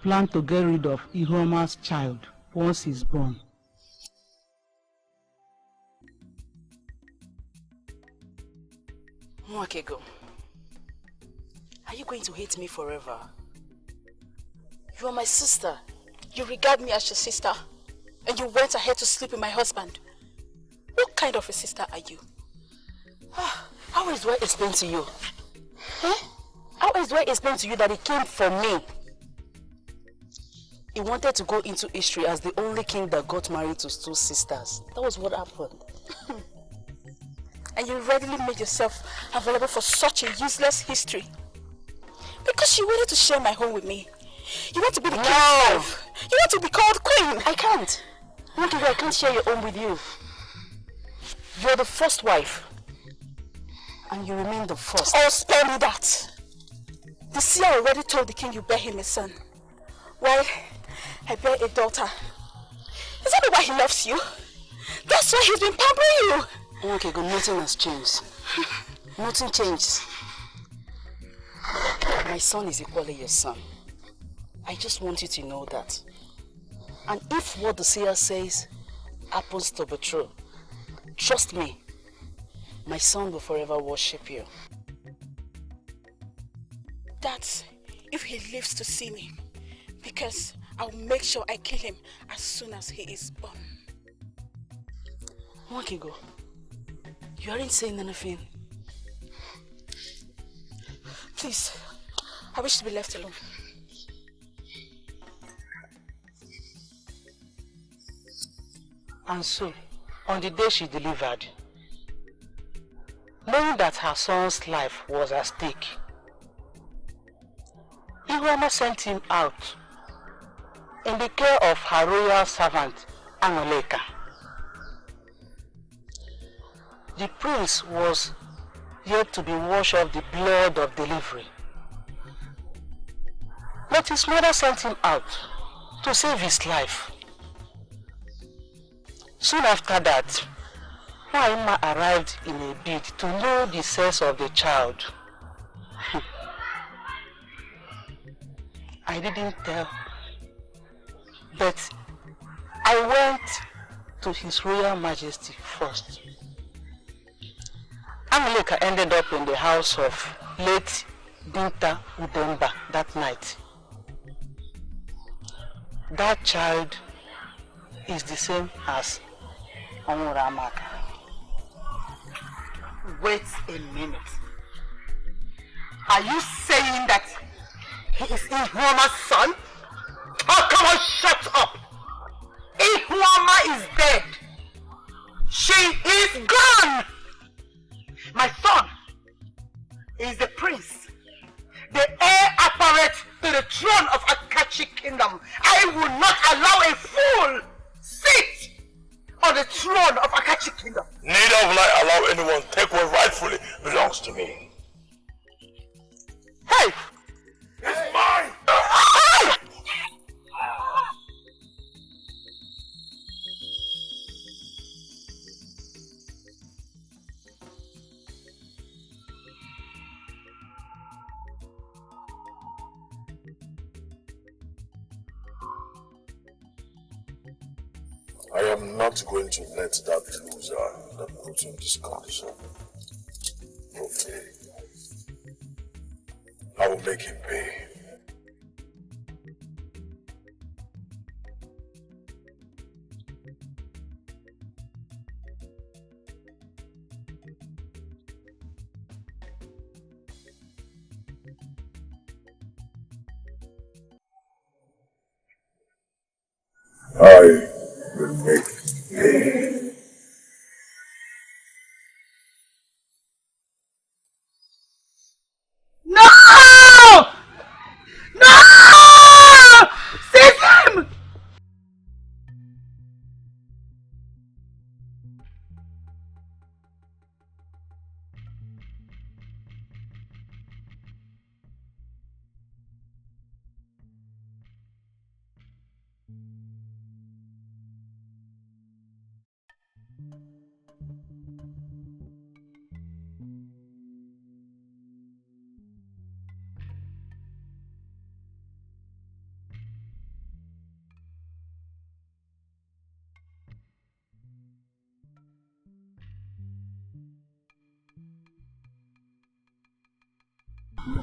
plan to get rid of Ihuoma's child once he's born. Mwakego, are you going to hate me forever? You are my sister. You regard me as your sister. And you went ahead to sleep with my husband. What kind of a sister are you? How is what explain to you? Huh? How is what explain to you that he came for me? He wanted to go into history as the only king that got married to two sisters. That was what happened. And you readily made yourself available for such a useless history. Because you wanted to share my home with me. You want to be the king's wife. You want to be called queen. I can't. I can't share your home with you. You're the first wife. And you remain the first. Oh, spare me that. The seer already told the king you bear him a son. While I bear a daughter. Is that why he loves you? That's why he's been pampering you. Okay, good. Nothing has changed. Nothing changed. My son is equally your son. I just want you to know that. And if what the seer says happens to be true, trust me, my son will forever worship you. That's if he lives to see me, because I'll make sure I kill him as soon as he is born. Wakigo, you aren't saying anything. Please, I wish to be left alone. And so, on the day she delivered, knowing that her son's life was at stake, Ihuoma sent him out in the care of her royal servant, Anoleka. The prince was yet to be washed of the blood of delivery. But his mother sent him out to save his life. Soon after that, Naima arrived in a bid to know the sex of the child. I didn't tell, but I went to His Royal Majesty first. Angelika ended up in the house of late Binta Udemba that night. That child is the same as Omuramaka. Wait a minute. Are you saying that he is Ihuoma's son? Oh, come on, shut up! Ihuoma is dead. She is gone! My son is the prince, the heir apparent to the throne of Akachi Kingdom. I will not allow a fool sit on the throne of Akachi Kingdom. Neither will I allow anyone take what rightfully belongs to me. Hey! It's mine! I am not going to let that loser that put you in this condition profane. I will make him pay. I will make pay. No! No! Seize him!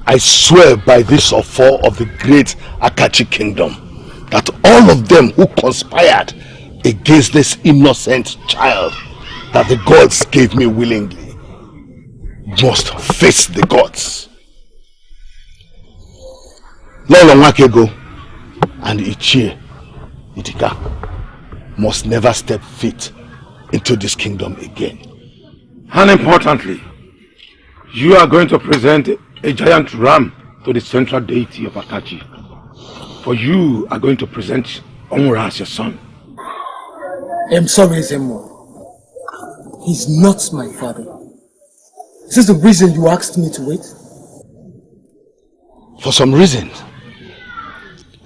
I swear by this of four of the great Akachi kingdom that all of them who conspired against this innocent child that the gods gave me willingly must face the gods. Lolo Nwakego and Ichie Itika must never step foot into this kingdom again. And importantly, you are going to present a giant ram to the central deity of Akachi. For you are going to present Onwura as your son. I'm sorry, Zemo. He's not my father. Is this the reason you asked me to wait? For some reason,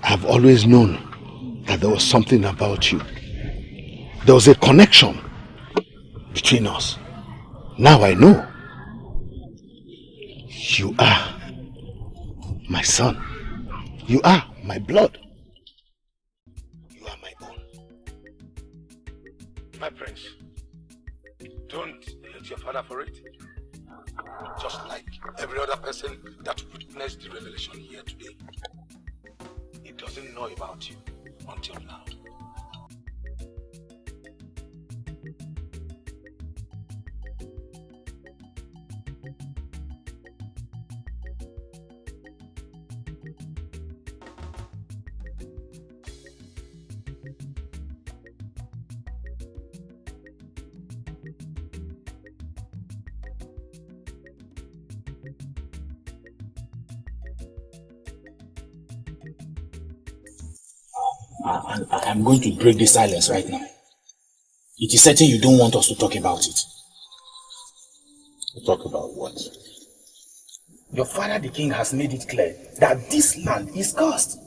I've always known that there was something about you. There was a connection between us. Now I know. You are my son. You are my blood. You are my own. My prince, don't hate your father for it. Just like every other person that witnessed the revelation here today. He doesn't know about you until now. I'm going to break the silence right now. It is certain you don't want us to talk about it. Talk about what? Your father the king has made it clear that this land is cursed.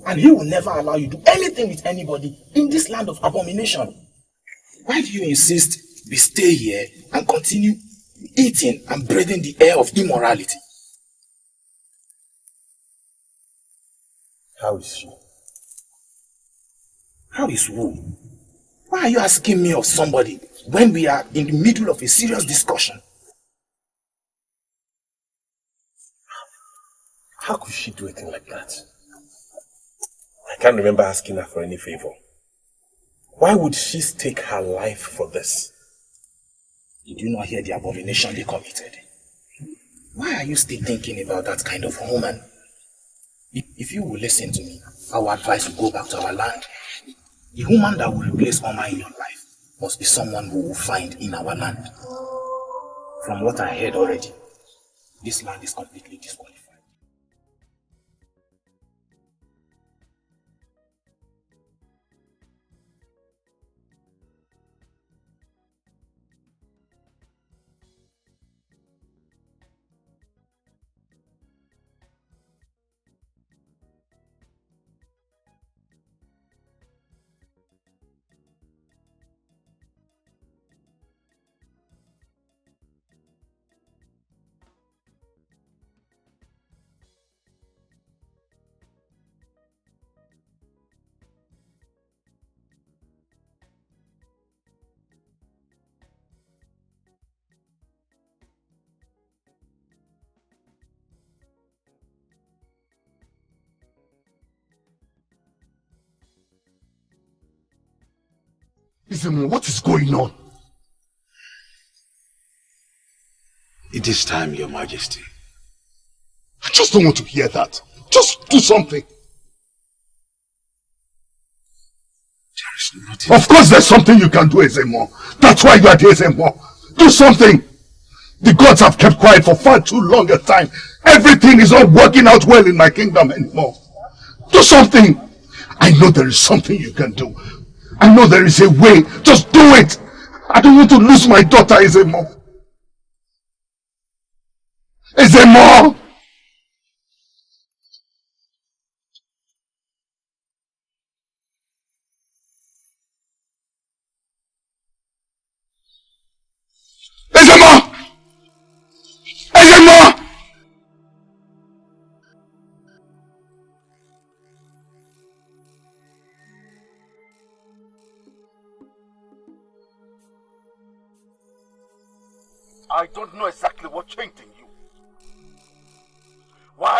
And he will never allow you to do anything with anybody in this land of abomination. Why do you insist we stay here and continue eating and breathing the air of immorality? How is she? How is who? Why are you asking me of somebody when we are in the middle of a serious discussion? How could she do a thing like that? I can't remember asking her for any favor. Why would she stake her life for this? Did you not hear the abomination they committed? Why are you still thinking about that kind of woman? If you will listen to me, I will advise you go back to our land. The woman that will replace Oma in your life must be someone who will find in our land. From what I heard already, this land is completely disqualified. Izemo, what is going on? It is time, Your Majesty. I just don't want to hear that. Just do something. There is nothing. Of course there's something you can do, Izemo. That's why you are here, Izemo. Do something. The gods have kept quiet for far too long a time. Everything is not working out well in my kingdom anymore. Do something. I know there is something you can do. I know there is a way. Just do it. I don't want to lose my daughter, Izemo. Izemo! Izemo! Izemo! I don't know exactly what changed in you.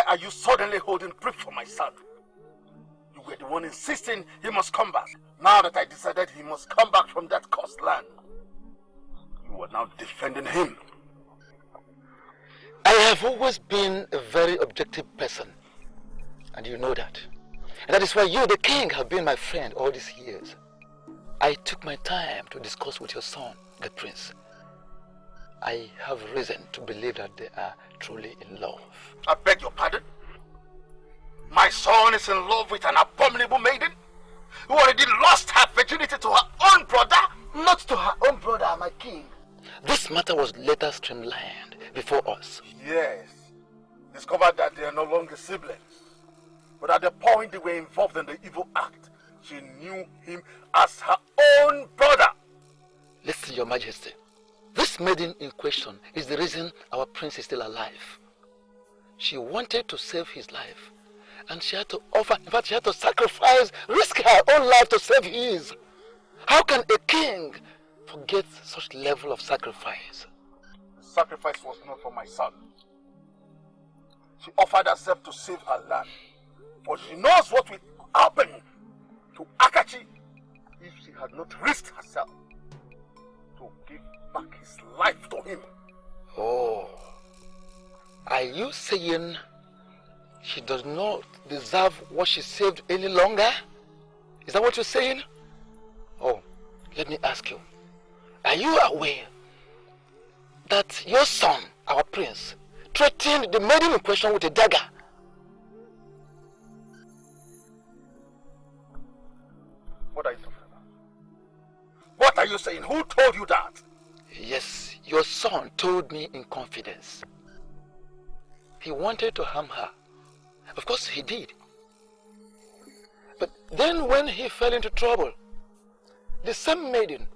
are you suddenly holding brief for my son? You were the one insisting he must come back. Now that I decided he must come back from that cursed land, you are now defending him. I have always been a very objective person, and you know that. And that is why you, the king, have been my friend all these years. I took my time to discuss with your son, the prince. I have reason to believe that they are truly in love. I beg your pardon? My son is in love with an abominable maiden who already lost her virginity to her own brother? Not to her own brother, my king. This matter was later streamlined before us. Yes. Discovered that they are no longer siblings. But at the point they were involved in the evil act, she knew him as her own brother. Listen, Your Majesty. This maiden in question is the reason our prince is still alive. She wanted to save his life, and she had to offer, in fact she had to sacrifice, risk her own life to save his. How can a king forget such level of sacrifice? The sacrifice was not for my son. She offered herself to save her land, but she knows what will happen to Akachi if she had not risked herself to give back his life to him. Oh, are you saying she does not deserve what she saved any longer? Is that what you're saying? Oh, let me ask you, are you aware that your son, our prince, threatened the maiden in question with a dagger? What are you talking about? What are you saying? Who told you that? Yes, your son told me in confidence. He wanted to harm her. Of course he did. But then when he fell into trouble, the same maiden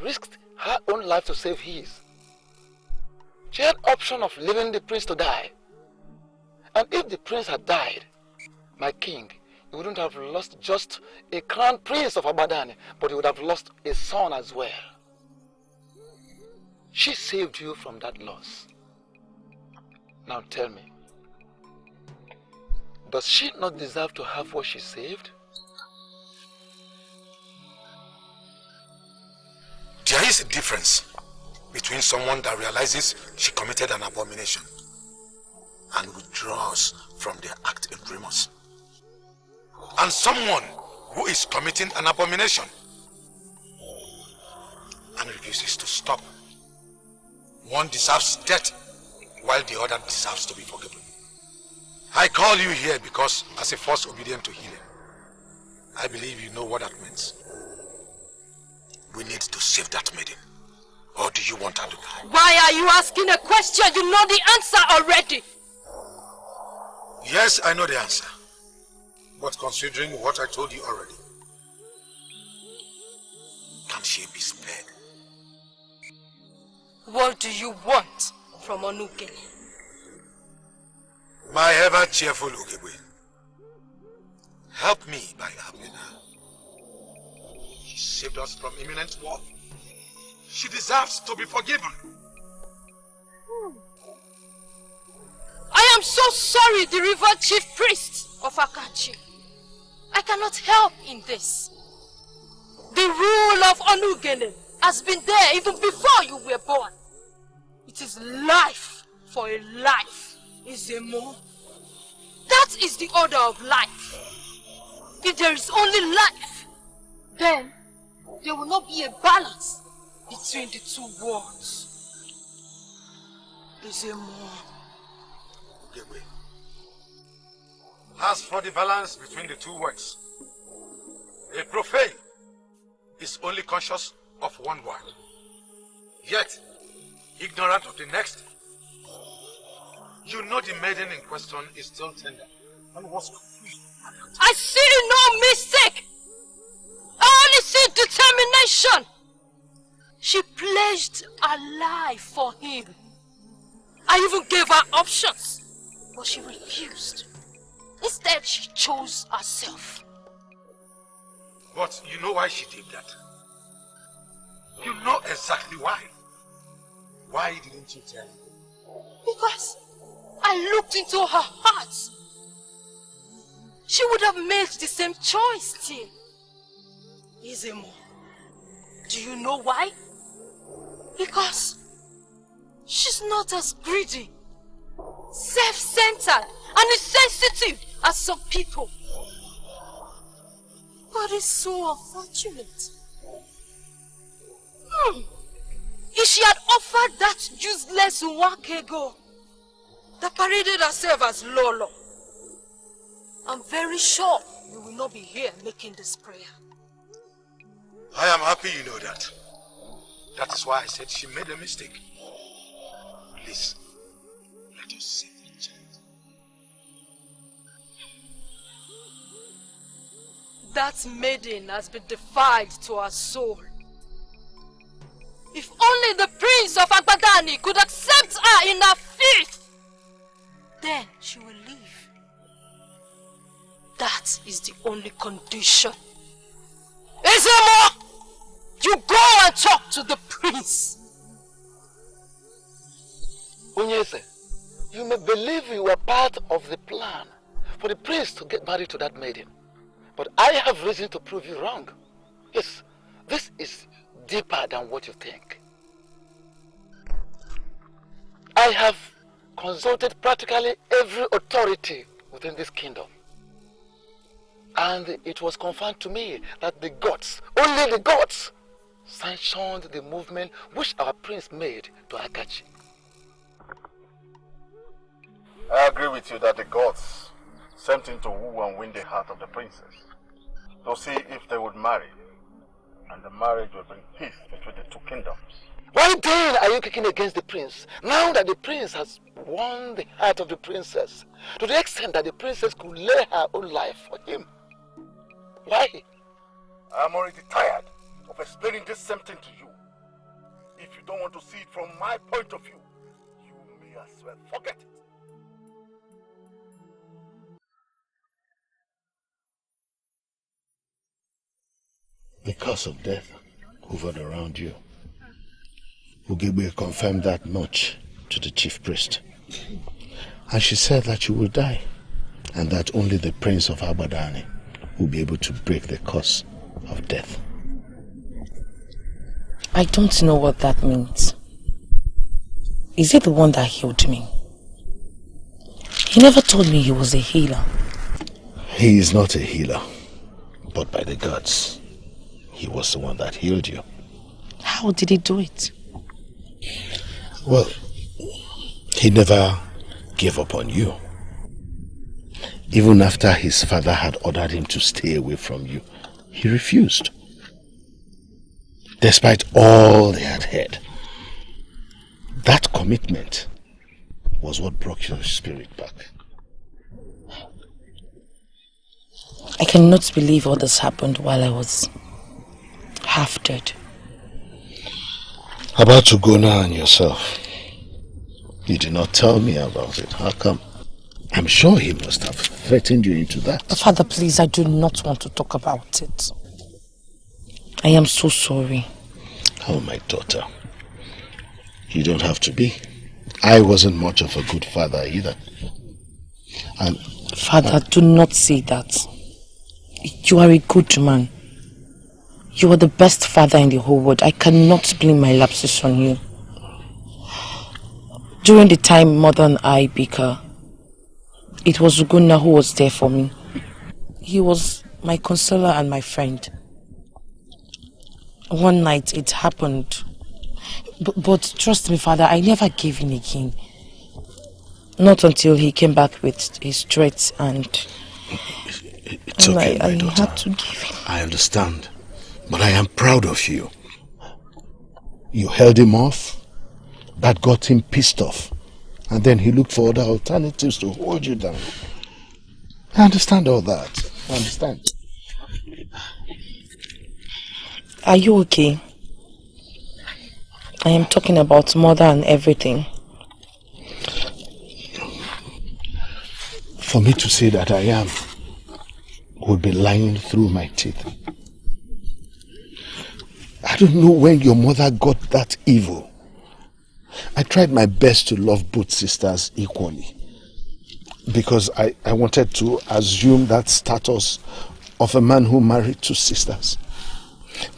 risked her own life to save his. She had option of leaving the prince to die. And if the prince had died, my king, he wouldn't have lost just a crown prince of Abadan, but he would have lost a son as well. She saved you from that loss. Now tell me, does she not deserve to have what she saved? There is a difference between someone that realizes she committed an abomination and withdraws from their act in remorse, and someone who is committing an abomination and refuses to stop. One deserves death, while the other deserves to be forgiven. I call you here because, as a force obedient to healing, I believe you know what that means. We need to save that maiden. Or do you want her to die? Why are you asking a question? You know the answer already. Yes, I know the answer. But considering what I told you already, can she be spared? What do you want from Onugene? My ever cheerful Ugebwe, help me by helping her. She saved us from imminent war. She deserves to be forgiven. I am so sorry, the river chief priest of Akachi. I cannot help in this. The rule of Onugene has been there even before you were born. It is life for a life, Izemo. That is the order of life. If there is only life, then there will not be a balance between the two worlds. Izemo. As for the balance between the two words, a profane is only conscious of one word, yet ignorant of the next. You know the maiden in question is still tender and was confused. I see no mistake. I only see determination. She pledged her life for him. I even gave her options, but she refused. Instead, she chose herself. But you know why she did that? You know exactly why. Why didn't you tell me? Because I I looked into her heart, she would have made the same choice still. Izemo, do you know why? Because she's not as greedy, self-centered, and insensitive as some people. But it's so unfortunate. If she had offered that useless Obiago that paraded herself as Lolo, I'm very sure you will not be here making this prayer. I am happy you know that. That is why I said she made a mistake. Please, let us save the child. That maiden has been defiled to her soul. If only the prince of Agbadani could accept her in her faith, then she will live. That is the only condition. Izemo, you go and talk to the prince. Unyese, you may believe you were part of the plan for the prince to get married to that maiden. But I have reason to prove you wrong. Yes, this is deeper than what you think. I have consulted practically every authority within this kingdom. And it was confirmed to me that the gods, only the gods, sanctioned the movement which our prince made to Akachi. I agree with you that the gods sent him to woo and win the heart of the princess, to see if they would marry, and the marriage will bring peace between the two kingdoms. Why then are you kicking against the prince, now that the prince has won the heart of the princess, to the extent that the princess could lay her own life for him? Why? I'm already tired of explaining this same thing to you. If you don't want to see it from my point of view, you may as well forget it. The curse of death hovered around you. Ugegbe confirmed that much to the chief priest. And she said that you will die, and that only the prince of Abadani will be able to break the curse of death. I don't know what that means. Is it the one that healed me? He never told me he was a healer. He is not a healer, but by the gods, he was the one that healed you. How did he do it? Well, he never gave up on you. Even after his father had ordered him to stay away from you, he refused. Despite all they had heard, that commitment was what brought your spirit back. I cannot believe all this happened while I was half dead. About Ugona and yourself, you did not tell me about it. How come? I'm sure he must have threatened you into that. Father, please, I do not want to talk about it. I am so sorry. Oh, my daughter. You don't have to be. I wasn't much of a good father either. And Father, do not say that. You are a good man. You are the best father in the whole world. I cannot blame my lapses on you. During the time Mother and I bicker, it was Ugonna who was there for me. He was my counselor and my friend. One night it happened. But trust me, Father, I never gave in again. Not until he came back with his threats and it's okay, my daughter. I had to give him. I understand. But I am proud of you. You held him off. That got him pissed off. And then he looked for other alternatives to hold you down. I understand all that. I understand. Are you okay? I am talking about Mother and everything. For me to say that I am would be lying through my teeth. I don't know when your mother got that evil. I tried my best to love both sisters equally. because I wanted to assume that status of a man who married 2 sisters.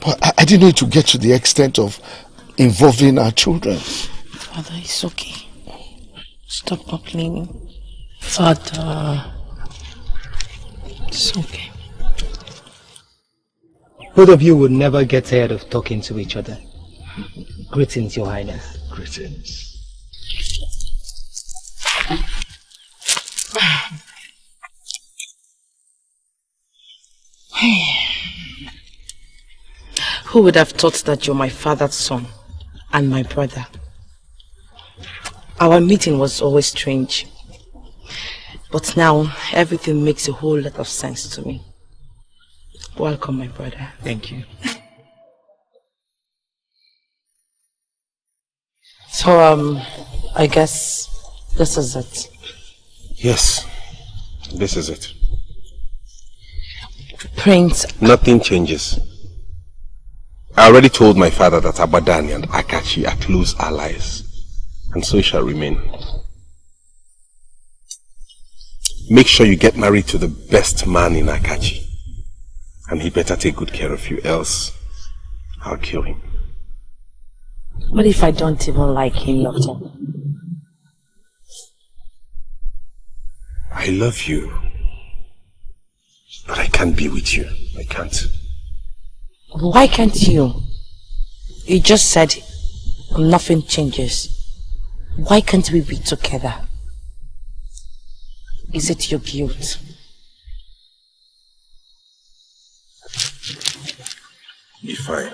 But I didn't need to get to the extent of involving our children. Father, it's okay. Stop complaining. Father, it's okay. Both of you would never get tired of talking to each other. Greetings, Your Highness. Greetings. Who would have thought that you're my father's son and my brother? Our meeting was always strange. But now, everything makes a whole lot of sense to me. Welcome, my brother. Thank you. So, I guess this is it. Yes, this is it. Prince. Nothing changes. I already told my father that Abadani and Akachi are close allies, and so it shall remain. Make sure you get married to the best man in Akachi, and he better take good care of you, else I'll kill him. What if I don't even like him, Doctor? I love you, but I can't be with you. I can't. Why can't you? You just said nothing changes. Why can't we be together? Is it your guilt? Be fine.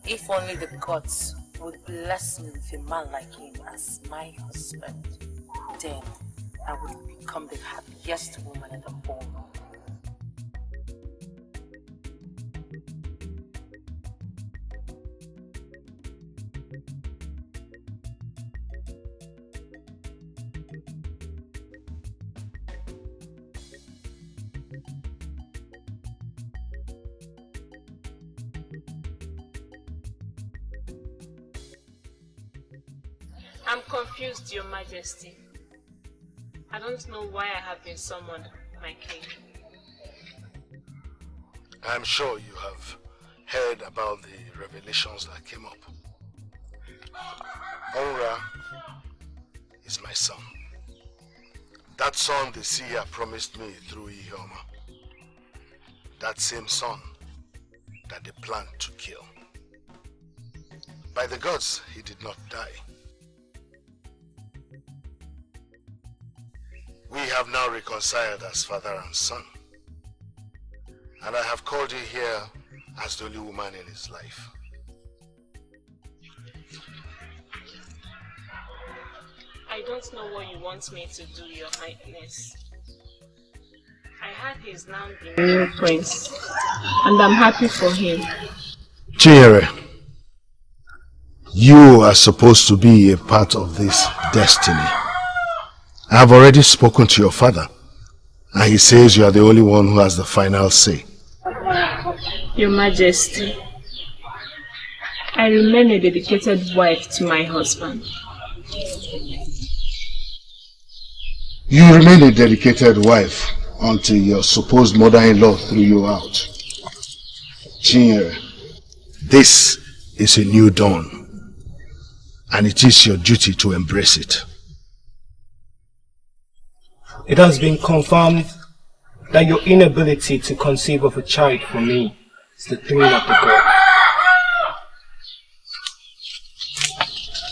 If only the gods would bless me with a man like him as my husband, then I would become the happiest woman in the whole world. I'm confused, Your Majesty. I don't know why I have been summoned, my king. I'm sure you have heard about the revelations that came up. Onra is my son. That son the seer promised me through Ihioma. That same son that they planned to kill. By the gods, he did not die. We have now reconciled as father and son. And I have called you here as the only woman in his life. I don't know what you want me to do, Your Highness. I heard he's now the new prince, and I'm happy for him. Chinyere, you are supposed to be a part of this destiny. I have already spoken to your father, and he says you are the only one who has the final say. Your Majesty, I remain a dedicated wife to my husband. You remain a dedicated wife until your supposed mother-in-law threw you out. Chinyere, this is a new dawn, and it is your duty to embrace it. It has been confirmed that your inability to conceive of a child for me is the doing of the God.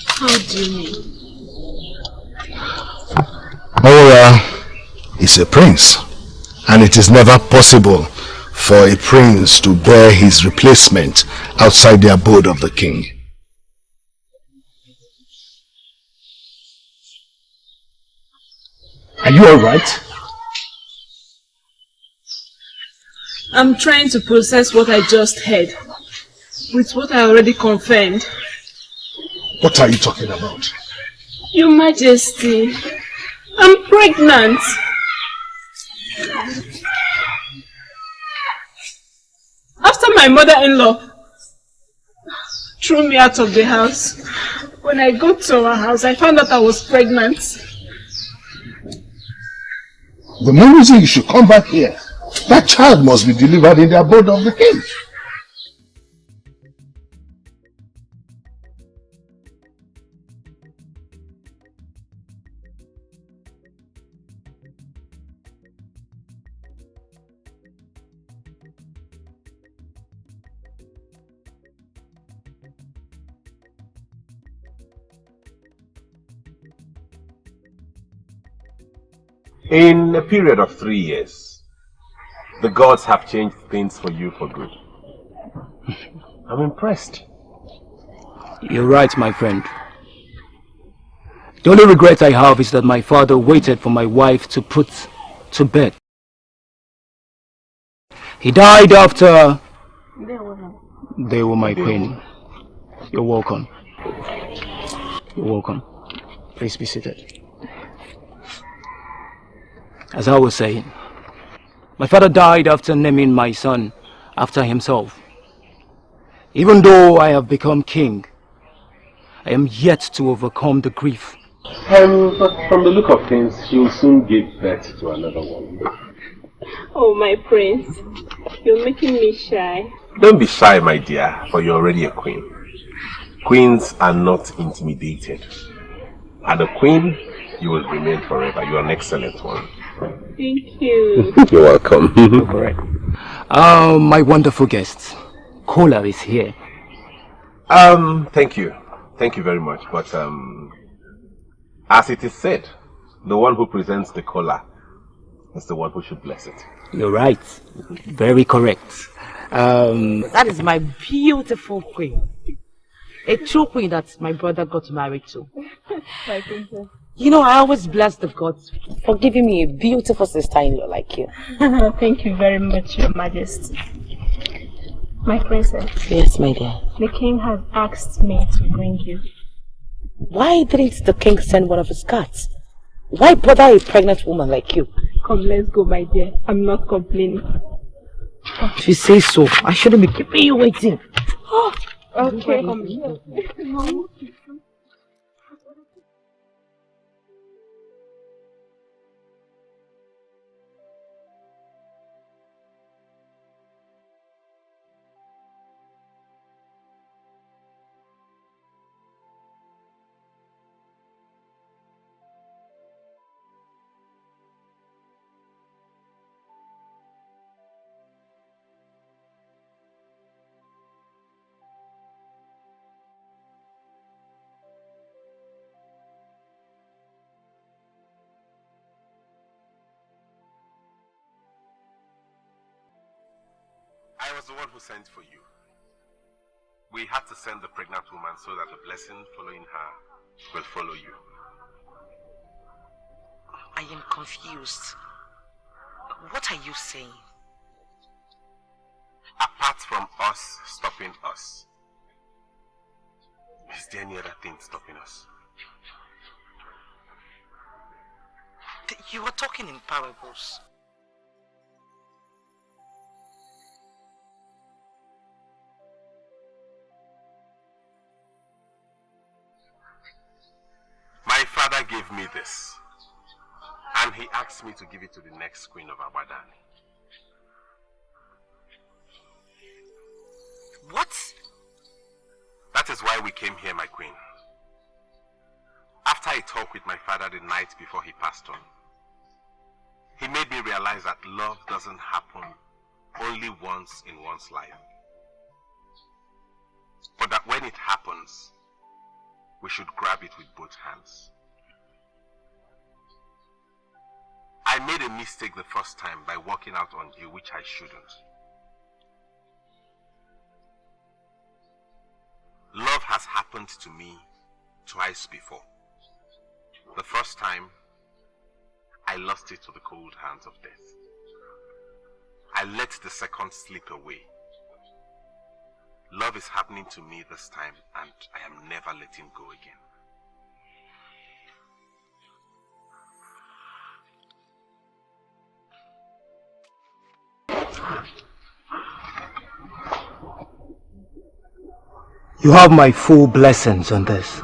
How do you mean? Ora is a prince, and it is never possible for a prince to bear his replacement outside the abode of the king. Are you alright? I'm trying to process what I just heard with what I already confirmed. What are you talking about? Your Majesty, I'm pregnant. After my mother-in-law threw me out of the house, when I got to our house, I found out I was pregnant. The main reason you should come back here, that child must be delivered in the abode of the king. In a period of 3 years, the gods have changed things for you for good. I'm impressed. You're right, my friend. The only regret I have is that my father waited for my wife to put to bed. He died after... They were my queen. You're welcome. You're welcome. Please be seated. As I was saying, my father died after naming my son after himself. Even though I have become king, I am yet to overcome the grief. But from the look of things, you'll soon give birth to another one. Oh, my prince, you're making me shy. Don't be shy, my dear, for you're already a queen. Queens are not intimidated. And a queen, you will remain forever. You're an excellent one. Thank you. You're welcome. Correct. My wonderful guest, Kola, is here. Thank you. Thank you very much. But as it is said, the one who presents the Kola is the one who should bless it. You're right. Very correct. That is my beautiful queen. A true queen that my brother got married to. My princess. You know, I always bless the gods for giving me a beautiful sister-in-law like you. Thank you very much, Your Majesty. My princess. Yes, my dear. The king has asked me to bring you. Why didn't the king send one of his guards? Why bother a pregnant woman like you? Come, let's go, my dear. I'm not complaining. If you say so, I shouldn't be keeping you waiting. Okay, come here. I was the one who sent for you. We had to send the pregnant woman so that the blessing following her will follow you. I am confused. What are you saying? Apart from us stopping us, is there any other thing stopping us? You are talking in parables. My father gave me this, and he asked me to give it to the next queen of Abadan. What? That is why we came here, my queen. After I talked with my father the night before he passed on, he made me realize that love doesn't happen only once in one's life. But that when it happens, we should grab it with both hands. I made a mistake the first time by walking out on you, which I shouldn't. happened to me twice before. The first time, I lost it to the cold hands of death. I let the second slip away. Love is happening to me this time, and I am never letting go again. You have my full blessings on this.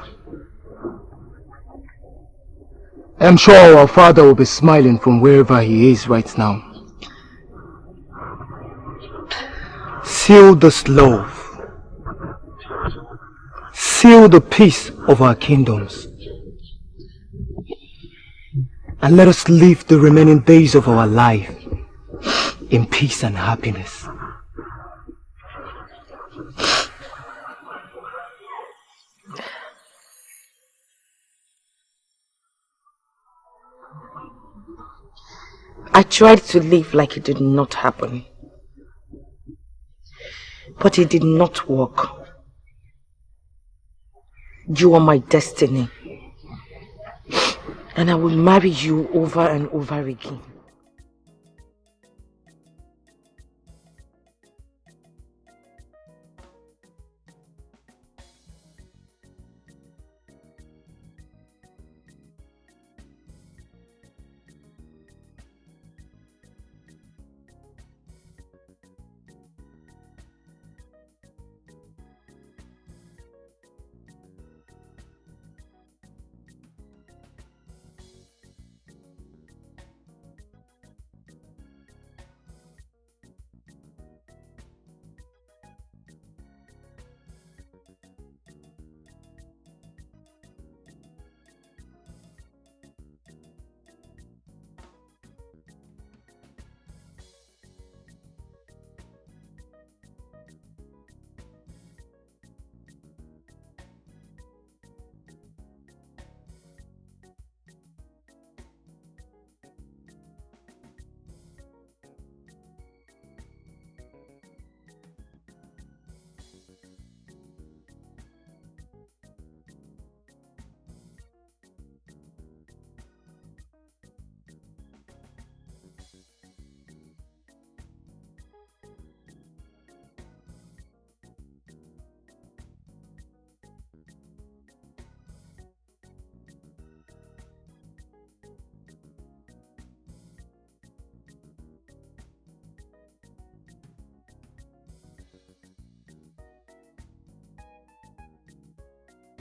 I'm sure our father will be smiling from wherever he is right now. Seal this love. Seal the peace of our kingdoms. And let us live the remaining days of our life in peace and happiness. I tried to live like it did not happen. But it did not work. You are my destiny. And I will marry you over and over again.